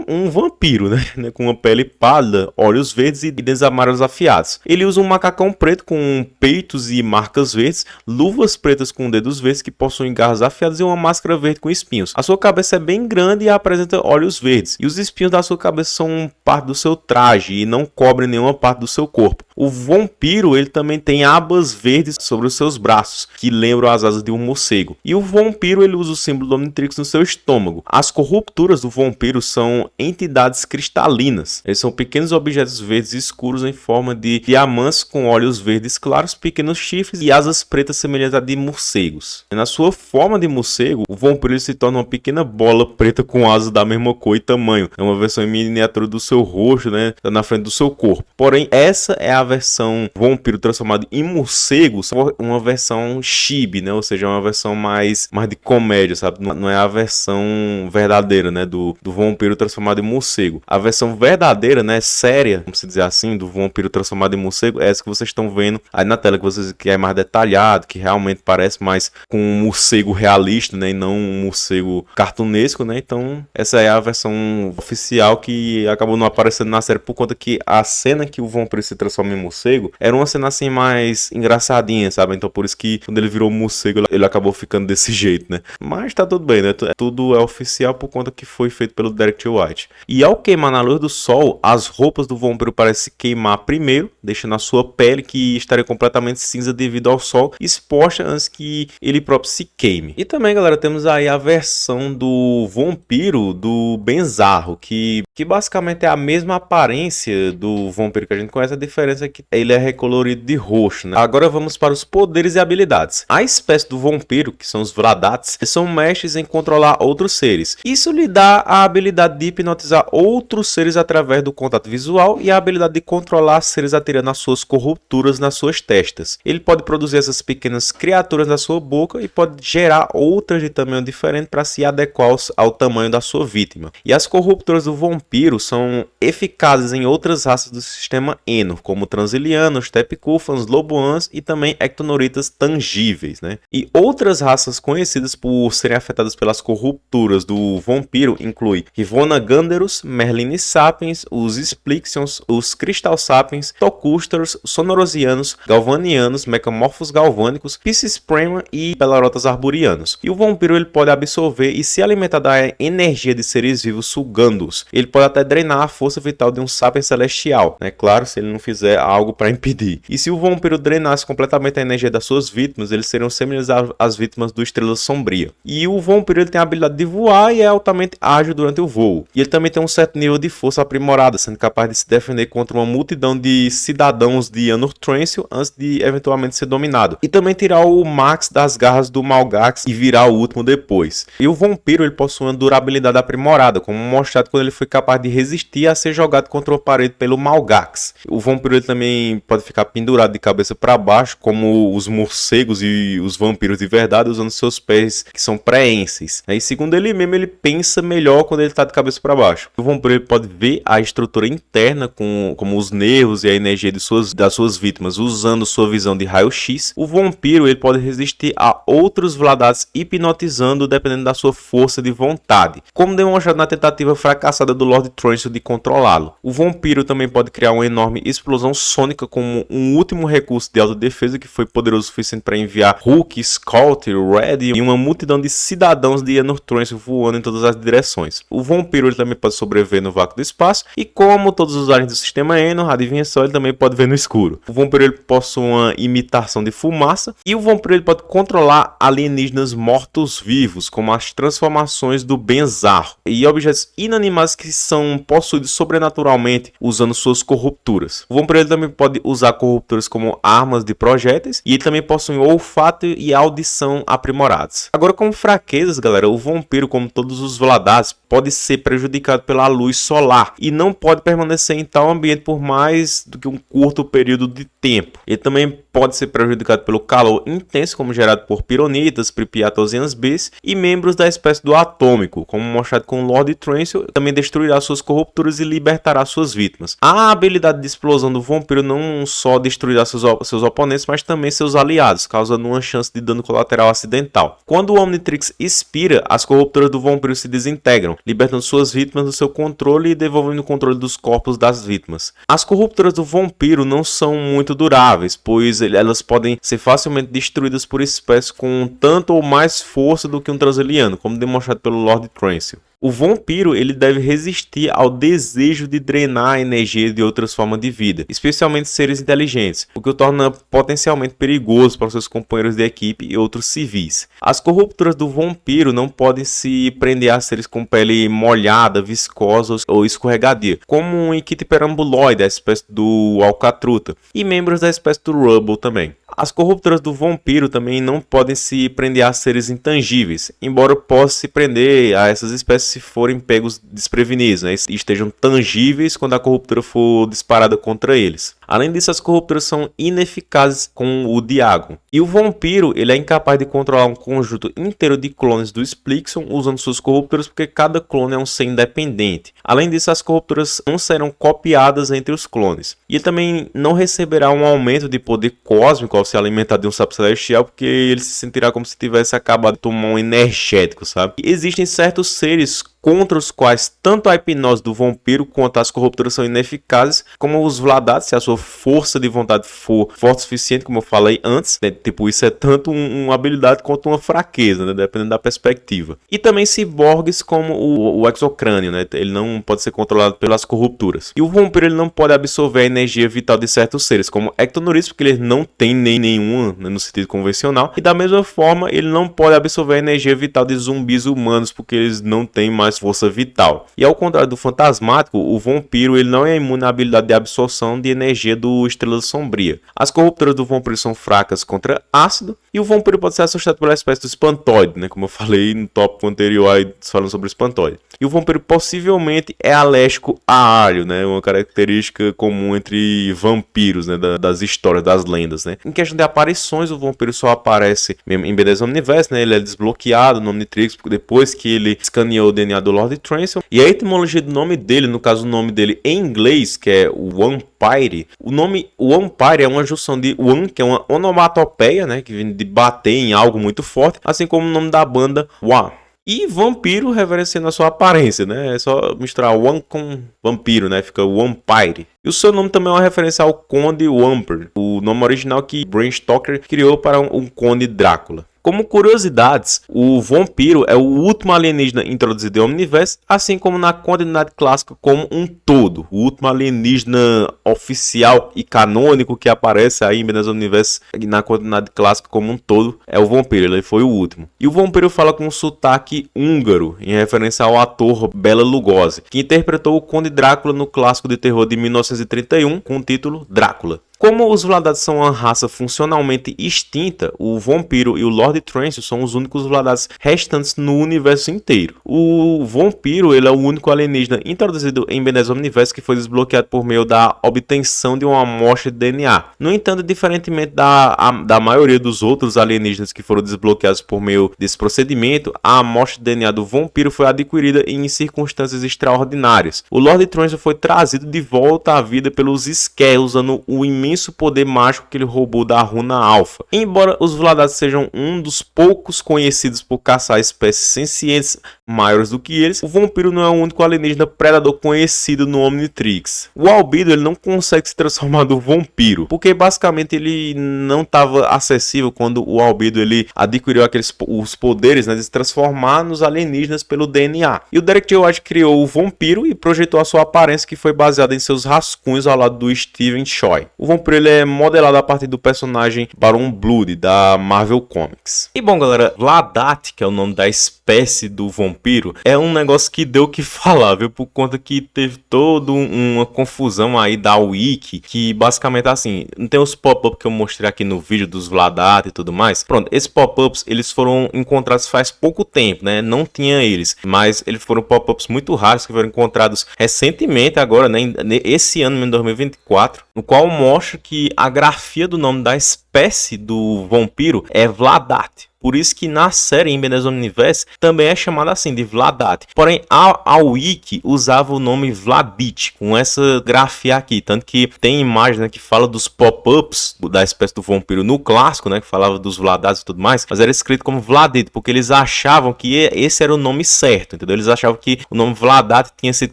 [SPEAKER 1] um vampiro, né? Com uma pele pálida, olhos verdes e dentes amarelos afiados. Ele usa um macacão preto com peitos e marcas verdes, luvas pretas com dedos verdes que possuem garras afiadas e uma máscara verde com espinhos. A sua cabeça é bem grande e apresenta olhos verdes. E os espinhos da sua cabeça são parte do seu traje e não cobrem nenhuma parte do seu corpo. O vampiro, ele também tem abas verdes sobre os seus braços, que lembram as asas de um morcego. E o vampiro, ele usa o símbolo do Omnitrix no seu estômago. As corrupturas do vampiro são entidades cristalinas. Eles são pequenos objetos verdes escuros em forma de diamantes com olhos verdes claros, pequenos chifres e asas pretas semelhantes a de morcegos. Na sua forma de morcego, o vampiro ele se torna uma pequena bola preta com asas da mesma cor e tamanho. É uma versão em miniatura do seu rosto, né? Na frente do seu corpo. Porém, essa é a versão vampiro transformado em morcego, uma versão chibi, né? Ou seja, uma versão mais de comédia, sabe? Não é a versão verdadeira, né? Do vampiro transformado em morcego. A versão verdadeira, né? Séria, vamos dizer assim, do vampiro transformado em morcego é essa que vocês estão vendo aí na tela, que é mais detalhado, que realmente parece mais com um morcego realista, né? E não um morcego cartunesco, né? Então, essa é a versão oficial que acabou não aparecendo na série por conta que a cena que o vampiro se transforma em morcego era uma cena assim mais engraçadinha, sabe? Então por isso que quando ele virou morcego ele acabou ficando desse jeito, né? Mas tá tudo bem, né? Tudo é oficial por conta que foi feito pelo Derek T. White. E ao queimar na luz do sol, as roupas do vampiro parecem queimar primeiro, deixando a sua pele, que estaria completamente cinza devido ao sol, exposta antes que ele próprio se queime. E também, galera, temos aí a versão do vampiro do Benzarro, que basicamente é a mesma aparência do vampiro que a gente conhece, a diferença é que ele é recolorido de roxo, né? Agora vamos para os poderes e habilidades. A espécie do vampiro, que são os Vladats, são mestres em controlar outros seres. Isso lhe dá a habilidade de hipnotizar outros seres através do contato visual e a habilidade de controlar seres atirando as suas corrupturas nas suas testas. Ele pode produzir essas pequenas criaturas na sua boca e pode gerar outras de tamanho diferente para se adequar ao tamanho da sua vítima. E as corrupturas do vampiro são eficazes em outras raças do sistema Eno, como Transilianos, Tepicúfanos, Loboans e também Ectonoritas tangíveis, né? E outras raças conhecidas por serem afetadas pelas corrupturas do vampiro incluem Rivonagânderos, Merlini sapiens, os Splixions, os Crystal sapiens, Tocústeros, Sonorosianos, Galvanianos, Mecamorfos galvânicos, Piscis prima e Pelarotas arborianos. E o vampiro ele pode absorver e se alimentar da energia de seres vivos sugando-os. Ele pode até drenar a força vital de um sapiens celestial, né? Claro, se ele não fizer algo para impedir. E se o vampiro drenasse completamente a energia das suas vítimas, eles seriam semelhantes às vítimas do Estrela Sombria. E o vampiro ele tem a habilidade de voar e é altamente ágil durante o voo. E ele também tem um certo nível de força aprimorada, sendo capaz de se defender contra uma multidão de cidadãos de Anor Transil antes de eventualmente ser dominado. E também tirar o Max das garras do Malgax e virar o último depois. E o vampiro ele possui uma durabilidade aprimorada, como mostrado quando ele foi capaz de resistir a ser jogado contra uma parede pelo Malgax. O vampiro ele também pode ficar pendurado de cabeça para baixo, como os morcegos e os vampiros de verdade, usando seus pés que são preenses. E segundo ele mesmo, ele pensa melhor quando ele está de cabeça para baixo. O vampiro ele pode ver a estrutura interna, como os nervos e a energia das suas vítimas, usando sua visão de raio-x. O vampiro ele pode resistir a outros Vladats hipnotizando, dependendo da sua força de vontade, como demonstrado na tentativa fracassada do Lord Transil de controlá-lo. O vampiro também pode criar uma enorme explosão sônica como um último recurso de autodefesa que foi poderoso o suficiente para enviar Hulk, Scout, Red e uma multidão de cidadãos de Anor Transil voando em todas as direções. O vampiro ele também pode sobreviver no vácuo do espaço e, como todos os aliens do sistema Eno, adivinha só, ele também pode ver no escuro. O vampiro ele possui uma imitação de fumaça e o vampiro ele pode controlar alienígenas mortos-vivos, como as transformações do Benzarro e objetos inanimados que são possuídos sobrenaturalmente usando suas corrupturas. O vampiro ele também pode usar corrupturas como armas de projéteis e ele também possui olfato e audição aprimorados. Agora, como fraquezas, galera, o vampiro, como todos os Vladats, pode ser prejudicado pela luz solar e não pode permanecer em tal ambiente por mais do que um curto período de tempo. Ele também pode ser prejudicado pelo calor intenso, como gerado por pironitas, Pripyatosians Bs e membros da espécie do atômico, como mostrado com o Lord Transil, também destruirá suas corrupturas e libertará suas vítimas. A habilidade de explosão do vampiro não só destruirá seus oponentes, mas também seus aliados, causando uma chance de dano colateral acidental. Quando o Omnitrix expira, as corrupturas do vampiro se desintegram, libertando suas vítimas do seu controle e devolvendo o controle dos corpos das vítimas. As corrupturas do vampiro não são muito duráveis, pois elas podem ser facilmente destruídas por espécies com tanto ou mais força do que um Transiliano, como demonstrado pelo Lord Transil. O vampiro ele deve resistir ao desejo de drenar a energia de outras formas de vida, especialmente seres inteligentes, o que o torna potencialmente perigoso para seus companheiros de equipe e outros civis. As corrupturas do vampiro não podem se prender a seres com pele molhada, viscosa ou escorregadia, como um Ichthyosauroide, a espécie do alcatruta, e membros da espécie do Rubble também. As corrupturas do vampiro também não podem se prender a seres intangíveis, embora possa se prender a essas espécies se forem pegos desprevenidos, né, e estejam tangíveis quando a corruptura for disparada contra eles. Além disso, as corrupturas são ineficazes com o Diagon. E o vampiro ele é incapaz de controlar um conjunto inteiro de clones do Splixon usando suas corrupturas, porque cada clone é um ser independente. Além disso, as corrupturas não serão copiadas entre os clones. E ele também não receberá um aumento de poder cósmico ao se alimentar de um sapo celestial, porque ele se sentirá como se tivesse acabado de tomar um energético, sabe? E existem certos seres contra os quais tanto a hipnose do vampiro quanto as corrupturas são ineficazes, como os Vladates, se a sua força de vontade for forte o suficiente, como eu falei antes, né? Tipo, isso é tanto uma habilidade quanto uma fraqueza, né? Dependendo da perspectiva. E também ciborgues como o exocrânio, né? Ele não pode ser controlado pelas corrupturas. E o vampiro ele não pode absorver a energia vital de certos seres, como ectonoritos, porque ele não tem nenhuma, né, no sentido convencional. E da mesma forma, ele não pode absorver a energia vital de zumbis humanos, porque eles não têm mais força vital. E ao contrário do fantasmático, o vampiro ele não é imune à habilidade de absorção de energia do Estrela Sombria. As corrupturas do vampiro são fracas contra ácido, e o vampiro pode ser assustado pela espécie do espantoide, né? Como eu falei no tópico anterior aí, falando sobre o espantoide. E o vampiro possivelmente é alérgico a alho, né? Uma característica comum entre vampiros, né? Das histórias, das lendas, né? Em questão de aparições, o vampiro só aparece mesmo em B10 Omniverse, né? Ele é desbloqueado no Omnitrix depois que ele escaneou o DNA do Lord Transel. E a etimologia do nome dele, no caso o nome dele em inglês, que é Vampire, o nome Vampire é uma junção de One, que é uma onomatopeia, né? Que vem de bater em algo muito forte, assim como o nome da banda Wa. E vampiro reverenciando a sua aparência, né? É só misturar One com vampiro, né? Fica Vampire. E o seu nome também é uma referência ao Conde Wamper, o nome original que Bram Stoker criou para um Conde Drácula. Como curiosidades, o vampiro é o último alienígena introduzido em Omniverse, assim como na continuidade clássica como um todo. O último alienígena oficial e canônico que aparece aí em B10 Omniverse na continuidade clássica como um todo é o vampiro, ele foi o último. E o vampiro fala com um sotaque húngaro, em referência ao ator Bela Lugosi, que interpretou o Conde Drácula no clássico de terror de 1931 com o título Drácula. Como os Vladates são uma raça funcionalmente extinta, o vampiro e o Lord Transel são os únicos Vladates restantes no universo inteiro. O vampiro ele é o único alienígena introduzido em B10 Omniverse que foi desbloqueado por meio da obtenção de uma amostra de DNA. No entanto, diferentemente da maioria dos outros alienígenas que foram desbloqueados por meio desse procedimento, a amostra de DNA do vampiro foi adquirida em circunstâncias extraordinárias. O Lord Transel foi trazido de volta à vida pelos Skell usando o imenso poder mágico que ele roubou da runa Alpha. Embora os Vladates sejam um dos poucos conhecidos por caçar espécies sencientes maiores do que eles, o vampiro não é o único alienígena predador conhecido no Omnitrix. O Albedo ele não consegue se transformar do vampiro, porque basicamente ele não estava acessível quando o Albedo ele adquiriu os poderes, né, de se transformar nos alienígenas pelo DNA. E o Derek J. White criou o vampiro e projetou a sua aparência, que foi baseada em seus rascunhos ao lado do Steven Choi. O vampiro ele é modelado a partir do personagem Baron Blood da Marvel Comics. E bom, galera, Vladat, que é o nome da espécie do vampiro, é um negócio que deu o que falar, viu? Por conta que teve toda uma confusão aí da Wiki, que basicamente assim, não tem os pop-ups que eu mostrei aqui no vídeo dos Vladat e tudo mais. Pronto, esses pop-ups eles foram encontrados faz pouco tempo, né? Não tinha eles, mas eles foram pop-ups muito raros que foram encontrados recentemente agora, né? Esse ano, em 2024, no qual mostra que a grafia do nome da espécie do vampiro é Vladat. Por isso que na série em B10 Omniverse também é chamada assim, de Vladat. Porém, a Wiki usava o nome Vladit, com essa grafia aqui. Tanto que tem imagem, né, que fala dos pop-ups da espécie do vampiro no clássico, né, que falava dos Vladats e tudo mais. Mas era escrito como Vladit, porque eles achavam que esse era o nome certo, entendeu? Eles achavam que o nome Vladat tinha sido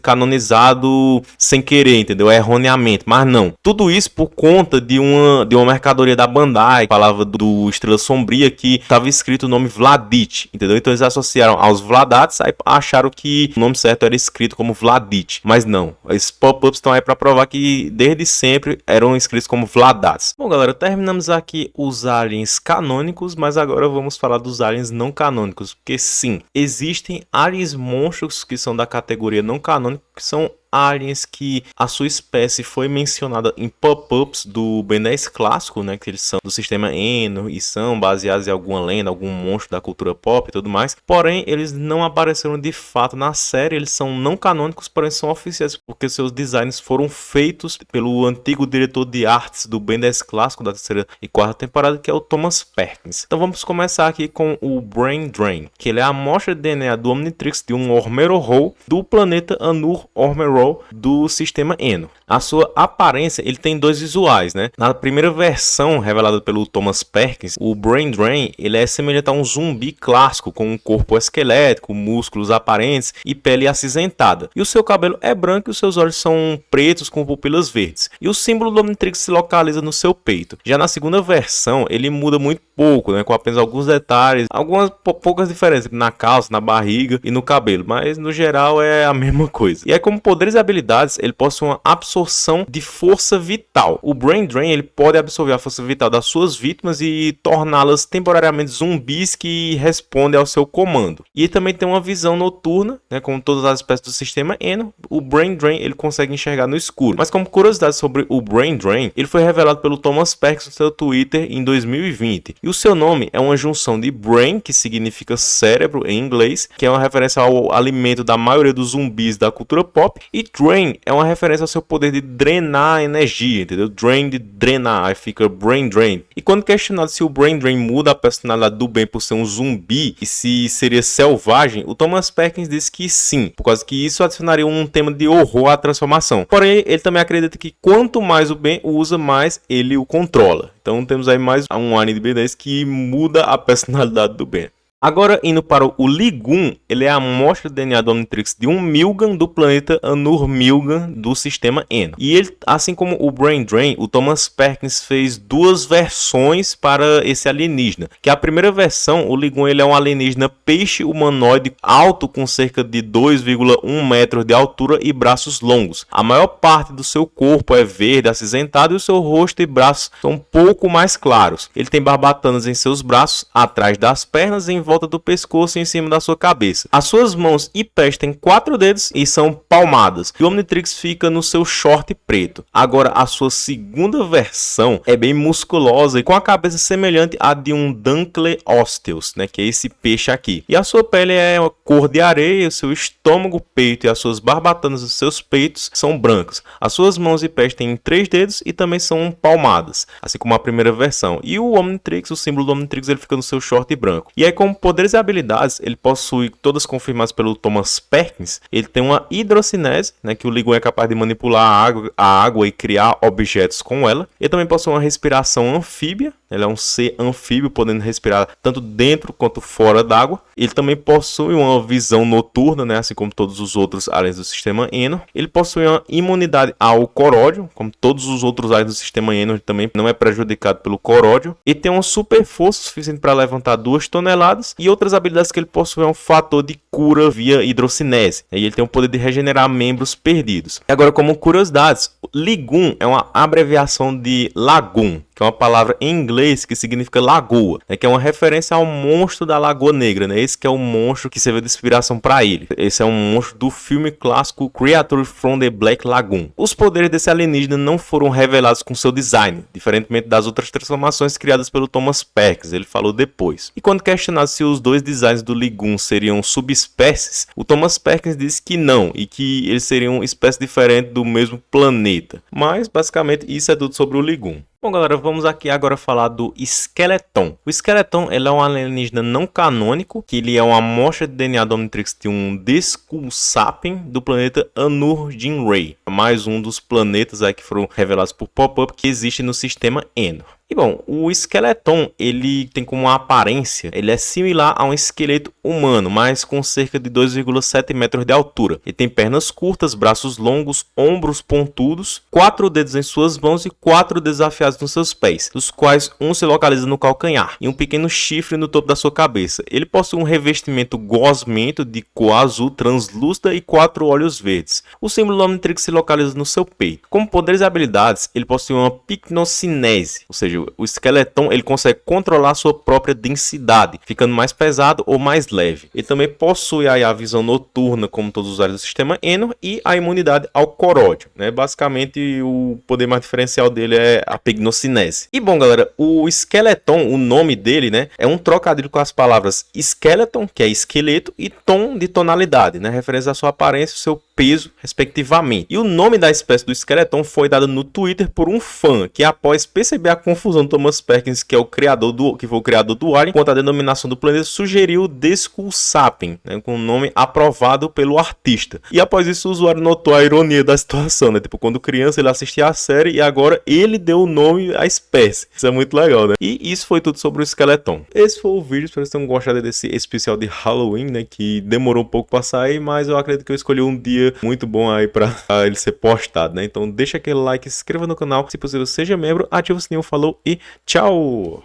[SPEAKER 1] canonizado sem querer, entendeu? Erroneamente. Mas não. Tudo isso por conta de uma mercadoria da Bandai Bandai falava do Estrela Sombria que estava escrito o nome Vladit, entendeu? Então eles associaram aos Vladats, aí acharam que o nome certo era escrito como Vladit, mas não. Esses pop-ups estão aí para provar que desde sempre eram escritos como Vladats. Bom, galera, terminamos aqui os aliens canônicos, mas agora vamos falar dos aliens não canônicos, porque sim, existem aliens monstros que são da categoria não canônico, que são aliens que a sua espécie foi mencionada em pop-ups do Ben 10 clássico, né, que eles são do sistema Eno e são baseados em alguma lenda, algum monstro da cultura pop e tudo mais, porém eles não apareceram de fato na série, eles são não canônicos, porém são oficiais, porque seus designs foram feitos pelo antigo diretor de artes do Ben 10 clássico da terceira e quarta temporada, que é o Thomas Perkins. Então vamos começar aqui com o Brain Drain, que ele é a amostra de DNA do Omnitrix de um Ormerorou do planeta Anur Ormerou do sistema Eno. A sua aparência, ele tem dois visuais, né? Na primeira versão revelada pelo Thomas Perkins, o Brain Drain, ele é semelhante a um zumbi clássico, com um corpo esquelético, músculos aparentes e pele acinzentada. E o seu cabelo é branco e os seus olhos são pretos com pupilas verdes. E o símbolo do Omnitrix se localiza no seu peito. Já na segunda versão, ele muda muito pouco, né? Com apenas alguns detalhes, algumas poucas diferenças na calça, na barriga e no cabelo, mas no geral é a mesma coisa. E aí, como poderes e habilidades, ele possui uma absorção de força vital. O Brain Drain, ele pode absorver a força vital das suas vítimas e torná-las temporariamente zumbis que respondem ao seu comando. E ele também tem uma visão noturna, né, como todas as espécies do sistema Eno. O Brain Drain, ele consegue enxergar no escuro. Mas como curiosidade sobre o Brain Drain, ele foi revelado pelo Thomas Perkins no seu Twitter em 2020. E o seu nome é uma junção de Brain, que significa cérebro em inglês, que é uma referência ao alimento da maioria dos zumbis da cultura pop, e Drain é uma referência ao seu poder de drenar energia, entendeu? Drain de drenar, aí fica Brain Drain. E quando questionado se o Brain Drain muda a personalidade do Ben por ser um zumbi e se seria selvagem, o Thomas Perkins disse que sim, por causa que isso adicionaria um tema de horror à transformação. Porém, ele também acredita que quanto mais o Ben usa, mais ele o controla. Então temos aí mais um alien de Ben 10 que muda a personalidade do Ben. Agora, indo para o Ligum, ele é a amostra de DNA do Omnitrix de um Milgan do planeta Anur Milgan do sistema Eno. E ele, assim como o Brain Drain, o Thomas Perkins fez duas versões para esse alienígena. Que a primeira versão, o Ligum, ele é um alienígena peixe humanoide alto com cerca de 2,1 metros de altura e braços longos. A maior parte do seu corpo é verde acinzentado e o seu rosto e braços são um pouco mais claros. Ele tem barbatanas em seus braços, atrás das pernas, em volta do pescoço e em cima da sua cabeça. As suas mãos e pés têm 4 dedos e são palmadas. E o Omnitrix fica no seu short preto. Agora, a sua segunda versão é bem musculosa e com a cabeça semelhante à de um Dunkleosteus, né, que é esse peixe aqui. E a sua pele é uma cor de areia, o seu estômago, peito e as suas barbatanas dos seus peitos são brancos. As suas mãos e pés têm 3 dedos e também são palmadas, assim como a primeira versão. E o Omnitrix, o símbolo do Omnitrix, ele fica no seu short branco. E aí, como poderes e habilidades, ele possui, todas confirmadas pelo Thomas Perkins, ele tem uma hidrocinese, né, que o Ligum é capaz de manipular a água e criar objetos com ela. Ele também possui uma respiração anfíbia, ele é um ser anfíbio, podendo respirar tanto dentro quanto fora d'água. Ele também possui uma visão noturna, né, assim como todos os outros aliens do sistema Eno. Ele possui uma imunidade ao coródio, como todos os outros aliens do sistema Eno, ele também não é prejudicado pelo coródio. E tem uma super força suficiente para levantar 2 toneladas. E outras habilidades que ele possui é um fator de cura via hidrocinese. E ele tem o poder de regenerar membros perdidos. E agora, como curiosidades, Ligum é uma abreviação de Lagoon, que é uma palavra em inglês que significa lagoa, né, que é uma referência ao monstro da Lagoa Negra, né? Esse que é o monstro que serviu de inspiração para ele. Esse é um monstro do filme clássico Creature from the Black Lagoon. Os poderes desse alienígena não foram revelados com seu design, diferentemente das outras transformações criadas pelo Thomas Perkins, ele falou depois. E quando questionado se os dois designs do Ligum seriam subespécies, o Thomas Perkins disse que não, e que eles seriam espécies diferentes do mesmo planeta. Mas, basicamente, isso é tudo sobre o Ligum. Bom, galera, vamos aqui agora falar do Skeleton. O Skeleton, ele é um alienígena não canônico, que ele é uma amostra de DNA do Omnitrix de um Desculsapien do planeta Anur Jinray. Mais um dos planetas aí que foram revelados por pop-up que existe no sistema Eno. E bom, o Skeleton, ele tem como aparência, ele é similar a um esqueleto humano, mas com cerca de 2,7 metros de altura. Ele tem pernas curtas, braços longos, ombros pontudos, 4 dedos em suas mãos e 4 dedos afiados nos seus pés, dos quais um se localiza no calcanhar e um pequeno chifre no topo da sua cabeça. Ele possui um revestimento gosmento de cor azul translúcida e 4 olhos verdes. O símbolo Omnitrix se localiza no seu peito. Como poderes e habilidades, ele possui uma picnocinese, ou seja, o Skeleton ele consegue controlar sua própria densidade, ficando mais pesado ou mais leve. Ele também possui aí a visão noturna, como todos os usuários do sistema Eno, e a imunidade ao coródio, né? Basicamente, o poder mais diferencial dele é a picnocinese. E bom, galera, o Skeleton, o nome dele, né, é um trocadilho com as palavras skeleton, que é esqueleto, e tom de tonalidade, né, referência à sua aparência e seu peso, respectivamente. E o nome da espécie do Skeleton foi dado no Twitter por um fã, que após perceber a confusão do Thomas Perkins, que foi o criador do Alien, quanto à denominação do planeta, sugeriu o Desculsapem, né, com o nome aprovado pelo artista. E após isso o usuário notou a ironia da situação, né, tipo, quando criança ele assistia a série e agora ele deu o nome à espécie. Isso é muito legal, né? E isso foi tudo sobre o Skeleton. Esse foi o vídeo, espero que vocês tenham gostado desse especial de Halloween, né, que demorou um pouco para sair, mas eu acredito que eu escolhi um dia muito bom aí para ele ser postado, né? Então deixa aquele like, se inscreva no canal, se possível seja membro, ativa o sininho, falou e tchau!